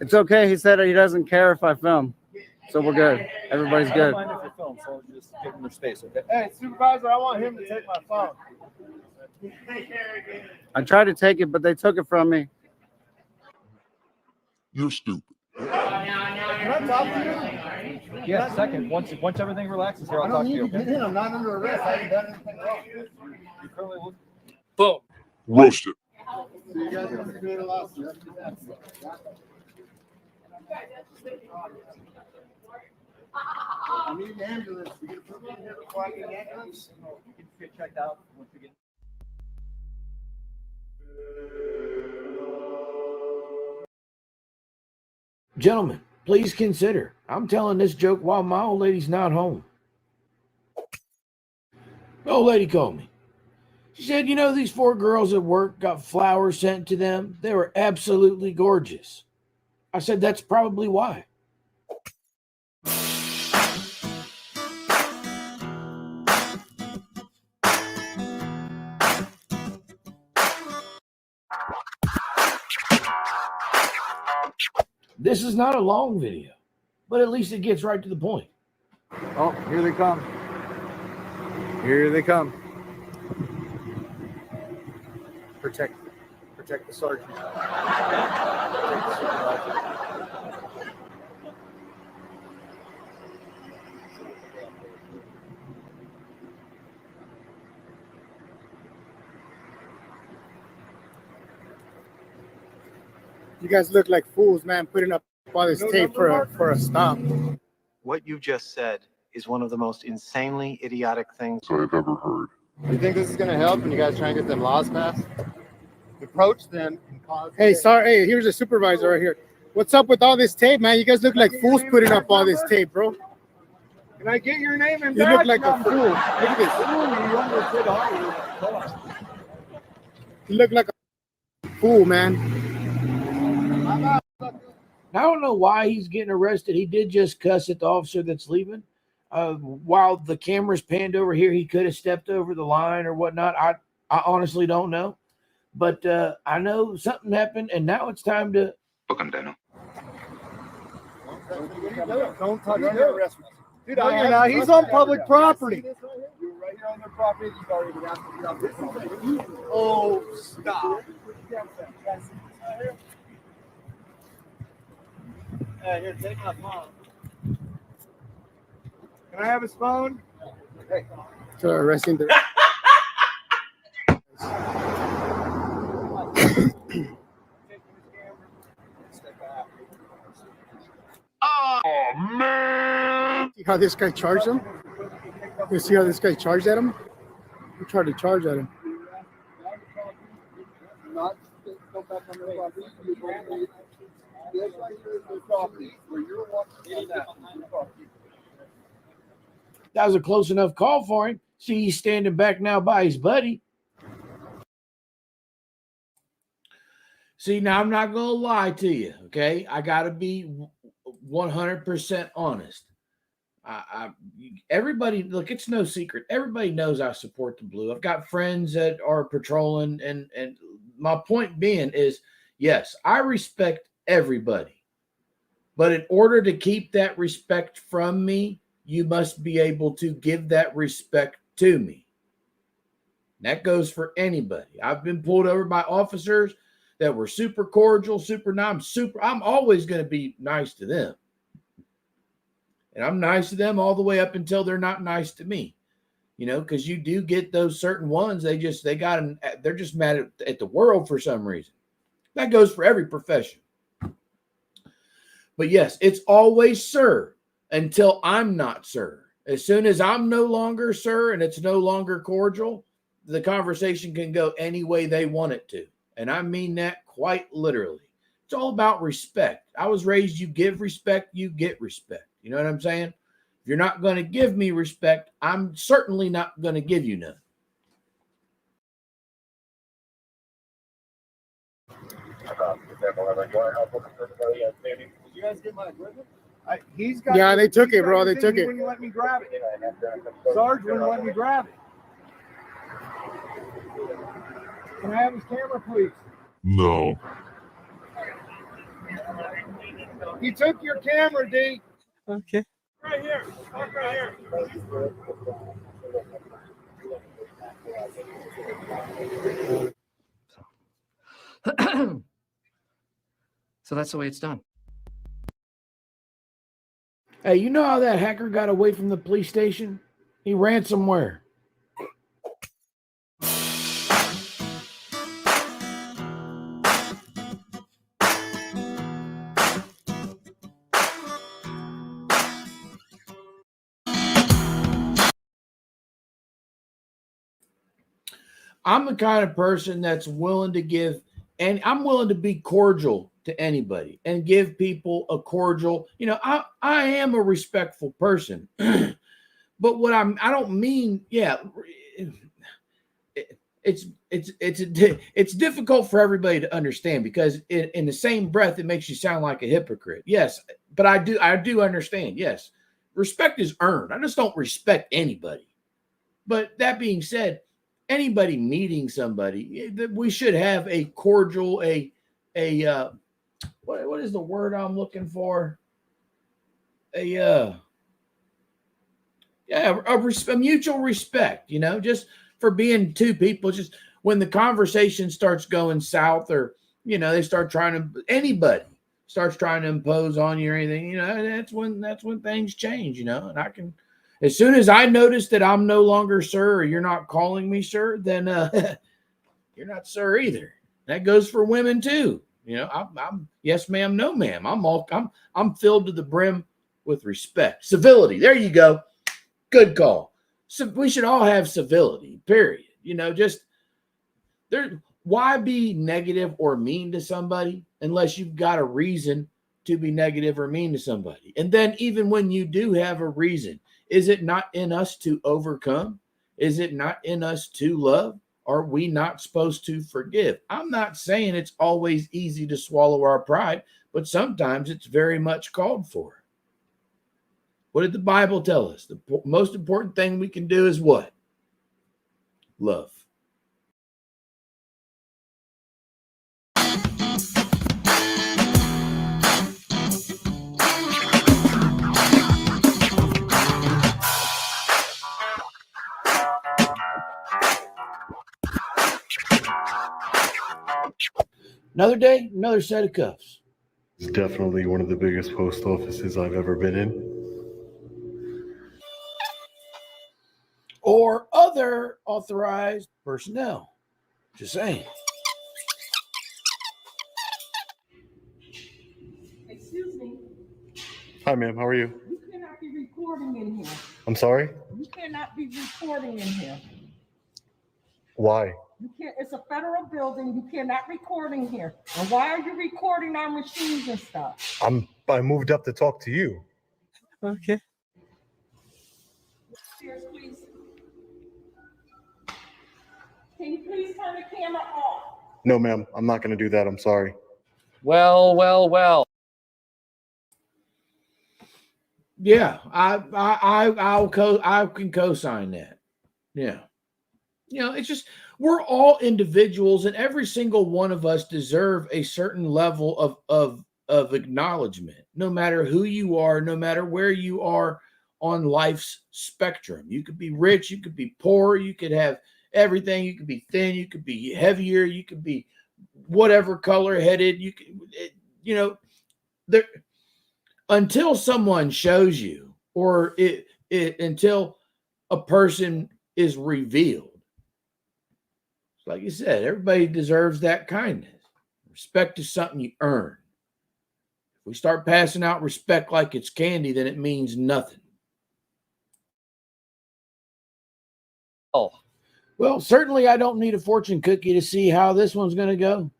It's okay. He said he doesn't care if I film. So we're good. Everybody's good. I don't mind if you film, so just give them their space, okay? Hey, supervisor, I want him to take my phone. I tried to take it, but they took it from me. You're stupid. Can I talk to you? Yeah, second. Once everything relaxes here, I'll I talk don't to need you. to get in. I'm not under arrest. I haven't done anything wrong. You currently will. Boom. Roasted. So you guys are going to create a lawsuit. I need an ambulance. You can put me in here before I get an ambulance? You can get checked out once we get. Gentlemen, please consider. I'm telling this joke while my old lady's not home. The old lady called me. She said, you know, these 4 girls at work got flowers sent to them. They were absolutely gorgeous. I said, that's probably why. This is not a long video, but at least it gets right to the point. Oh, here they come. Here they come. Protect the sergeant. You guys look like fools, man, putting up all this tape for a stop. What you just said is one of the most insanely idiotic things I've ever heard. You think this is going to help when you guys try and get them laws passed? Approach them and cause. Hey, sorry. Hey, here's a supervisor right here. What's up with all this tape, man? You guys look like fools putting up all this tape, bro. Can I get your name and You badge look like a number? fool. Look at this. You look like a fool, man. I don't know why he's getting arrested. He did just cuss at the officer that's leaving. While the camera's panned over here, he could have stepped over the line or whatnot. I honestly don't know. But I know something happened, and now it's time to... Don't touch him. Dude, he's on public property. You're right here on their property. You've already been asked to get off their property. Oh, stop. Here, take my phone. Can I have his phone? Hey. So arresting the... Oh, man. See how this guy charged him? You see how this guy charged at him? He tried to charge at him. Not go back on their property. You're going to their property where you're walking that. That was a close enough call for him. See, he's standing back now by his buddy. See, now I'm not going to lie to you, okay? I got to be 100% honest. Everybody, look, it's no secret. Everybody knows I support the blue. I've got friends that are patrolling, and my point being is, yes, I respect everybody. But in order to keep that respect from me, you must be able to give that respect to me. That goes for anybody. I've been pulled over by officers that were super cordial, super nice, I'm always going to be nice to them. And I'm nice to them all the way up until they're not nice to me. You know, because you do get those certain ones, they're just mad at the world for some reason. That goes for every profession. But yes, it's always sir until I'm not sir. As soon as I'm no longer sir and it's no longer cordial, the conversation can go any way they want it to. And I mean that quite literally. It's all about respect. I was raised, you give respect, you get respect. You know what I'm saying? If you're not going to give me respect, I'm certainly not going to give you none. Did you guys get my equipment? Yeah, they took it, bro. They took He it. wouldn't let me grab it. Sarge wouldn't let me grab it. Can I have his camera, please? No. He took your camera, D. Okay. Right here. Park right here. So that's the way it's done. Hey, you know how that hacker got away from the police station? He ran somewhere. I'm the kind of person that's willing to give, and I'm willing to be cordial to anybody and give people a cordial, I am a respectful person. But what I don't mean, it's difficult for everybody to understand because in the same breath, it makes you sound like a hypocrite. Yes, but I do understand. Yes, respect is earned. I just don't respect anybody. But that being said, anybody meeting somebody, we should have a cordial, what is the word I'm looking for? A mutual respect, just for being two people. Just when the conversation starts going south, or they start anybody starts trying to impose on you or anything, that's when things change, and I can. As soon as I notice that I'm no longer sir, or you're not calling me sir, then you're not sir either. That goes for women too. I'm yes ma'am, no ma'am. I'm filled to the brim with respect, civility. There you go. Good call. So we should all have civility. Period. Just there. Why be negative or mean to somebody unless you've got a reason to be negative or mean to somebody? And then even when you do have a reason, is it not in us to overcome? Is it not in us to love? Are we not supposed to forgive? I'm not saying it's always easy to swallow our pride, but sometimes it's very much called for. What did the Bible tell us? The most important thing we can do is what? Love. Another day, another set of cuffs. It's definitely one of the biggest post offices I've ever been in. Or other authorized personnel. Just saying. Excuse me. Hi, ma'am. How are you? You cannot be recording in here. I'm sorry? You cannot be recording in here. Why? You can't. It's a federal building. You cannot record in here. And why are you recording our machines and stuff? I moved up to talk to you. Okay. Cheers, please. Can you please turn the camera off? No, ma'am. I'm not going to do that. I'm sorry. Well. Yeah, I can co-sign that. Yeah. It's just we're all individuals, and every single one of us deserve a certain level of acknowledgement, no matter who you are, no matter where you are on life's spectrum. You could be rich, you could be poor, you could have everything, you could be thin, you could be heavier, you could be whatever color headed, you could, there until someone shows you, or until a person is revealed. Like you said, everybody deserves that kindness. Respect is something you earn. If we start passing out respect like it's candy, then it means nothing. Oh. Well, certainly I don't need a fortune cookie to see how this one's going to go.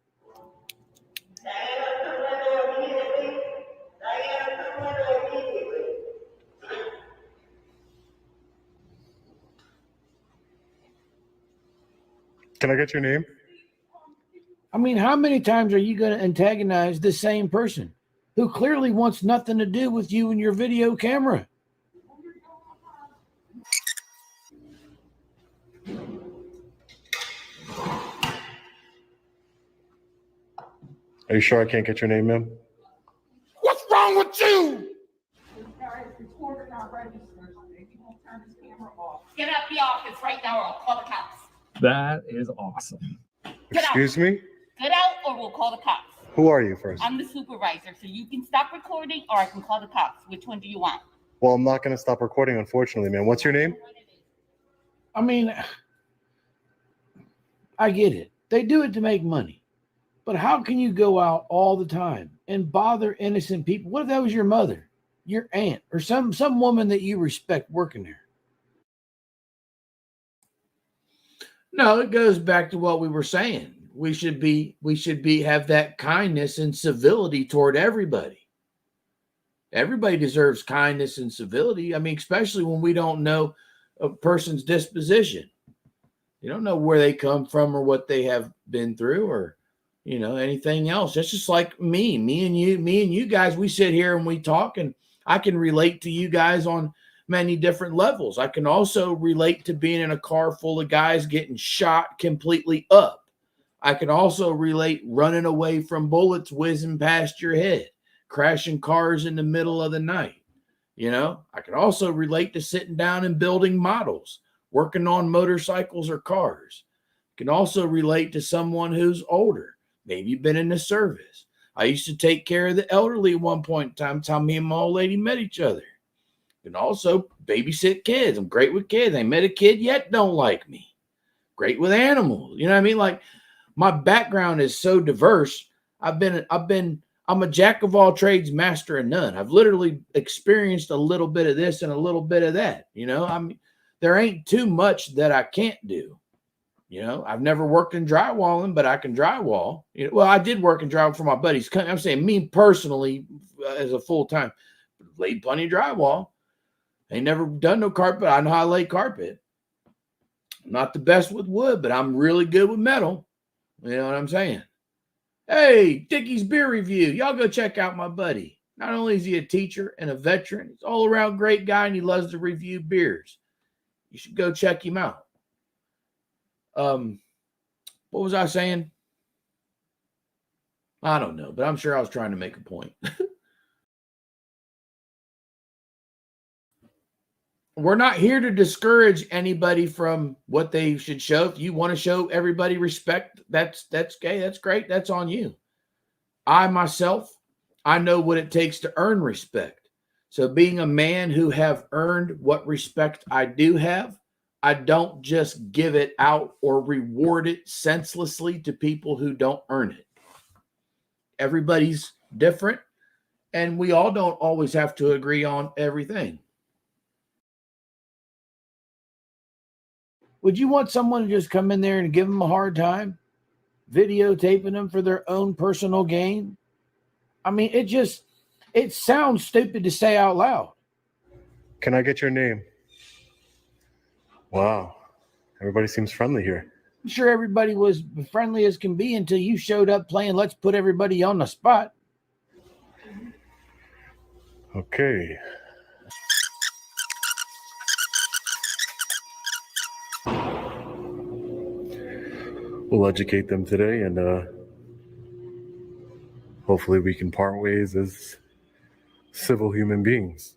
Can I get your name? I mean, how many times are you going to antagonize the same person who clearly wants nothing to do with you and your video camera? Are you sure I can't get your name, ma'am? What's wrong with you? This guy is recording our Get out the office right now or I'll call the cops. That is awesome. Get out. Excuse me? Get out or we'll call the cops. Who are you first? I'm the supervisor, so you can stop recording or I can call the cops. Which one do you want? Well, I'm not going to stop recording, unfortunately, man. What's your name? I mean, I get it. They do it to make money. But how can you go out all the time and bother innocent people? What if that was your mother, your aunt, or some woman that you respect working there? No, it goes back to what we were saying. We should have that kindness and civility toward everybody. Everybody deserves kindness and civility. I mean, especially when we don't know a person's disposition. You don't know where they come from or what they have been through or, you know, anything else. It's just like me and you guys, we sit here and we talk, and I can relate to you guys on many different levels. I can also relate to being in a car full of guys getting shot completely up. I can also relate running away from bullets whizzing past your head, crashing cars in the middle of the night. You know, I can also relate to sitting down and building models, working on motorcycles or cars. I can also relate to someone who's older, maybe been in the service. I used to take care of the elderly at one point in time. That's how me and my old lady met each other. And also babysit kids. I'm great with kids. I met a kid yet don't like me. Great with animals. You know what I mean? Like, my background is so diverse. I'm a jack of all trades, master of none. I've literally experienced a little bit of this and a little bit of that. You know, I mean, there ain't too much that I can't do. You know, I've never worked in drywalling, but I can drywall. You know, well, I did work in drywall for my buddies. I'm saying me personally as a full-time, laid plenty of drywall. Ain't never done no carpet. I know how to lay carpet. I'm not the best with wood, but I'm really good with metal. You know what I'm saying? Hey, Dickie's Beer Review. Y'all go check out my buddy. Not only is he a teacher and a veteran, he's all around great guy, and he loves to review beers. You should go check him out. What was I saying? I don't know, but I'm sure I was trying to make a point. We're not here to discourage anybody from what they should show. If you want to show everybody respect, that's okay. That's great. That's on you. I myself, I know what it takes to earn respect. So being a man who have earned what respect I do have, I don't just give it out or reward it senselessly to people who don't earn it. Everybody's different, and we all don't always have to agree on everything. Would you want someone to just come in there and give them a hard time, videotaping them for their own personal gain? I mean, it sounds stupid to say out loud. Can I get your name? Wow. Everybody seems friendly here. I'm sure everybody was friendly as can be until you showed up playing Let's Put Everybody on the Spot. Okay. We'll educate them today, and hopefully we can part ways as civil human beings.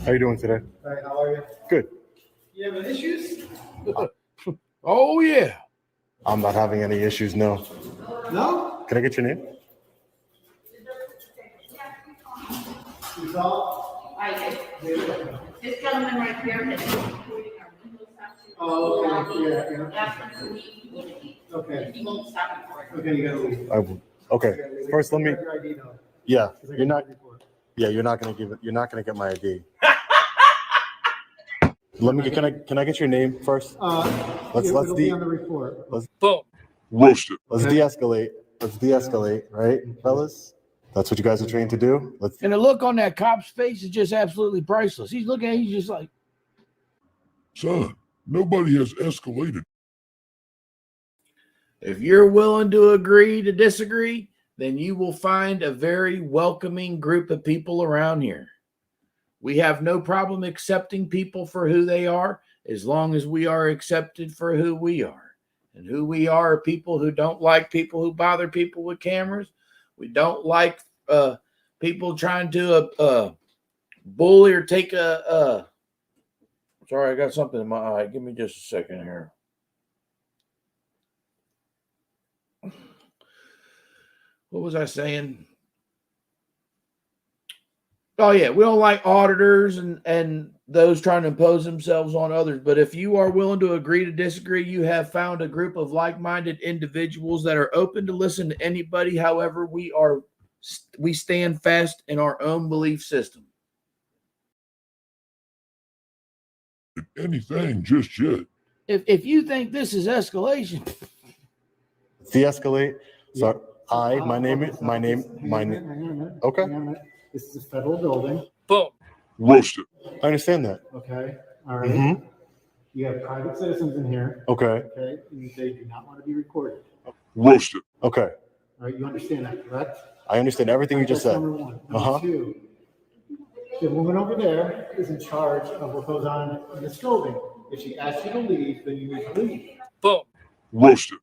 How you doing today? All right, how are you? Good. You having issues? Oh, yeah. I'm not having any issues, no. No? Can I get your name? I did. This gentleman right here has been recording our windows out to. Oh, okay, yeah. After the week, he will leave. Okay. He won't stop recording. Okay, you gotta leave. I will. Okay. First, let me. Your ID though. Yeah, you're not. Yeah, you're not gonna give it. You're not gonna get my ID. Let me. Can I get your name first? Let's It'll be on the report. Let's Roasted. Let's de-escalate. Let's de-escalate, right, fellas? That's what you guys are trained to do. Let's. And the look on that cop's face is just absolutely priceless. He's looking at it, he's just like, Son, nobody has escalated. if you're willing to agree to disagree, then you will find a very welcoming group of people around here. We have no problem accepting people for who they are as long as we are accepted for who we are. And who we are people who don't like people who bother people with cameras. We don't like people trying to bully or take a sorry, I got something in my eye. Give me just a second here. What was I saying? Oh, yeah. We don't like auditors and those trying to impose themselves on others. But if you are willing to agree to disagree, you have found a group of like-minded individuals that are open to listen to anybody. However, we stand fast in our own belief system. Anything just yet. If you think this is escalation, De-escalate. So my name. Okay. This is a federal building. Boom. Roasted. I understand that. Okay. All right. Mhm. You have private citizens in here. Okay. Okay. And they do not want to be recorded. Roasted. Okay. All right. You understand that, correct? I understand everything you just That's said. number one. Number Uh-huh. two, the woman over there is in charge of what goes on in this building. If she asks you to leave, then you need to leave. Boom. Roasted.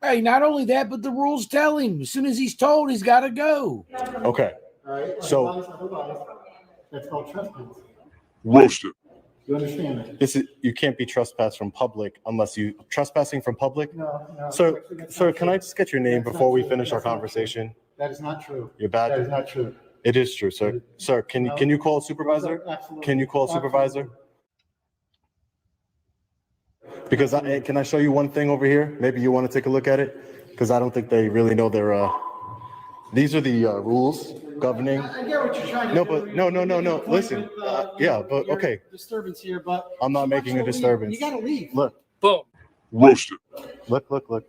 hey, not only that, but the rules tell him as soon as he's told, he's got to go. Okay. All right. So- Otherwise, that's called trespass. Roasted. You understand that? This is you can't be trespassed from public unless you trespassing from public. No. Sir, can I just get your name before we finish our conversation? That is not true. You're bad. That is not true. It is true, sir. Sir, can you call a supervisor? Absolutely. Can you call a supervisor? Because can I show you one thing over here? Maybe you want to take a look at it because I don't think they really know their. These are the rules governing. I get what you're trying to No, do. but no. Listen, yeah, but your okay. Disturbance here, but I'm not making a you disturbance. gotta leave. Look, Boom. Roasted. look.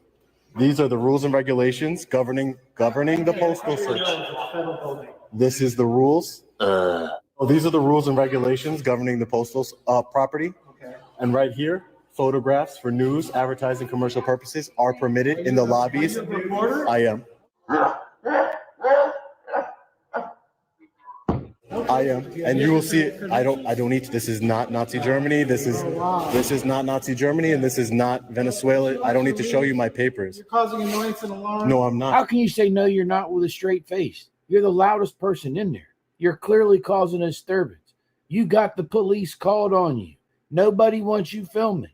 These are the rules and regulations governing the postal search. This is the rules. These are the rules and regulations governing the postal property. Okay. And right here, photographs for news, advertising, commercial purposes are permitted in the lobbies. Are you a reporter? I am. And you will see it. I don't need to. This is not Nazi Germany. This is not Nazi Germany, and this is not Venezuela. I don't need to show you my papers. You're causing annoyance and alarm. No, I'm not. How can you say no, you're not with a straight face? You're the loudest person in there. You're clearly causing a disturbance. You got the police called on you. Nobody wants you filming.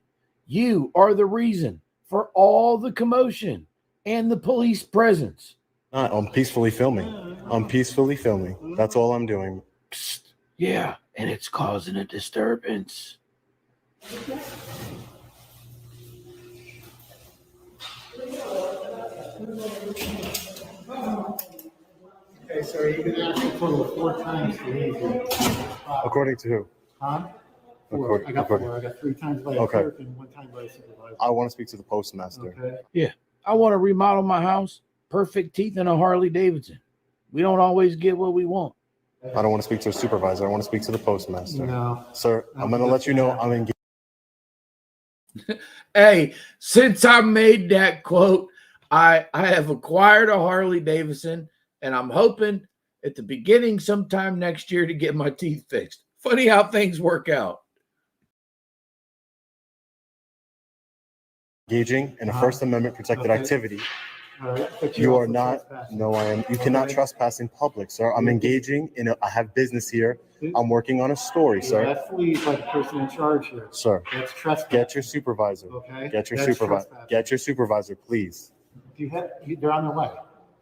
You are the reason for all the commotion and the police presence. I'm peacefully filming. That's all I'm doing. Psst. Yeah, and it's causing a disturbance. Okay, so you've been asked a total of 4 times to leave here. According to who? Huh? 4. I got 4. I got 3 times by a Okay. clerk and 1 time by a supervisor. I want to speak to the postmaster. Okay. Yeah, I want to remodel my house. Perfect teeth and a Harley Davidson. We don't always get what we want. I don't want to speak to a supervisor. I want to speak to the postmaster. No. Sir, I'm going to let you know I'm engaged. Hey, since I made that quote, I have acquired a Harley Davidson, and I'm hoping at the beginning sometime next year to get my teeth fixed. Funny how things work out. Engaging in a First Amendment protected activity. All right. But You you're are also not. trespassing. No, I am. You cannot trespass in public, sir. I'm engaging in I have business here. I'm working on a story, You sir. have to leave by the person in charge here. Sir, That's trespass. get your supervisor. Okay. Get your That's supervisor. trespass. Get your supervisor, please. They're on their way.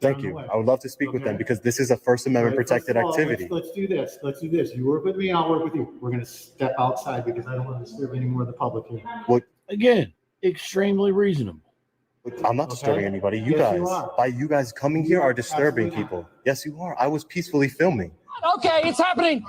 They're Thank on their you. way. I would love to speak with them Okay. because this is a First Amendment All right, first protected of all, activity. Let's do this. Let's do this. You work with me, I'll work with you. We're going to step outside because I don't want to disturb any more of the public here. Again, extremely reasonable. I'm not disturbing Okay. anybody. You Yes, guys, you are. by you guys coming here, are disturbing Absolutely. people. Yes, you are. I was peacefully filming. Okay, it's happening.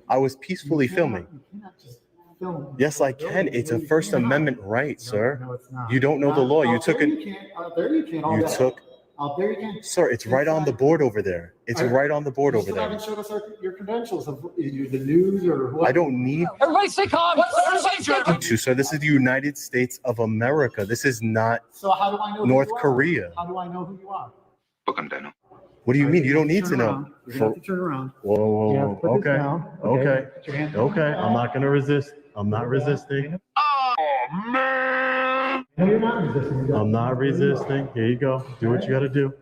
I was peacefully filming. You cannot just film. Yes, I can. It's a First Amendment right, sir. No, it's not. You don't know the law. You Out took there it. you can. Out there you can. All You day. took, Out there you can. sir. It's right on the board over there. It's right on the board You over still there. haven't showed us your credentials of you're the news or what. I don't need Everybody stay calm. What's the procedure? to, sir. This is the United States of America. This is not So how do I know? North who you are? Korea. How do I know who you are? Book him, Daniel. What do you mean? You don't need to know. You're gonna have to turn around. Whoa, whoa, You have whoa. to put this Okay. down. Okay. Put your hand down. Okay. I'm not gonna resist. I'm not resisting. No, you're not resisting. I'm not resisting. Here you go. Do what you gotta do.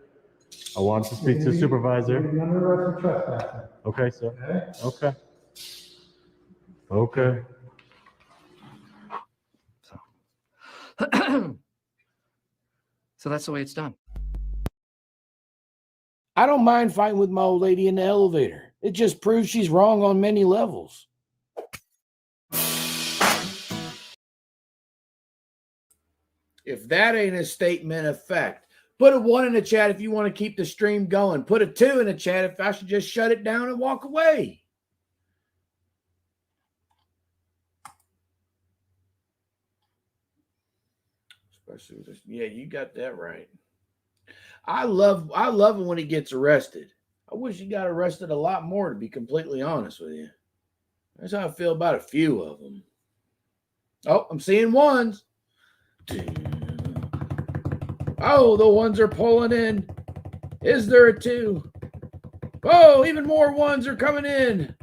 I want to speak to the supervisor. You're under arrest for trespassing. Okay, sir. Okay. Okay. So that's the way it's done. I don't mind fighting with my old lady in the elevator. It just proves she's wrong on many levels. If that ain't a statement of fact, put a 1 in the chat if you want to keep the stream going. Put a 2 in the chat if I should just shut it down and walk away. Especially with this. Yeah, you got that right. I love him when he gets arrested. I wish he got arrested a lot more, to be completely honest with you. That's how I feel about a few of them. Oh, I'm seeing ones. Oh, the ones are pulling in. Is there a 2? Oh, even more ones are coming in.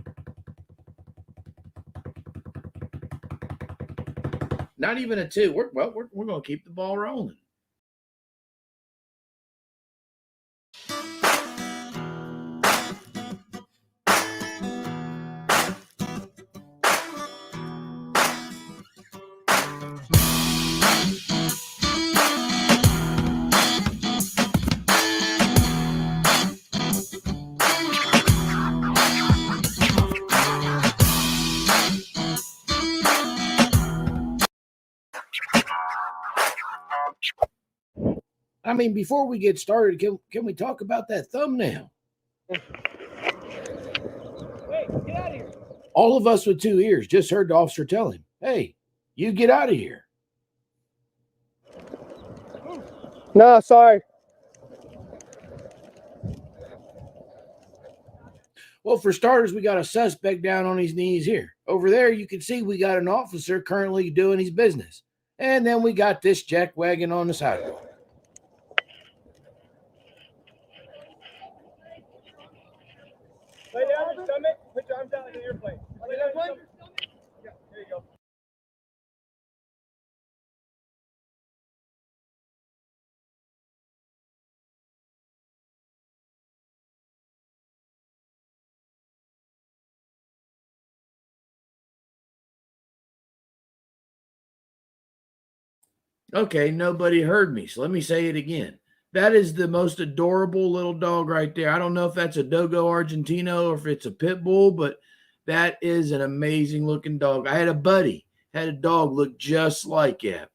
Not even a 2. We're going to keep the ball rolling. I mean, before we get started, can we talk about that thumbnail? Hey, get out of here. All of us with 2 ears just heard the officer tell him, hey, you get out of here. No, sorry. Well, for starters, we got a suspect down on his knees here. Over there, you can see we got an officer currently doing his business. And then we got this jackwagon on the sidewalk. Lay down on your stomach. Put your arms out like an airplane. Lay down on your stomach. Yeah, there you go. Okay, nobody heard me, so let me say it again. That is the most adorable little dog right there. I don't know if that's a Dogo Argentino or if it's a pit bull, but that is an amazing looking dog. I had a buddy, had a dog look just like that.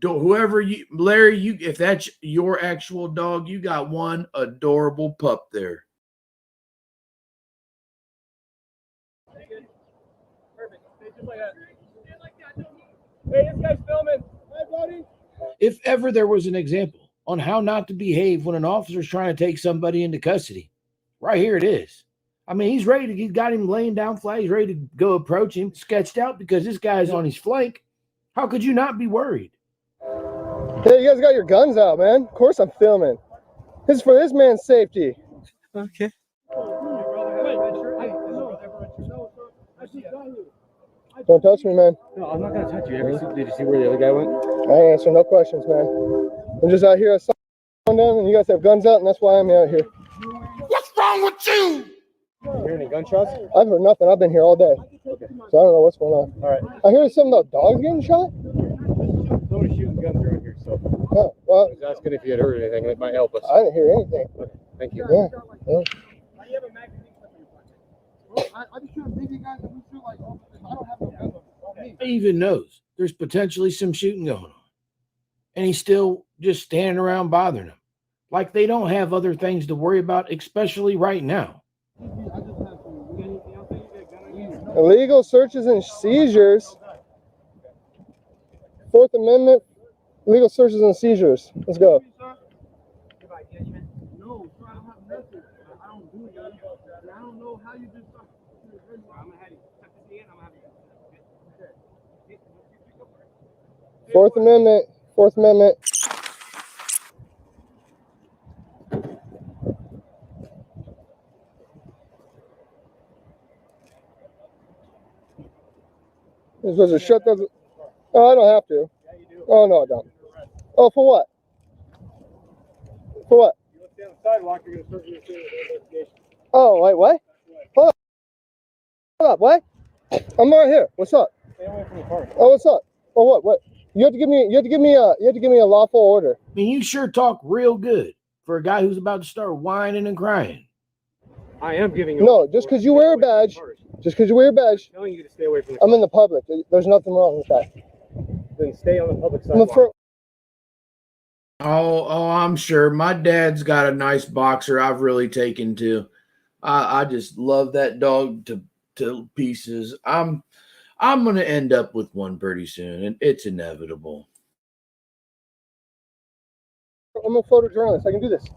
Whoever you, Larry, you, if that's your actual dog, you got one adorable pup there. Perfect. Stay just like that. Hey, this guy's filming. Hi, buddy. If ever there was an example on how not to behave when an officer's trying to take somebody into custody, right here it is. I mean, he's ready to, he's got him laying down flat. He's ready to go approach him, sketched out because this guy's on his flank. How could you not be worried? Hey, you guys got your guns out, man. Of course I'm filming. This is for this man's safety. Okay. Don't touch me, man. No, I'm not gonna touch you. Did you see where the other guy went? I ain't answering no questions, man. I'm just out here at sundown, and you guys have guns out, and that's why I'm out here. What's wrong with you? You hear any gunshots? I've heard nothing. I've been here all day. Okay. So I don't know what's going on. All right. I hear something about dogs getting shot. Nobody's shooting guns around here, so. Oh, well. I was asking if you had heard anything that might help us. I didn't hear anything. Okay. Thank you. Yeah. I just shoot big guys and we shoot like officers. I don't have no guns on me. He even knows there's potentially some shooting going on. And he's still just standing around bothering them. Like they don't have other things to worry about, especially right now. Illegal searches and seizures. 4th Amendment, illegal searches and seizures. Let's go. No, sir, I don't have nothing. I don't do it. I don't know how you just start. I'm gonna have you tuck this in. I'm gonna have you. 4th Amendment. 4th Amendment. You're supposed to shut those. Oh, I don't have to. Oh, no, I don't. Oh, for what? For what? You look down the sidewalk, you're going to start your investigation. Oh, wait, what? Hold up. Hold up, what? I'm right here. What's up? Stay away from the car. Oh, what's up? Oh, what? What? You have to give me a lawful order. I mean, you sure talk real good for a guy who's about to start whining and crying. I am giving you. No, just because you wear a badge. Just because you wear a badge. I'm telling you to stay away from the I'm in the public. There's nothing wrong with that. Then stay on the public I'm a sidewalk. Oh, I'm sure. My dad's got a nice boxer I've really taken to. I just love that dog to pieces. I'm gonna end up with one pretty soon, and it's inevitable. I'm a photojournalist. I can do this.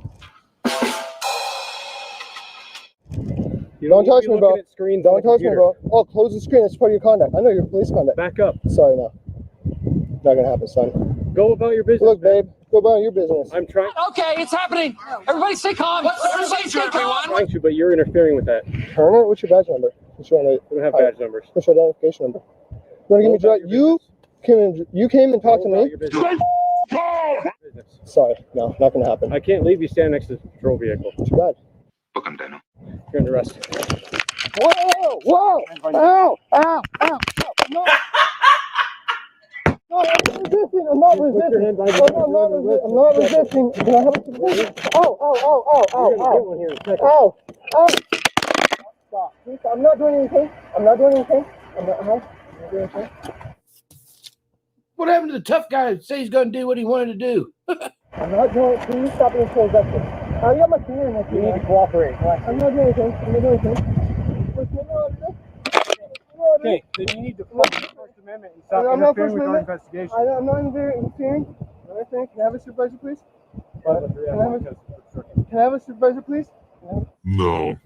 Don't touch me, bro. Don't touch me, bro. Oh, close the screen. That's part of your conduct. I know your police conduct. Back up. Sorry, no. Not gonna happen, son. Go about your business. Look, babe. Go about your business. I'm trying. Okay, it's happening. Everybody stay calm. Everybody stay calm. I'm trying to, but you're interfering with that. Turner, what's your badge number? We don't have badge numbers. What's your identification number? You wanna give me you came and talked to me? Sorry, no, not gonna happen. I can't leave you standing next to the patrol vehicle. Too bad. You're under arrest. Whoa! Whoa! Ow! Ow! Ow! No! No, I'm not resisting. I'm not resisting. Can I have a resisting? Oh! Ow! Ow! Stop. I'm not doing anything. I'm not doing anything. I'm not doing anything. What happened to the tough guy that said he's going to do what he wanted to do? I'm not doing. Can you stop being so aggressive? I got my finger in my You need to cooperate. I'm not doing anything. I'm not doing anything. Okay, then you need to follow the First Amendment and stop interfering with our investigation. I'm not interfering. Can I have a supervisor, please? Can I have a supervisor, please? No.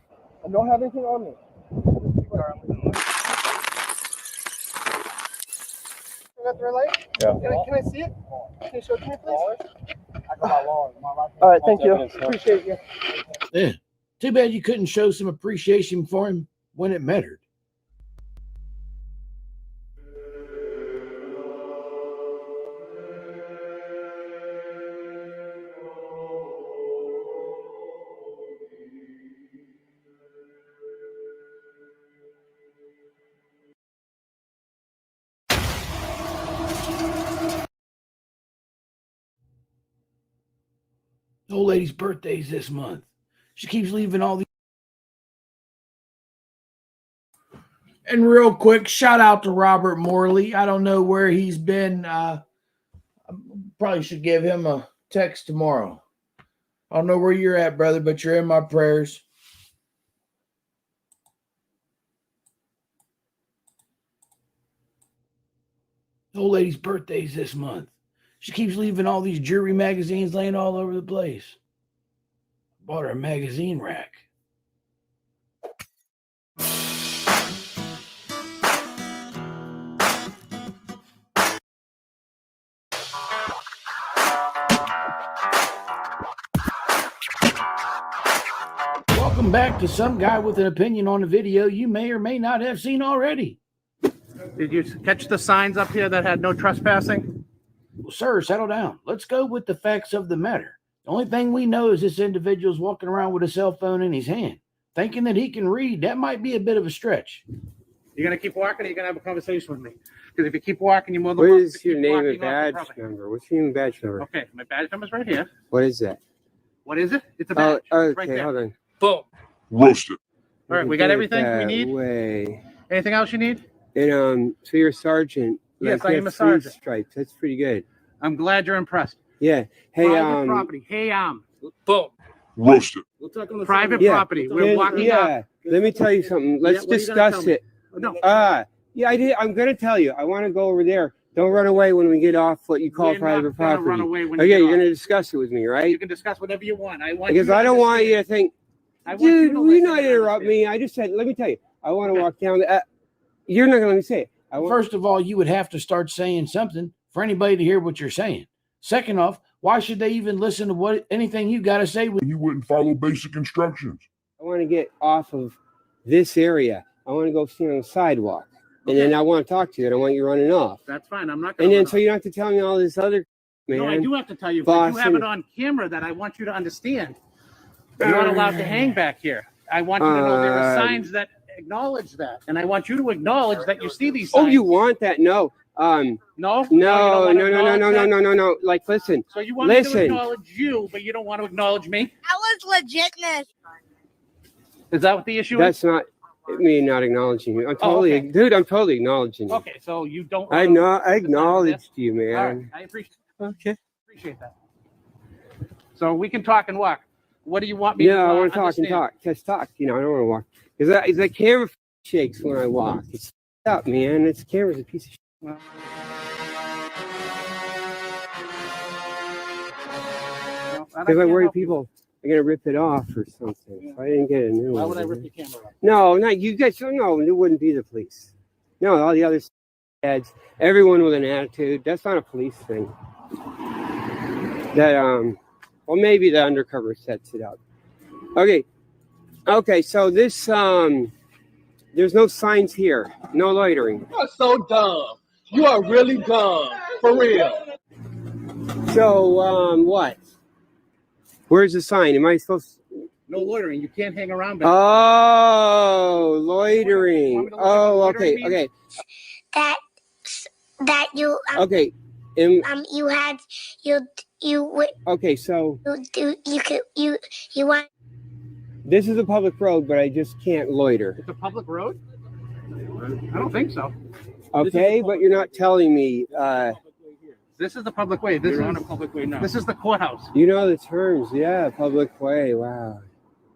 I don't have anything on me. Got the red light? Yeah. Can I see it? Can you show it to me, please? All right, thank you. Appreciate you. Yeah. Too bad you couldn't show some appreciation for him when it mattered. The old lady's birthday's this month. She keeps leaving all these. And real quick, shout out to Robert Morley. I don't know where he's been. I probably should give him a text tomorrow. I don't know where you're at, brother, but you're in my prayers. The old lady's birthday's this month. She keeps leaving all these jewelry magazines laying all over the place. Bought her a magazine rack. Welcome back to Some Guy with an Opinion on a video you may or may not have seen already. Did you catch the signs up here that had no trespassing? Well, sir, settle down. Let's go with the facts of the matter. The only thing we know is this individual's walking around with a cell phone in his hand, thinking that he can read. That might be a bit of a stretch. You're going to keep walking or you're going to have a conversation with me? Because if you keep walking, you're more than What welcome is to keep your name walking and off the badge property. number? What's your name and badge number? Okay, my badge number's right here. What is that? What is it? It's a badge. Oh, It's right okay, there. hold on. Boom. Roasted. All right, we got everything we need? Way. Anything else you need? And so you're a sergeant. Yes, like, I you am have a sergeant. 3 stripes. That's pretty good. I'm glad you're impressed. Yeah. Hey, Private property. Hey, boom. Roasted. We'll talk on the private yeah. property. We're walking yeah. up. Let me tell you something. Let's what are you gonna discuss tell me? it. No. Yeah, I did. I'm going to tell you. I want to go over there. Don't run away when we get off what you call We're private not gonna property. run away when Okay, you get you're off. going to discuss it with me, right? You can discuss whatever you want. I want Because you to I don't want you to understand. think, I want you dude, to will you listen not and interrupt understand. me? I just said, let me tell you. I want to walk down the. You're not going to let me say it. First of all, you would have to start saying something for anybody to hear what you're saying. Second off, why should they even listen to anything you got to say? You wouldn't follow basic instructions. I want to get off of this area. I want to go stand on the sidewalk. And then I want to talk to you. I don't want you running off. That's fine. I'm not And gonna. then so you don't have to tell me all this other, man. No, I do have to tell you, but you have Boston- it on camera that I want you to understand. You're not allowed to hang back here. I want you to know there are signs that acknowledge that, and I want you to acknowledge that you see these signs. Oh, you want that? No. No. No, you don't wanna no. acknowledge that? Like, listen. So you want me to Listen. acknowledge you, but you don't want to acknowledge me? That was legitness. Is that what the issue That's is? not me not acknowledging you. I'm Oh, totally, okay. dude. I'm totally acknowledging you. Okay, so you don't. I wanna know. I participate in acknowledged this? you, man. All right, I appreciate. Okay. Appreciate that. So we can talk and walk. What do you want me to Yeah, I want to talk understand? and talk. Just talk. You know, I don't want to walk because the camera shakes when I walk. It's up, man. It's camera's a piece of shit. Well, I Because I can't worry help you. people are gonna rip it off or something. So I didn't get a new Why one. would I rip your camera off? No, not you guys. No, it wouldn't be the police. No, all the other heads, everyone with an attitude. That's not a police thing. That well, maybe the undercover sets it up. Okay. So this there's no signs here. No loitering. You're so dumb. You are really dumb. For real. So what? Where's the sign? Am I supposed to? No loitering. You can't hang around back Oh, loitering. Oh, okay, loitering okay, That you okay. you had you would Okay, so you want this is a public road, but I just can't loiter. It's a public road? I don't think so. Okay, but you're not telling me. This is the public way. This is on a public way now. This is the courthouse. You know the terms, yeah. Public way. Wow.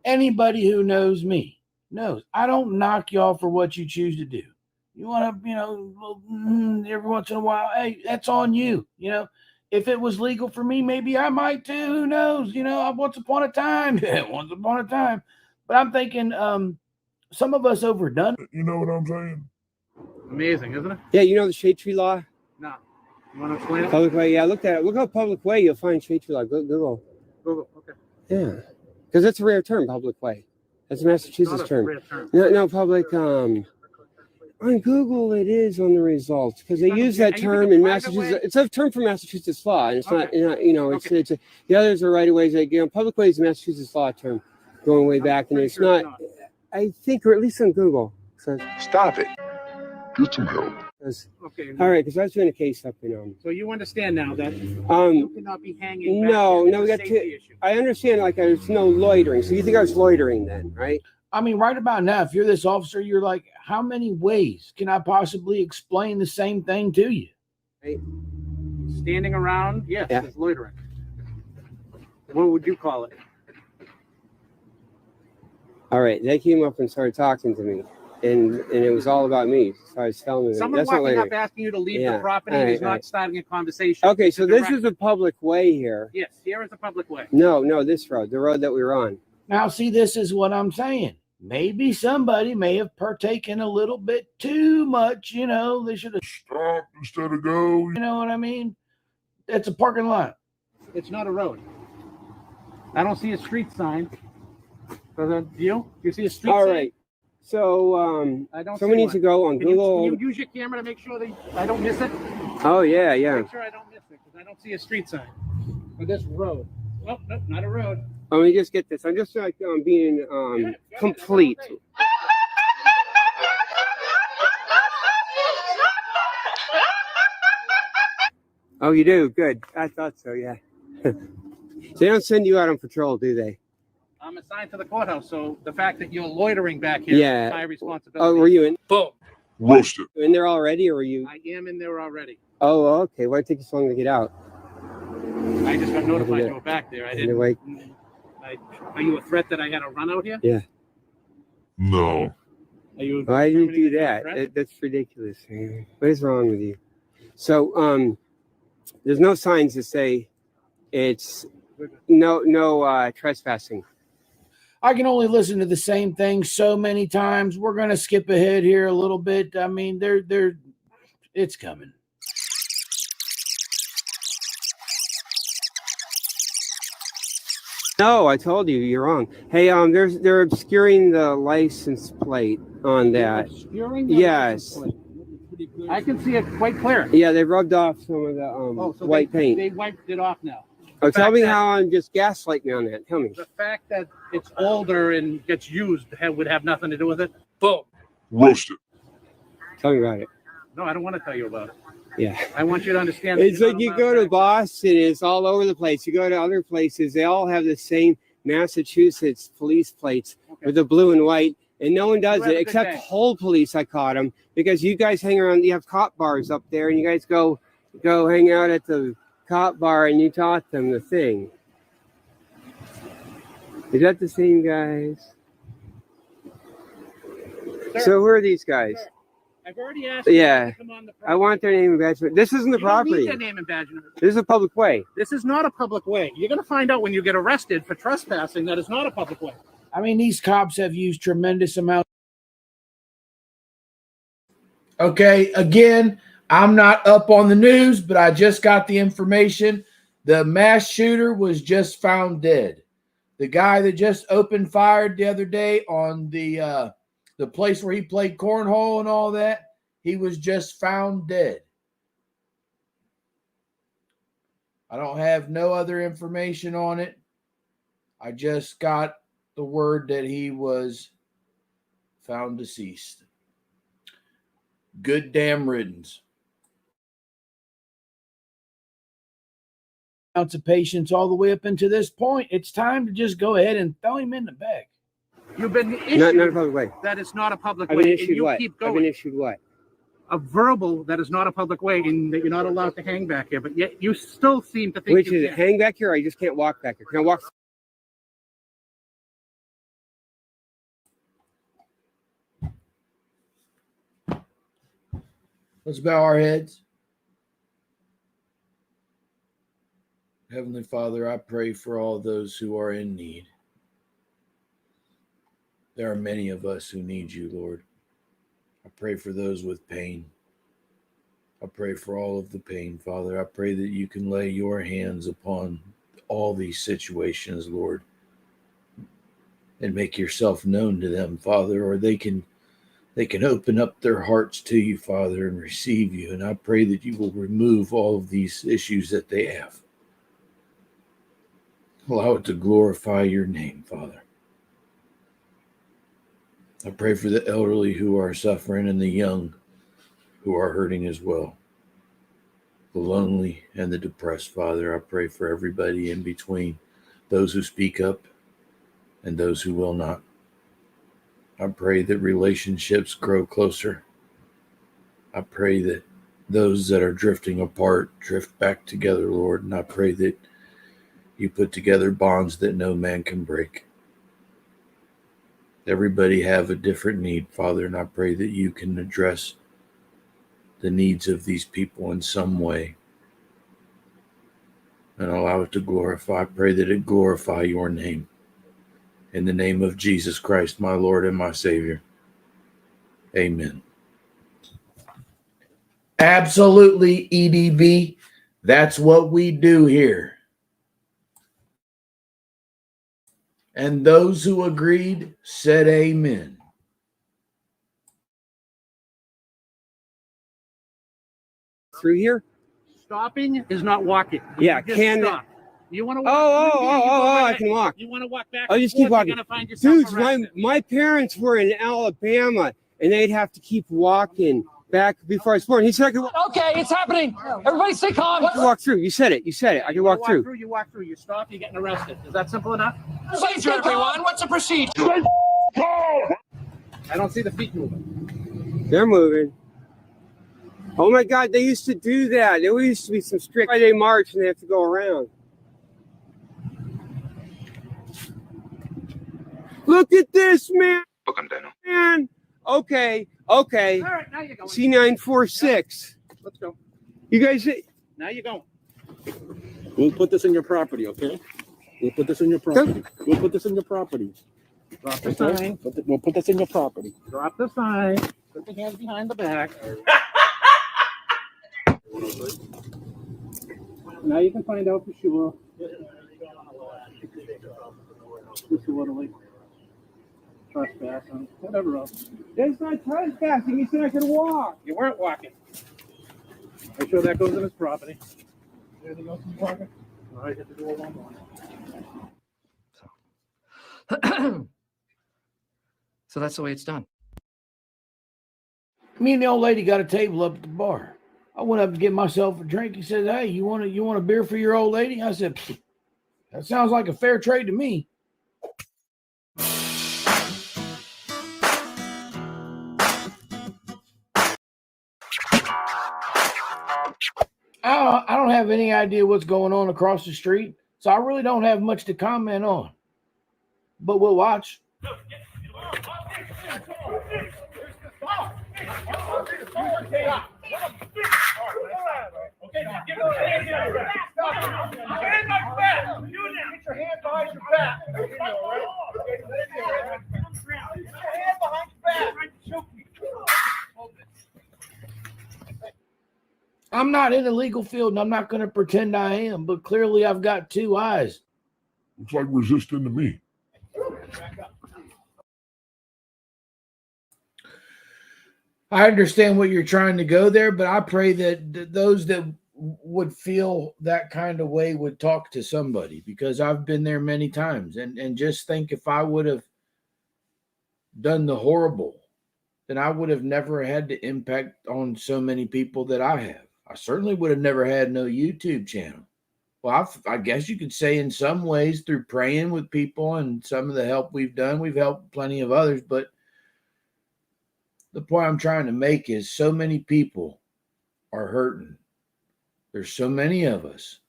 Anybody who knows me knows I don't knock y'all for what you choose to do. You want to, every once in a while, hey, that's on you. If it was legal for me, maybe I might too. Who knows? Once upon a time, But I'm thinking, some of us overdone. You know what I'm saying? Amazing, isn't it? Yeah, you know the shade tree law. No. You want to explain it? Public way. Yeah, look at it. Look up public way. You'll find shade tree law. Google. Google. Okay. Yeah, because that's a rare term. Public way. That's a Massachusetts Not a term. rare term. No, public. On Google, it is on the results because they use that term in Massachusetts. It's a term for Massachusetts law, and it's not. It's the others are right of ways. Public way is a Massachusetts law term going way back, and it's not. I think, or at least on Google. So, Stop it. Get some help. Okay. All right, because I was doing a case up in So you understand now that you cannot be hanging back No, here. no, we It's a got safety to. issue. I understand. Like, there's no loitering. So you think I was loitering then, right? I mean, right about now, if you're this officer, you're like, how many ways can I possibly explain the same thing to you? Right. Standing around, yes, Yeah. it's loitering. What would you call it? All right, they came up and started talking to me, and it was all about me. So I was telling them Someone that's not walking up loitering. asking you to leave Yeah. the property All right, is all not right. starting a conversation. Okay, It's so a this direct- is a public way here. Yes, here is a public way. No, this road, the road that we were on. Now, see, this is what I'm saying. Maybe somebody may have partaken a little bit too much. They should have Stop instead of go. You know what I mean? It's a parking lot. It's not a road. I don't see a street sign. Do you? Do you see a street All sign? right. So I don't someone see needs to one. go on Can Google. you use your camera to make sure that I don't miss it? Oh yeah, yeah. Make sure I don't miss it because I don't see a street sign for this road. Oh, no, not a road. Let me just get this. I'm just like being complete. Oh, you do? Good. I thought so. Yeah. They don't send you out on patrol, do they? I'm assigned to the courthouse, so the fact that you're loitering back here Yeah. is my responsibility. Oh, were you in? Boom. Roasted. In there already, or were you? I am in there already. Oh, okay. Why did it take you so long to get out? I just got notified Okay. you were back there. I You're didn't. like- Are you a threat that I had to run out here? Yeah. No. Are you? Why did you do determining that? it's a threat? That's ridiculous, man. What is wrong with you? So, there's no signs that say it's no trespassing. I can only listen to the same thing so many times. We're gonna skip ahead here a little bit. I mean, it's coming. No, I told you, you're wrong. Hey, they're obscuring the license plate on that. Obscuring the Yes. license plate. I can see it quite clear. Yeah, they rubbed off some of the So white paint. They wiped it off now. Oh, The tell fact me that- how I'm just gaslighting me on that. Tell me. The fact that it's older and gets used would have nothing to do with it. Boom. Roasted. Tell me about it. No, I don't want to tell you about it. Yeah. I want you to understand. that It's you're like not you allowed go to- to Boston, it's all over the place. You go to other places, they all have the same Massachusetts police plates with the blue and white, and no one does You have it a good except day. whole police. I caught them because you guys hang around. You have cop bars up there, and you guys go hang out at the cop bar, and you taught them the thing. Is that the same guys? Sir, So who are these guys? sir, I've already asked you Yeah, to come on the I want their name and badge. This isn't the You don't need property. their name and badge number. This is a public way. This is not a public way. You're going to find out when you get arrested for trespassing that it's not a public way. I mean, these cops have used tremendous amount. Okay, again, I'm not up on the news, but I just got the information. The mass shooter was just found dead. The guy that just opened fire the other day on the place where he played cornhole and all that, he was just found dead. I don't have no other information on it. I just got the word that he was found deceased. Good damn riddance. Ounce of patience all the way up into this point. It's time to just go ahead and throw him in the bag. You've been issued Not a public way. that it's not a public I've way, been and issued you what? keep I've going. been issued what? A verbal that is not a public way, and that you're not allowed to hang back here. But yet you still seem to think Which you is it? can. Hang back here? Or I just can't walk back here. Can I walk? Let's bow our heads. Heavenly Father, I pray for all those who are in need. There are many of us who need you, Lord. I pray for those with pain. I pray for all of the pain, Father. I pray that you can lay your hands upon all these situations, Lord, and make yourself known to them, Father, or they can open up their hearts to you, Father, and receive you. And I pray that you will remove all of these issues that they have. Allow it to glorify your name, Father. I pray for the elderly who are suffering and the young who are hurting as well. The lonely and the depressed, Father. I pray for everybody in between, those who speak up and those who will not. I pray that relationships grow closer. I pray that those that are drifting apart drift back together, Lord. And I pray that you put together bonds that no man can break. Everybody have a different need, Father, and I pray that you can address the needs of these people in some way and allow it to glorify. I pray that it glorify your name. In the name of Jesus Christ, my Lord and my Savior. Amen. Absolutely, EDB. That's what we do here. And those who agreed said amen. Through here? Stopping is not walking. Yeah, You just can- stop. You want to walk? Oh, through here, you go right I ahead. can walk. You want to walk back? I'll and just keep forth, walking. You're gonna find yourself Dudes, arrested. my parents were in Alabama, and they'd have to keep walking back before I was born. He said I could Okay, it's happening. Everybody stay calm. walk through. You said it. I could walk through. You walk through. You stop. You're getting arrested. Is that simple enough? Procedure, everyone. What's the procedure? I don't see the feet moving. They're moving. Oh my God, they used to do that. There used to be some strict Friday march, and they have to go around. Look at this, man. Man. Okay. All right, now you're going. C946. Let's go. You guys. Now you're going. We'll put this in your property, okay? We'll put this in your property. We'll put this in your property. Drop the sign. We'll put this in your property. Drop the sign. Put the hands behind the back. Now you can find out for sure. Just a little late. Trespassing, whatever else. It's not trespassing. He said I could walk. You weren't walking. Make sure that goes in his property. Anything else in walking? All right, hit the door one more. So that's the way it's done. Me and the old lady got a table up at the bar. I went up to get myself a drink. He said, "Hey, you want a beer for your old lady?" I said, "That sounds like a fair trade to me." I don't have any idea what's going on across the street, so I really don't have much to comment on. But we'll watch. I'm not in the legal field, and I'm not going to pretend I am, but clearly I've got two eyes. Looks like resisting to me. I understand what you're trying to go there, but I pray that those that would feel that kind of way would talk to somebody, because I've been there many times. And just think, if I would have done the horrible, then I would have never had the impact on so many people that I have. I certainly would have never had no YouTube channel. Well, I guess you could say in some ways through praying with people and some of the help we've done, we've helped plenty of others. But the point I'm trying to make is so many people are hurting. There's so many of us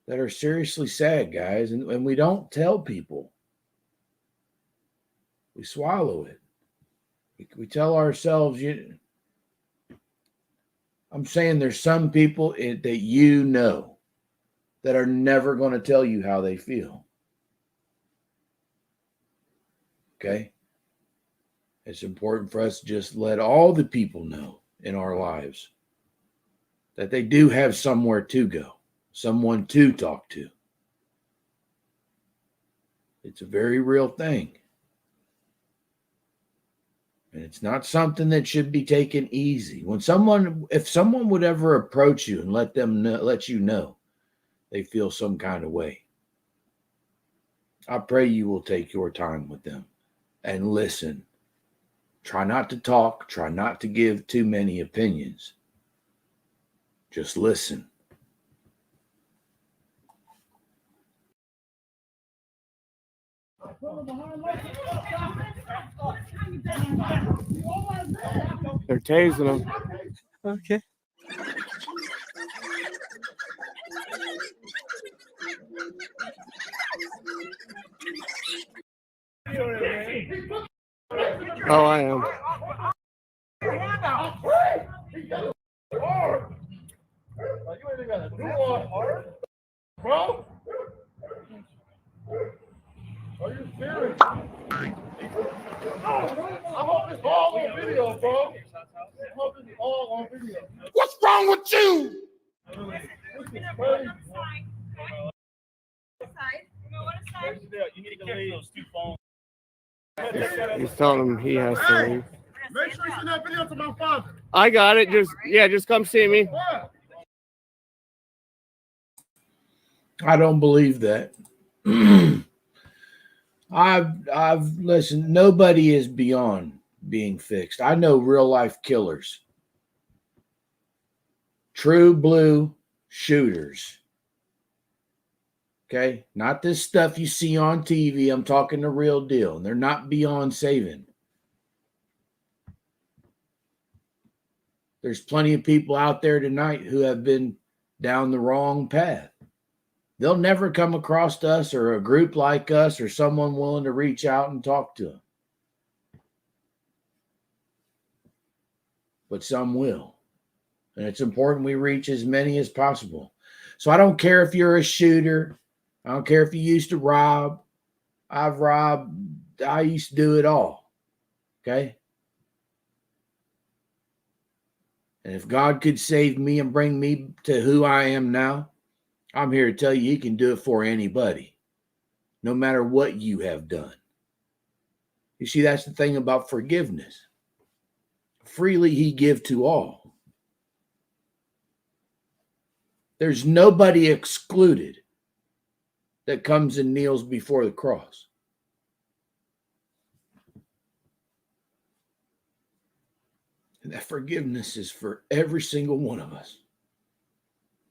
that are seriously sad, guys, and we don't tell people. We swallow it. We tell ourselves, I'm saying there's some people that you know that are never going to tell you how they feel. Okay? It's important for us to just let all the people know in our lives that they do have somewhere to go, someone to talk to. It's a very real thing. And it's not something that should be taken easy. If someone would ever approach you and let you know they feel some kind of way, I pray you will take your time with them and listen. Try not to talk. Try not to give too many opinions. Just listen. They're tasing him. Okay. Oh, I am. Bro? Are you serious? I hope it's all on video, bro. I hope it's all on video. What's wrong with you? You need to carry those two phones. He's telling him he has to leave. Make sure you send that video to my father. I got it. Just come see me. I don't believe that. I've listened. Nobody is beyond being fixed. I know real life killers, true blue shooters. Okay, not this stuff you see on TV. I'm talking the real deal, and they're not beyond saving. There's plenty of people out there tonight who have been down the wrong path. They'll never come across us or a group like us or someone willing to reach out and talk to them. But some will. And it's important we reach as many as possible. So I don't care if you're a shooter. I don't care if you used to rob. I've robbed. I used to do it all. Okay? And if God could save me and bring me to who I am now, I'm here to tell you he can do it for anybody, no matter what you have done. You see, that's the thing about forgiveness. Freely he give to all. There's nobody excluded that comes and kneels before the cross. And that forgiveness is for every single one of us.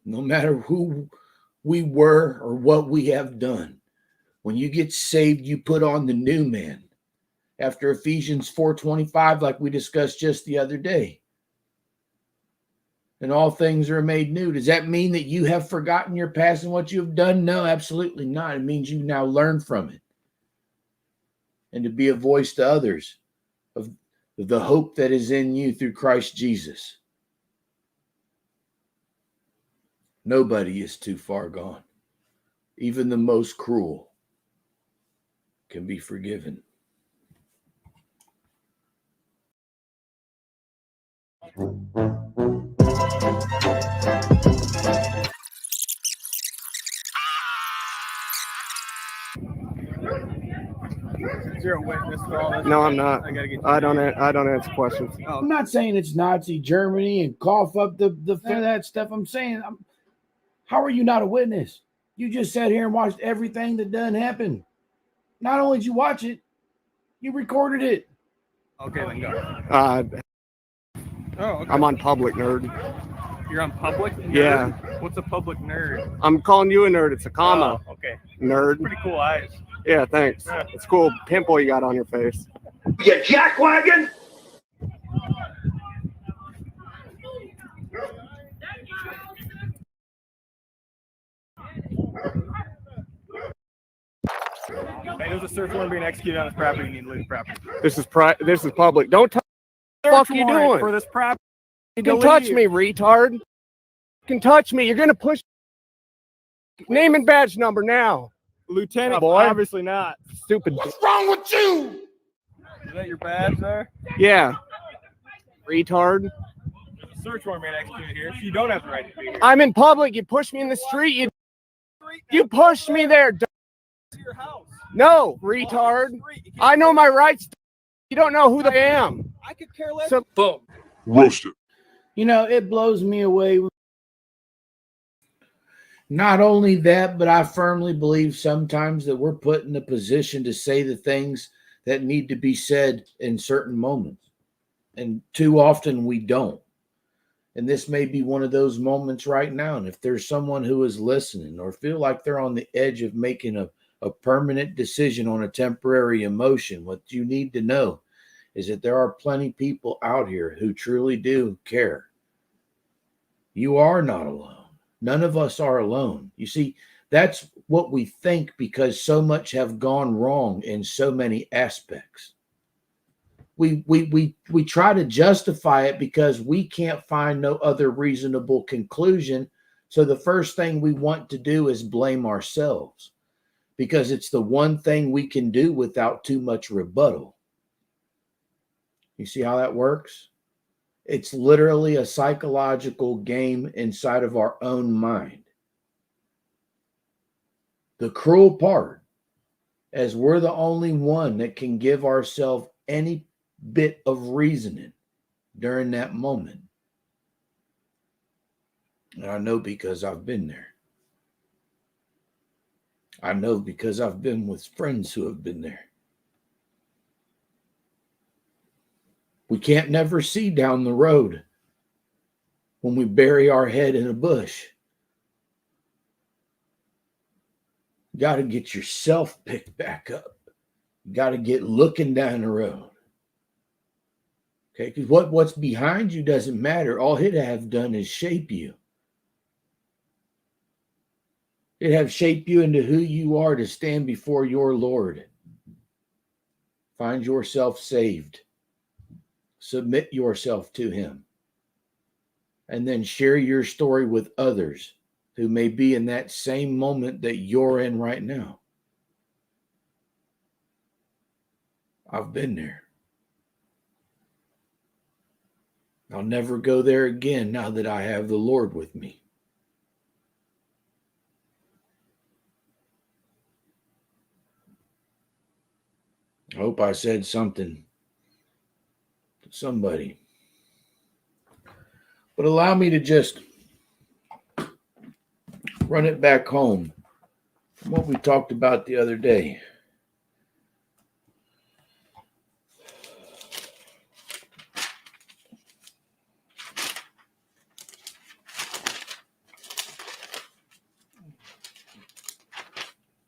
No matter who we were or what we have done. When you get saved, you put on the new man. After Ephesians 4:25, like we discussed just the other day. And all things are made new. Does that mean that you have forgotten your past and what you have done? No, absolutely not. It means you now learn from it. And to be a voice to others of the hope that is in you through Christ Jesus. Nobody is too far gone. Even the most cruel can be forgiven. You're a witness to all this. No, I'm not. I gotta get you. I don't answer questions. I'm not saying it's Nazi Germany and cough up the that stuff. I'm saying, how are you not a witness? You just sat here and watched everything that done happen. Not only did you watch it, you recorded it. Okay, then go. I'm on public, nerd. You're on public? Yeah. Nerd? What's a public nerd? I'm calling you a nerd. It's a comma. Oh, okay. Nerd. Pretty cool eyes. Yeah, thanks. It's cool pimple you got on your face. You jackwagon! Hey, there's a search warrant being executed on this property. You need to leave the property. This is public. Don't touch. What the fuck you doing? For this property. You can touch me, retard. You can touch me. You're gonna push. Name and badge number now. Lieutenant, boy. Obviously not. Stupid. What's wrong with you? Is that your badge there? Yeah. Retard. Search warrant being executed here. So you don't have the right to be here. I'm in public. You pushed me in the street. You pushed me there. To your house. No, retard. I know my rights. You don't know who I am. I could care less. So boom. Roasted. You know, it blows me away. Not only that, but I firmly believe sometimes that we're put in a position to say the things that need to be said in certain moments. And too often we don't. And this may be one of those moments right now. And if there's someone who is listening or feel like they're on the edge of making a permanent decision on a temporary emotion, what you need to know is that there are plenty of people out here who truly do care. You are not alone. None of us are alone. You see, that's what we think because so much have gone wrong in so many aspects. We try to justify it because we can't find no other reasonable conclusion. So the first thing we want to do is blame ourselves because it's the one thing we can do without too much rebuttal. You see how that works? It's literally a psychological game inside of our own mind. The cruel part, as we're the only one that can give ourselves any bit of reasoning during that moment. And I know because I've been there. I know because I've been with friends who have been there. We can't never see down the road when we bury our head in a bush. You got to get yourself picked back up. You got to get looking down the road. Okay, because what's behind you doesn't matter. All it have done is shape you. It have shaped you into who you are to stand before your Lord. Find yourself saved. Submit yourself to him. And then share your story with others who may be in that same moment that you're in right now. I've been there. I'll never go there again now that I have the Lord with me. I hope I said something to somebody. But allow me to just run it back home from what we talked about the other day.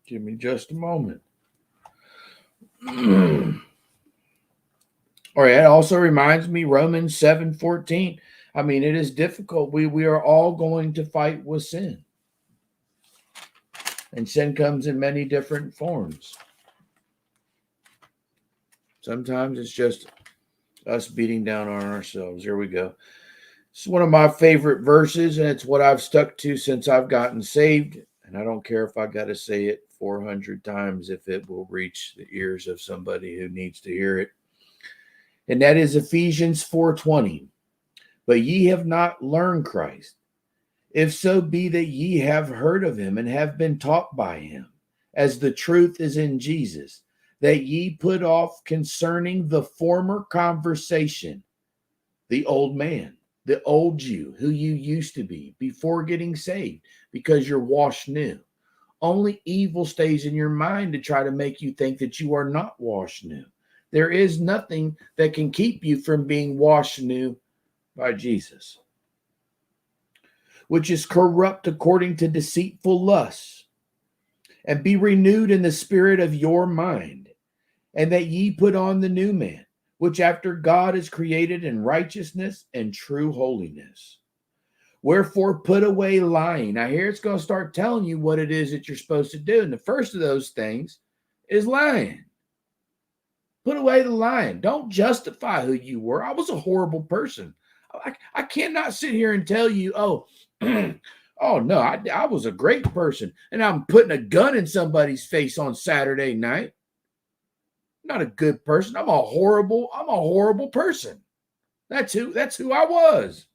Give me just a moment. All right, it also reminds me, Romans 7:14. I mean, it is difficult. We are all going to fight with sin. And sin comes in many different forms. Sometimes it's just us beating down on ourselves. Here we go. It's one of my favorite verses, and it's what I've stuck to since I've gotten saved. And I don't care if I got to say it 400 times if it will reach the ears of somebody who needs to hear it. And that is Ephesians 4:20. But ye have not learned Christ, if so be that ye have heard of him and have been taught by him, as the truth is in Jesus, that ye put off concerning the former conversation, the old man, the old you, who you used to be before getting saved, because you're washed new. Only evil stays in your mind to try to make you think that you are not washed new. There is nothing that can keep you from being washed new by Jesus, which is corrupt according to deceitful lusts, and be renewed in the spirit of your mind, and that ye put on the new man, which after God is created in righteousness and true holiness. Wherefore put away lying. Now here it's going to start telling you what it is that you're supposed to do. And the first of those things is lying. Put away the lying. Don't justify who you were. I was a horrible person. I cannot sit here and tell you, oh, oh no, I was a great person. And I'm putting a gun in somebody's face on Saturday night. I'm not a good person. I'm a horrible person. That's who I was.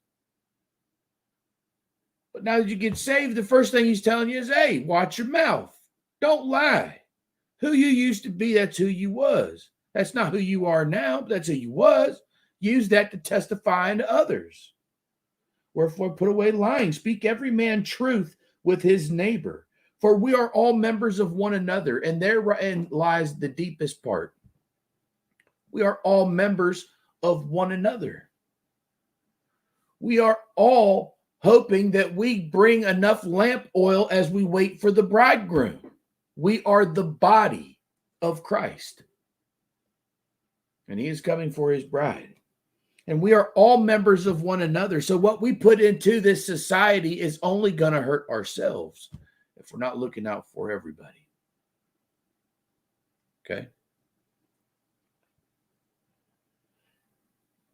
But now that you get saved, the first thing he's telling you is, hey, watch your mouth. Don't lie. Who you used to be, that's who you was. That's not who you are now, but that's who you was. Use that to testify unto others. Wherefore put away lying. Speak every man truth with his neighbor. For we are all members of one another. And therein lies the deepest part. We are all members of one another. We are all hoping that we bring enough lamp oil as we wait for the bridegroom. We are the body of Christ. And he is coming for his bride. And we are all members of one another. So what we put into this society is only going to hurt ourselves if we're not looking out for everybody. Okay?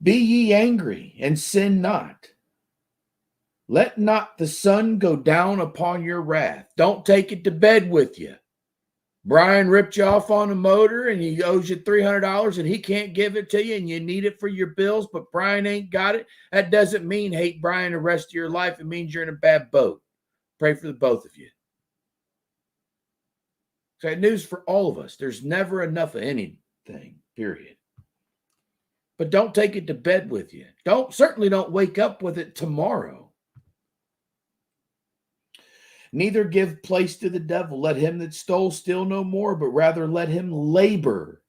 Be ye angry and sin not. Let not the sun go down upon your wrath. Don't take it to bed with you. Brian ripped you off on a motor and he owes you $300 and he can't give it to you and you need it for your bills, but Brian ain't got it. That doesn't mean hate Brian the rest of your life. It means you're in a bad boat. Pray for the both of you. So news for all of us. There's never enough of anything, period. But don't take it to bed with you. Certainly don't wake up with it tomorrow. Neither give place to the devil. Let him that stole steal no more, but rather let him labor,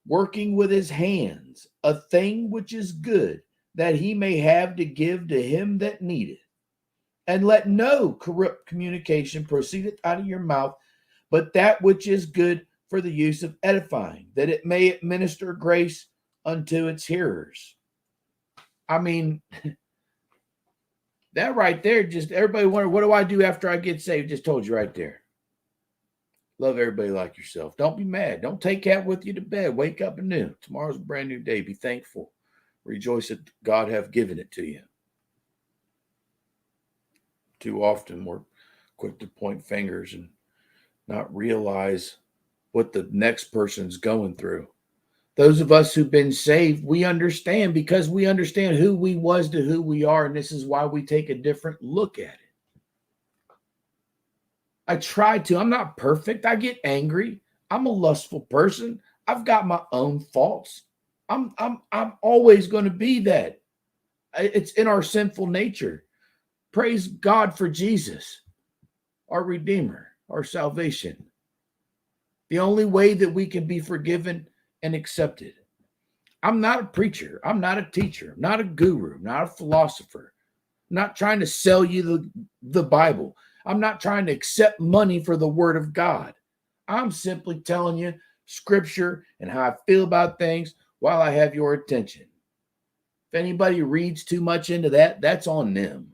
working with his hands, a thing which is good, that he may have to give to him that needeth. And let no corrupt communication proceed out of your mouth, but that which is good for the use of edifying, that it may administer grace unto its hearers. I mean, that right there, just everybody wonder, what do I do after I get saved? Just told you right there. Love everybody like yourself. Don't be mad. Don't take that with you to bed. Wake up anew. Tomorrow's a brand new day. Be thankful. Rejoice that God hath given it to you. Too often we're quick to point fingers and not realize what the next person's going through. Those of us who've been saved, we understand because we understand who we was to who we are, and this is why we take a different look at it. I try to. I'm not perfect. I get angry. I'm a lustful person. I've got my own faults. I'm always going to be that. It's in our sinful nature. Praise God for Jesus, our Redeemer, our salvation. The only way that we can be forgiven and accepted. I'm not a preacher. I'm not a teacher. I'm not a guru. I'm not a philosopher. I'm not trying to sell you the Bible. I'm not trying to accept money for the word of God. I'm simply telling you scripture and how I feel about things while I have your attention. If anybody reads too much into that, that's on them.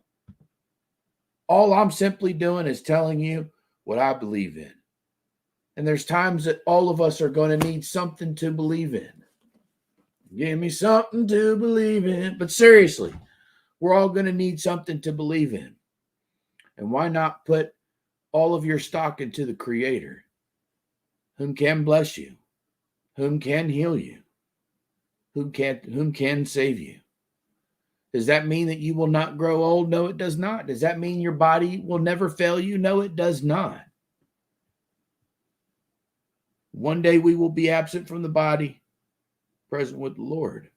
All I'm simply doing is telling you what I believe in. And there's times that all of us are going to need something to believe in. Give me something to believe in. But seriously, we're all going to need something to believe in. And why not put all of your stock into the Creator, whom can bless you, whom can heal you, whom can save you? Does that mean that you will not grow old? No, it does not. Does that mean your body will never fail you? No, it does not. One day we will be absent from the body, present with the Lord.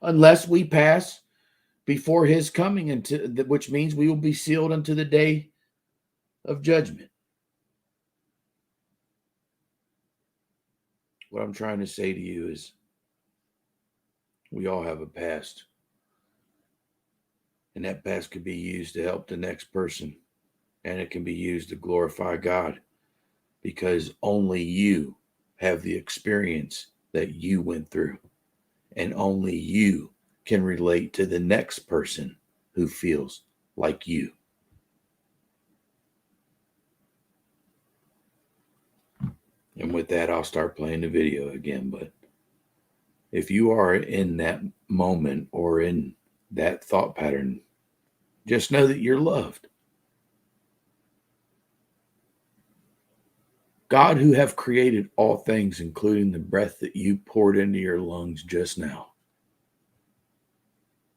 Unless we pass before his coming, which means we will be sealed unto the day of judgment. What I'm trying to say to you is we all have a past. And that past could be used to help the next person. And it can be used to glorify God. Because only you have the experience that you went through. And only you can relate to the next person who feels like you. And with that, I'll start playing the video again. But if you are in that moment or in that thought pattern, just know that you're loved. God, who have created all things, including the breath that you poured into your lungs just now,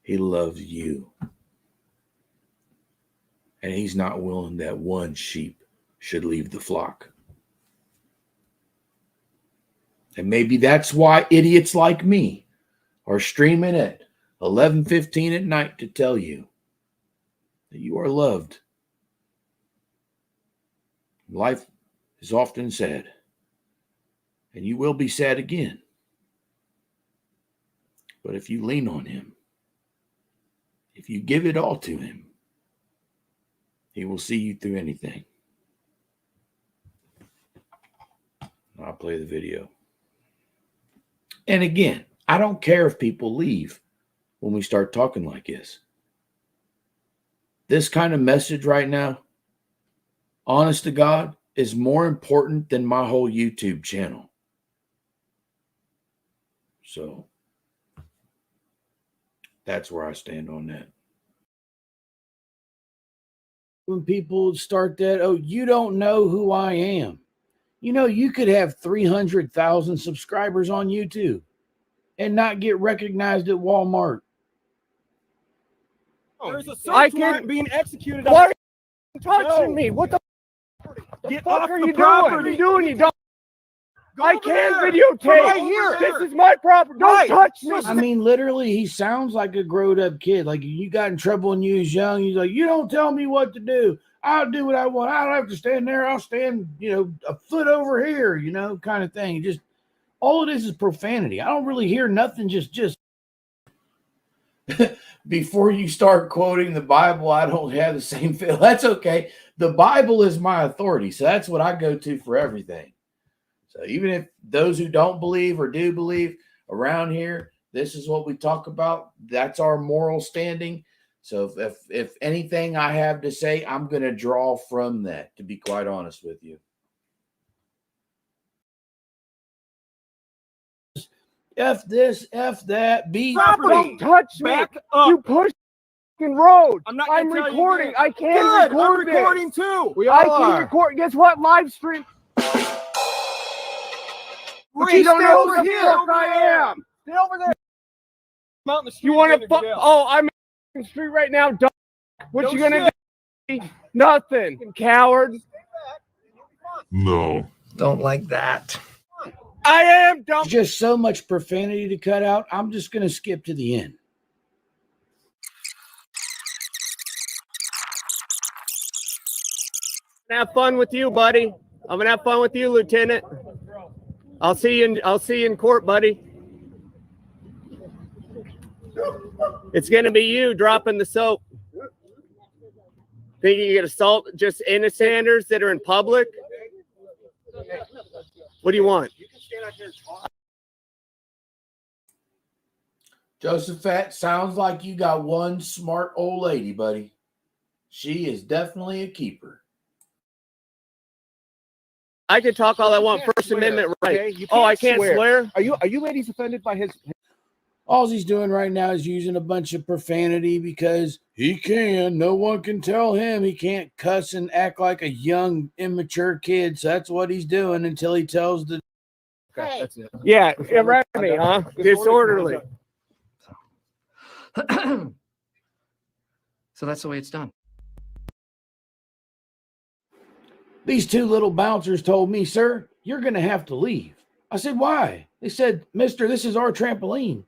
he loves you. And he's not willing that one sheep should leave the flock. And maybe that's why idiots like me are streaming at 11:15 at night to tell you that you are loved. Life is often sad, and you will be sad again. But if you lean on him, if you give it all to him, he will see you through anything. I'll play the video. And again, I don't care if people leave when we start talking like this. This kind of message right now, honest to God, is more important than my whole YouTube channel. So that's where I stand on that. When people start that, oh, you don't know who I am. You know, you could have 300,000 subscribers on YouTube and not get recognized at Walmart. There's a search warrant being executed. Why are you touching me? What the Get fuck off are the you property. doing? You don't. I over can't there. videotape. Right here. This is my property. Don't touch me. I mean, literally, he sounds like a grown-up kid. Like, you got in trouble when you was young. He's like, you don't tell me what to do. I'll do what I want. I don't have to stand there. I'll stand, a foot over here, kind of thing. Just all it is profanity. I don't really hear nothing. Just before you start quoting the Bible, I don't have the same feel. That's okay. The Bible is my authority, so that's what I go to for everything. So even if those who don't believe or do believe around here, this is what we talk about. That's our moral standing. So if anything I have to say, I'm going to draw from that, to be quite honest with you. F this, F that, B. Don't touch me. Back up. You push the road. I'm not gonna I'm tell you recording. again. I can Good. record I'm recording too. We all can record. Guess what? Live stream. But you don't know who the fuck I am. Stay over there. I'm out in the street. You want to fuck? fuck? Oh, I'm in the street right now. Dog. What you gonna do? Nothing, coward. No. Don't like that. I am dumb. Just so much profanity to cut out. I'm just going to skip to the end. Have fun with you, buddy. I'm gonna have fun with you, Lieutenant. I'll see you in court, buddy. It's gonna be you dropping the soap. Think you get assault just innocenters that are in public? What do you want? Josephat, sounds like you got one smart old lady, buddy. She is definitely a keeper. I can talk all I want. First Amendment right. Okay? You I can't swear. Are you ladies offended by his? All he's doing right now is using a bunch of profanity because he can. No one can tell him he can't cuss and act like a young, immature kid. So that's what he's doing until he tells the. Okay, that's it. Yeah, right me, huh? Disorderly. So that's the way it's done. These two little bouncers told me, sir, you're going to have to leave. I said, why? They said, mister, this is our trampoline.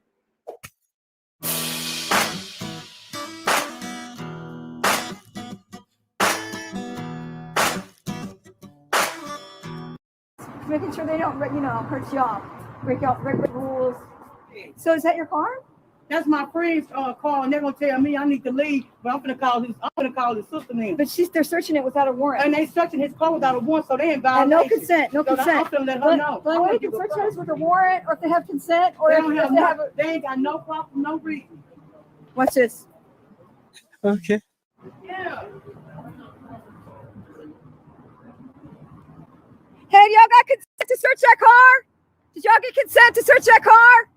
Making sure they don't, hurt y'all, break rules. So is that your car? That's my friend's car, and they're gonna tell me I need to leave. But I'm gonna call his sister in. But they're searching it without a warrant. And they searching his car without a warrant, so they in violation. And no consent, no So consent. I'm gonna let her know. But they can search us with a warrant, or if they have consent, or They if don't they have have they ain't got no problem, no reason. Watch this. Okay. Yeah. Hey, y'all got consent to search that car? Did y'all get consent to search that car?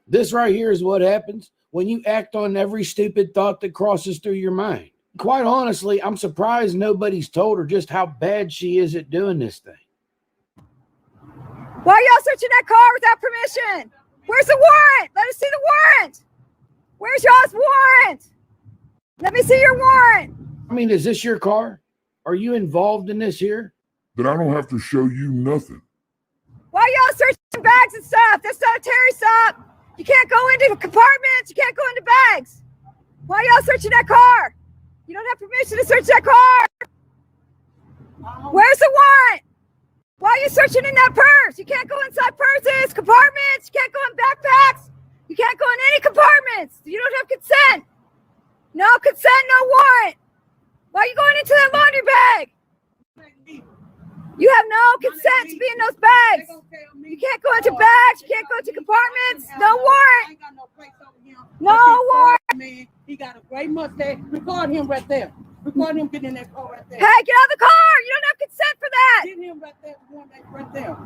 This right here is what happens when you act on every stupid thought that crosses through your mind. Quite honestly, I'm surprised nobody's told her just how bad she is at doing this thing. Why are y'all searching that car without permission? Where's the warrant? Let us see the warrant. Where's y'all's warrant? Let me see your warrant. I mean, is this your car? Are you involved in this here? Then I don't have to show you nothing. Why are y'all searching bags and stuff? That's not a Terry stop. You can't go into compartments. You can't go into bags. Why are y'all searching that car? You don't have permission to search that car. Where's the warrant? Why are you searching in that purse? You can't go inside purses, compartments. You can't go in backpacks. You can't go in any compartments. You don't have consent. No consent, no warrant. Why are you going into that laundry bag? You have no consent to be in those bags. You can't go into bags. You can't go into compartments. No warrant. No warrant. Man, he got a great mustache. Record him right there. Record him getting in that car right there. Hey, get out of the car. You don't have consent for that. Get him right there. The one that's right there.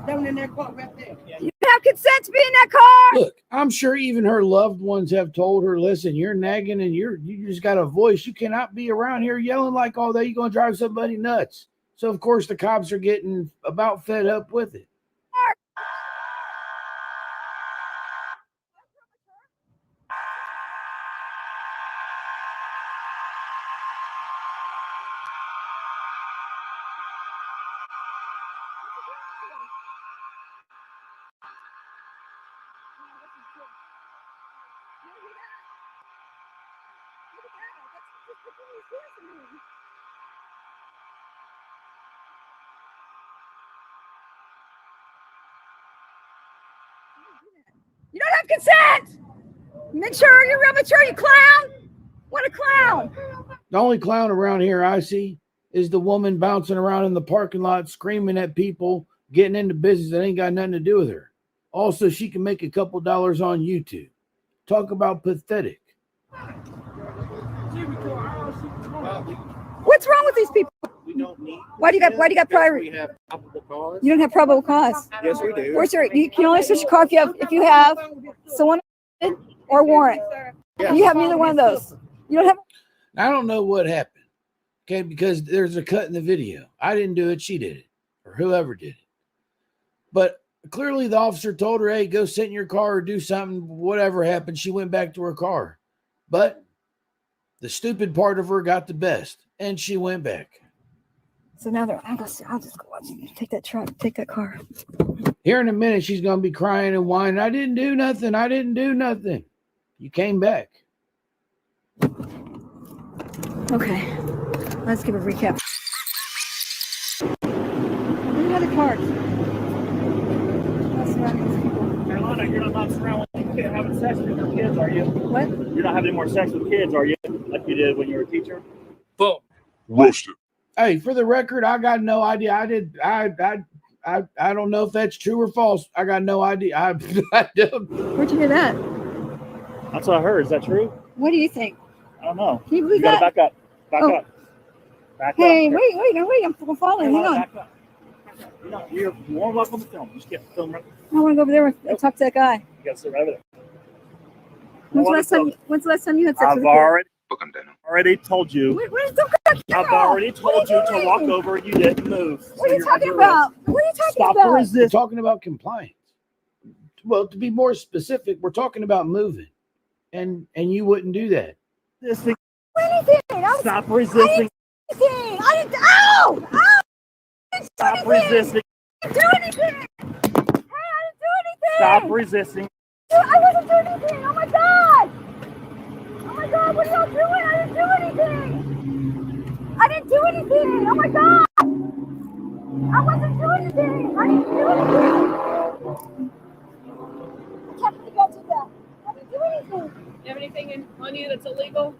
That one in that car right there. You have consent to be in that car. Look, I'm sure even her loved ones have told her, listen, you're nagging and you just got a voice. You cannot be around here yelling like all that. You're going to drive somebody nuts. So, of course, the cops are getting about fed up with it. You don't have consent. Mature, you're real mature, you clown. What a clown. The only clown around here I see is the woman bouncing around in the parking lot, screaming at people, getting into business that ain't got nothing to do with her. Also, she can make a couple dollars on YouTube. Talk about pathetic. What's wrong with these people? Why do you got private? We have probable cause. You don't have probable cause. Yes, we do. Where's your? You can only search a car if you have someone or warrant. You have neither one of those. You don't have. I don't know what happened. Okay, because there's a cut in the video. I didn't do it. She did it, or whoever did it. But clearly, the officer told her, "Hey, go sit in your car or do something." Whatever happened, she went back to her car. But the stupid part of her got the best, and she went back. So now I'll just go watch you take that truck, take that car. Here in a minute, she's going to be crying and whining. I didn't do nothing. I didn't do nothing. You came back. Okay, let's give a recap. Who had the cards? Carolina, you're not surrounded with kids having sex with your kids, are you? What? You're not having any more sex with kids, are you? Like you did when you were a teacher? Boom. Roasted. Hey, for the record, I got no idea. I don't know if that's true or false. I got no idea. I don't. Where'd you hear that? That's what I heard. Is that true? What do you think? I don't know. Can you believe gotta that? back up. Back Oh. up. Back Hey, up. wait, I'm falling. Hang on. Back up. You're warm up on the film. Just get film right. I want to go over there and talk to that guy. You gotta sit right over there. When's the last time you had sex I've with a kid? already told you. I've already told you to walk over. You didn't move. What are you talking about? What are you talking Stop about? We're talking about compliance. Well, to be more specific, we're talking about moving, and you wouldn't do that. Resisting. Anything. Stop resisting. I didn't. Ow! Ow! I didn't do Stop anything. resisting. I didn't do anything. Hey, I didn't do anything. Stop resisting. I wasn't doing anything. Oh my god! Oh my god! What are y'all doing? I didn't do anything. I didn't do anything. Oh my god! I wasn't doing anything. I didn't do anything. I can't believe y'all did that. I didn't do anything. You have anything on you that's illegal?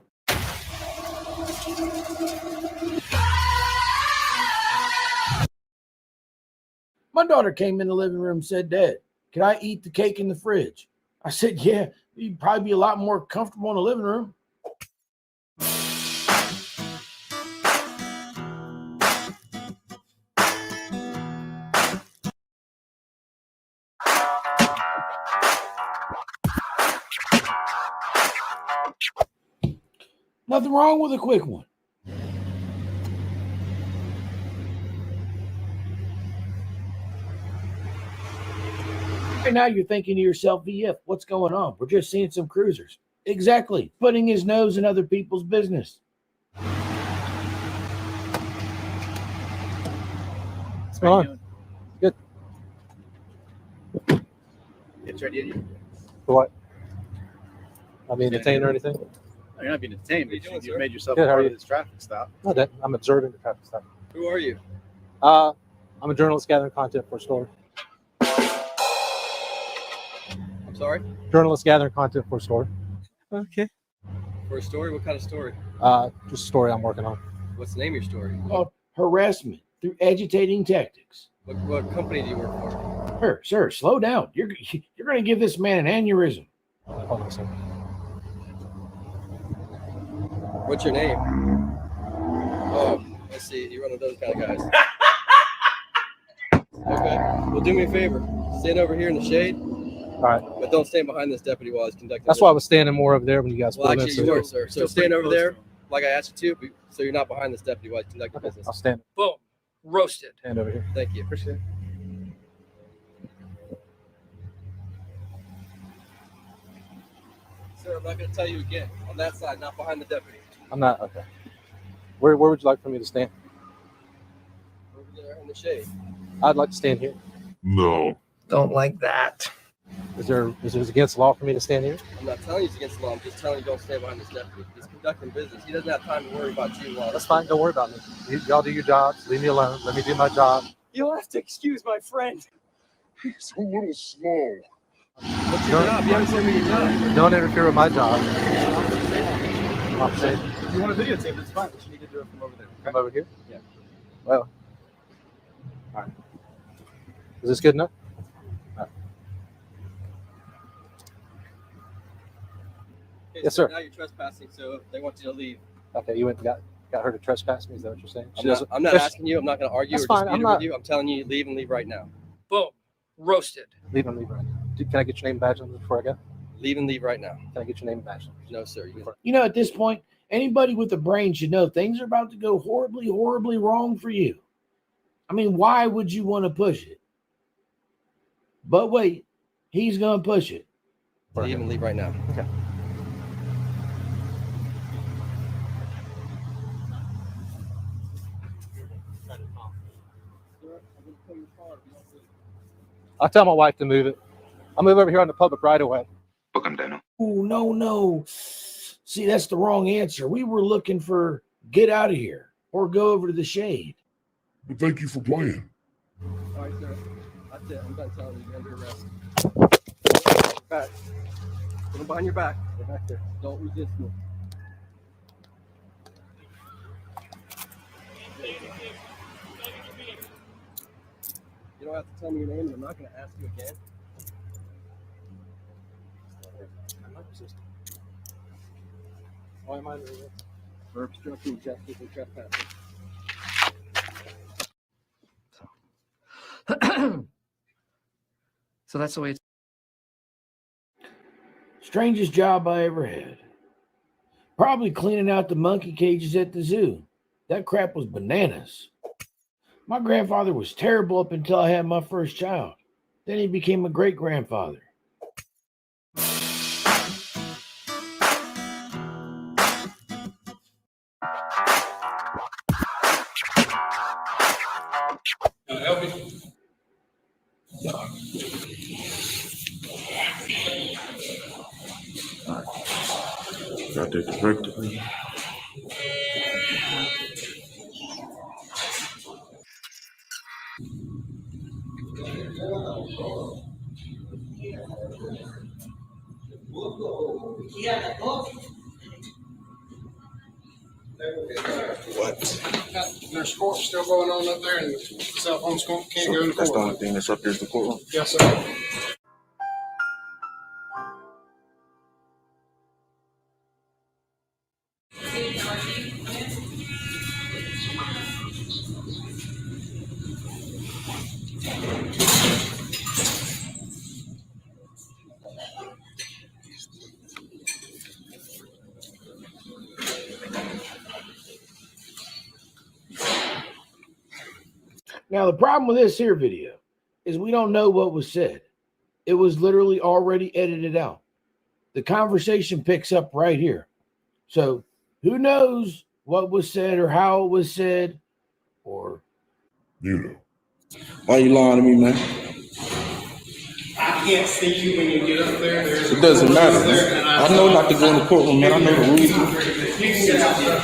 My daughter came in the living room and said, "Dad, can I eat the cake in the fridge?" I said, "Yeah, you'd probably be a lot more comfortable in the living room." Nothing wrong with a quick one. Right now you're thinking to yourself, VF, what's going on? We're just seeing some cruisers. Exactly. Putting his nose in other people's business. What's going on? Good. It's ready to you. For what? Not being detained or anything? No, you're not being detained, but you made yourself Good, how are part you? of this traffic stop. No, that I'm observing the traffic stop. Who are you? I'm a journalist gathering content for a story. I'm sorry? Journalist gathering content for a story. Okay. For a story? What kind of story? Just a story I'm working on. What's the name of your story? Called harassment through agitating tactics. What company do you work for? Sir, slow down. You're going to give this man an aneurysm. Hold on a second. What's your name? Oh, I see. You run with those kind of guys. Okay. Well, do me a favor. Stand over here in the shade. All right. But don't stand behind this deputy while he's conducting. That's why I was standing more over there when you guys Well, pulled in. actually, you were, sir. So stand over there, like I asked you to, so you're not behind this deputy while he's conducting business. I'll stand. Boom. Roasted. Stand over here. Thank you. Appreciate it. Sir, I'm not going to tell you again. On that side, not behind the deputy. I'm not okay. Where would you like for me to stand? Over there in the shade. I'd like to stand here. No. Don't like that. Is it against the law for me to stand here? I'm not telling you it's against the law. I'm just telling you don't stand behind this deputy. He's conducting business. He doesn't have time to worry about you. While That's fine. Don't worry about me. Y'all do your jobs. Leave me alone. Let me do my job. You'll have to excuse my friend. He's a little slow. What's your job? You haven't told me your job. Don't interfere with my job. Officer, If you want to videotape, it's fine. But you need to do it from over there. come over here. Yeah. Well, all right. Is this good enough? All right. Okay, Yes, so sir. Now you're trespassing, so they want you to leave. Okay, you went and got her to trespass me. Is that what you're saying? I'm not asking you. I'm not going to argue That's or fine, dispute I'm it not- with you. I'm telling you, leave and leave right now. Boom. Roasted. Leave and leave right now. Can I get your name and badge number before I go? Leave and leave right now. Can I get your name and badge number? No, sir. You know, at this point, anybody with a brain should know things are about to go horribly, horribly wrong for you. I mean, why would you want to push it? But wait, he's going to push it. Leave and leave right now. Okay. I'll tell my wife to move it. I'll move over here on the public right away. Oh, no. See, that's the wrong answer. We were looking for get out of here or go over to the shade. But thank you for playing. All right, sir. That's it. I'm done telling you. You're under arrest. Back. Put them behind your back. Go back there. Don't resist me. You don't have to tell me your name, and I'm not going to ask you again. I'm not resisting. Why am I doing this? For obstructing justice and trespassing. So that's the way it's. Strangest job I ever had. Probably cleaning out the monkey cages at the zoo. That crap was bananas. My grandfather was terrible up until I had my first child. Then he became a great grandfather. Help me. Got that correctly. What? There's court still going on up there, and the cell phones can't go to court. That's the only thing that's up there is the courtroom. Yes, sir. Now, the problem with this here video is we don't know what was said. It was literally already edited out. The conversation picks up right here. So who knows what was said or how it was said or... You know. Why you lying to me, man? I can't see you when you get up there. It doesn't matter. I know not to go in the courtroom, man. I know the rules. You can get out, sir.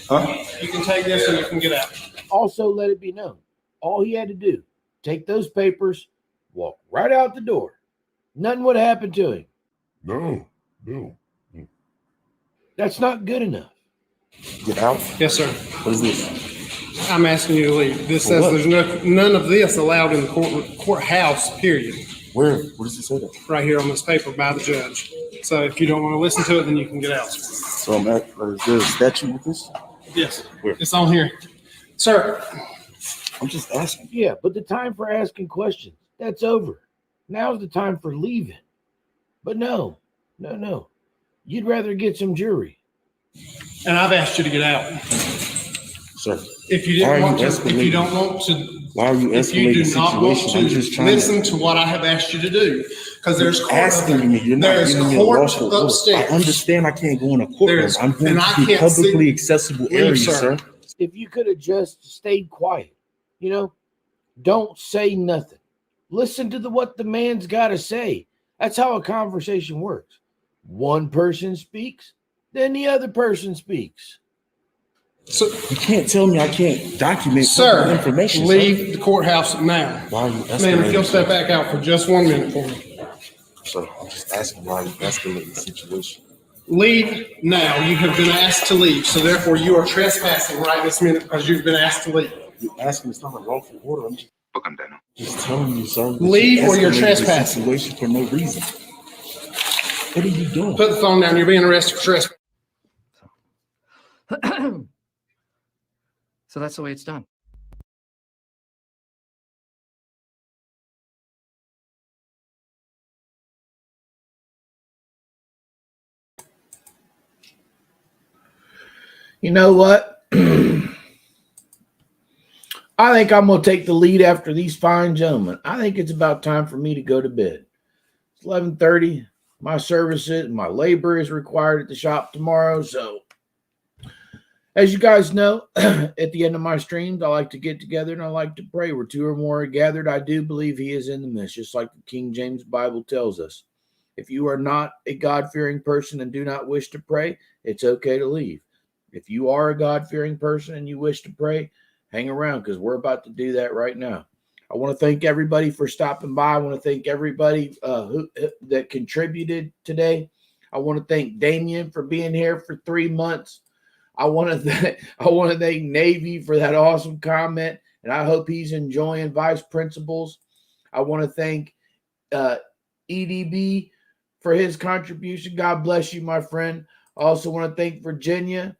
Huh? You can take this and you can get out. Also, let it be known, all he had to do, take those papers, walk right out the door. Nothing would happen to him. No. That's not good enough. Get out? Yes, sir. What is this? I'm asking you to leave. This says there's none of this allowed in the courthouse, period. Where? What does it say that? Right here on this paper by the judge. So if you don't want to listen to it, then you can get out. So I'm at, is there a statute with this? Yes. Where? It's on here. Sir. I'm just asking. Yeah, but the time for asking questions, that's over. Now's the time for leaving. But no. You'd rather get some jewelry. And I've asked you to get out. Sir. If you didn't want to, if you don't want to, why are you if you escalating do the not want situation? I'm to just trying listen to what I have asked you to do, because there's court asking me. You're not there's giving me a court lawful order. upstairs. I understand I can't go in a courtroom. There's- I'm going and I to the can't see- publicly accessible Leave, area, sir. sir. If you could have just stayed quiet, don't say nothing. Listen to what the man's got to say. That's how a conversation works. One person speaks, then the other person speaks. So you can't tell me I can't document Sir, information. leave the courthouse now. Why are you Ma'am, if escalating? you'll step back out for just 1 minute for me. Sir, I'm just asking why you escalating the situation. Leave now. You have been asked to leave, so therefore you are trespassing right this minute because you've been asked to leave. You're asking it's not a lawful order. I'm just telling you, sir. that Leave or you're escalating the trespassing. situation for no reason. What are you doing? Put the phone down. You're being arrested for trespassing. So that's the way it's done. You know what? I think I'm going to take the lead after these fine gentlemen. I think it's about time for me to go to bed. It's 11:30. My services, my labor is required at the shop tomorrow. So As you guys know, at the end of my streams, I like to get together and I like to pray. Where two or more are gathered, I do believe he is in the midst, just like the King James Bible tells us. If you are not a God-fearing person and do not wish to pray, it's okay to leave. If you are a God-fearing person and you wish to pray, hang around because we're about to do that right now. I want to thank everybody for stopping by. I want to thank everybody that contributed today. I want to thank Damien for being here for 3 months. I want to thank Navy for that awesome comment, and I hope he's enjoying Vice Principals. I want to thank EDB for his contribution. God bless you, my friend. I also want to thank Virginia.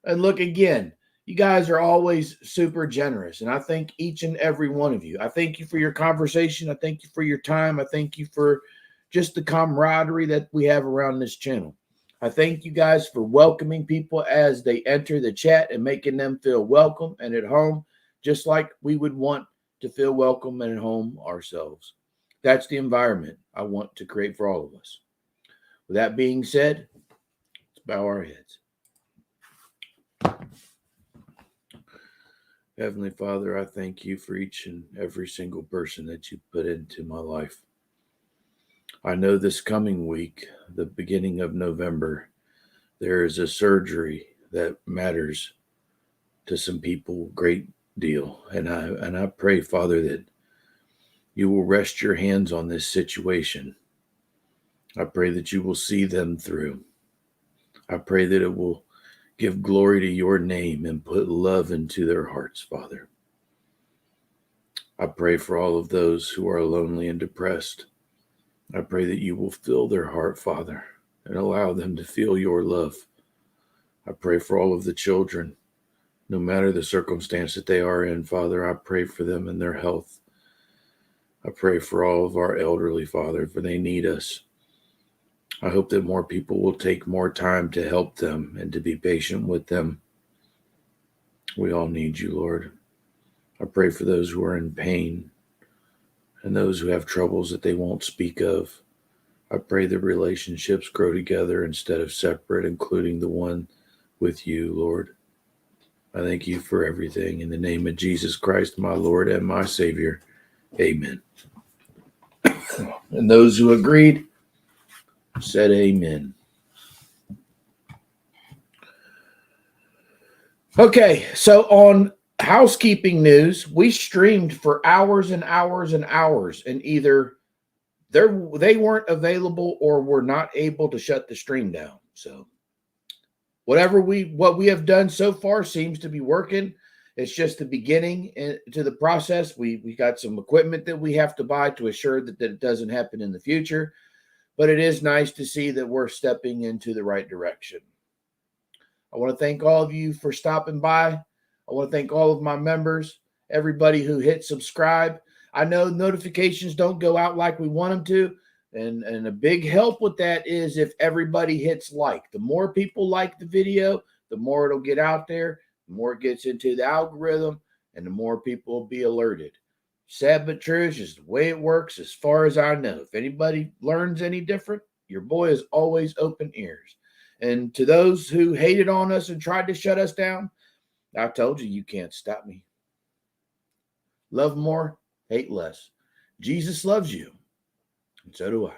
And look, again, you guys are always super generous, and I thank each and every one of you. I thank you for your conversation. I thank you for your time. I thank you for just the camaraderie that we have around this channel. I thank you guys for welcoming people as they enter the chat and making them feel welcome and at home, just like we would want to feel welcome and at home ourselves. That's the environment I want to create for all of us. With that being said, let's bow our heads. Heavenly Father, I thank you for each and every single person that you put into my life. I know this coming week, the beginning of November, there is a surgery that matters to some people a great deal. And I pray, Father, that you will rest your hands on this situation. I pray that you will see them through. I pray that it will give glory to your name and put love into their hearts, Father. I pray for all of those who are lonely and depressed. I pray that you will fill their heart, Father, and allow them to feel your love. I pray for all of the children, no matter the circumstance that they are in, Father. I pray for them and their health. I pray for all of our elderly, Father, for they need us. I hope that more people will take more time to help them and to be patient with them. We all need you, Lord. I pray for those who are in pain and those who have troubles that they won't speak of. I pray that relationships grow together instead of separate, including the one with you, Lord. I thank you for everything. In the name of Jesus Christ, my Lord and my Savior, amen. And those who agreed said amen. Okay, so on housekeeping news, we streamed for hours and hours and hours, and either they weren't available or were not able to shut the stream down. So what we have done so far seems to be working. It's just the beginning to the process. We got some equipment that we have to buy to assure that it doesn't happen in the future. But it is nice to see that we're stepping into the right direction. I want to thank all of you for stopping by. I want to thank all of my members, everybody who hit subscribe. I know notifications don't go out like we want them to. And a big help with that is if everybody hits like. The more people like the video, the more it'll get out there, the more it gets into the algorithm, and the more people will be alerted. Sad but true, is just the way it works as far as I know. If anybody learns any different, your boy is always open ears. And to those who hated on us and tried to shut us down, I told you can't stop me. Love more, hate less. Jesus loves you, and so do I.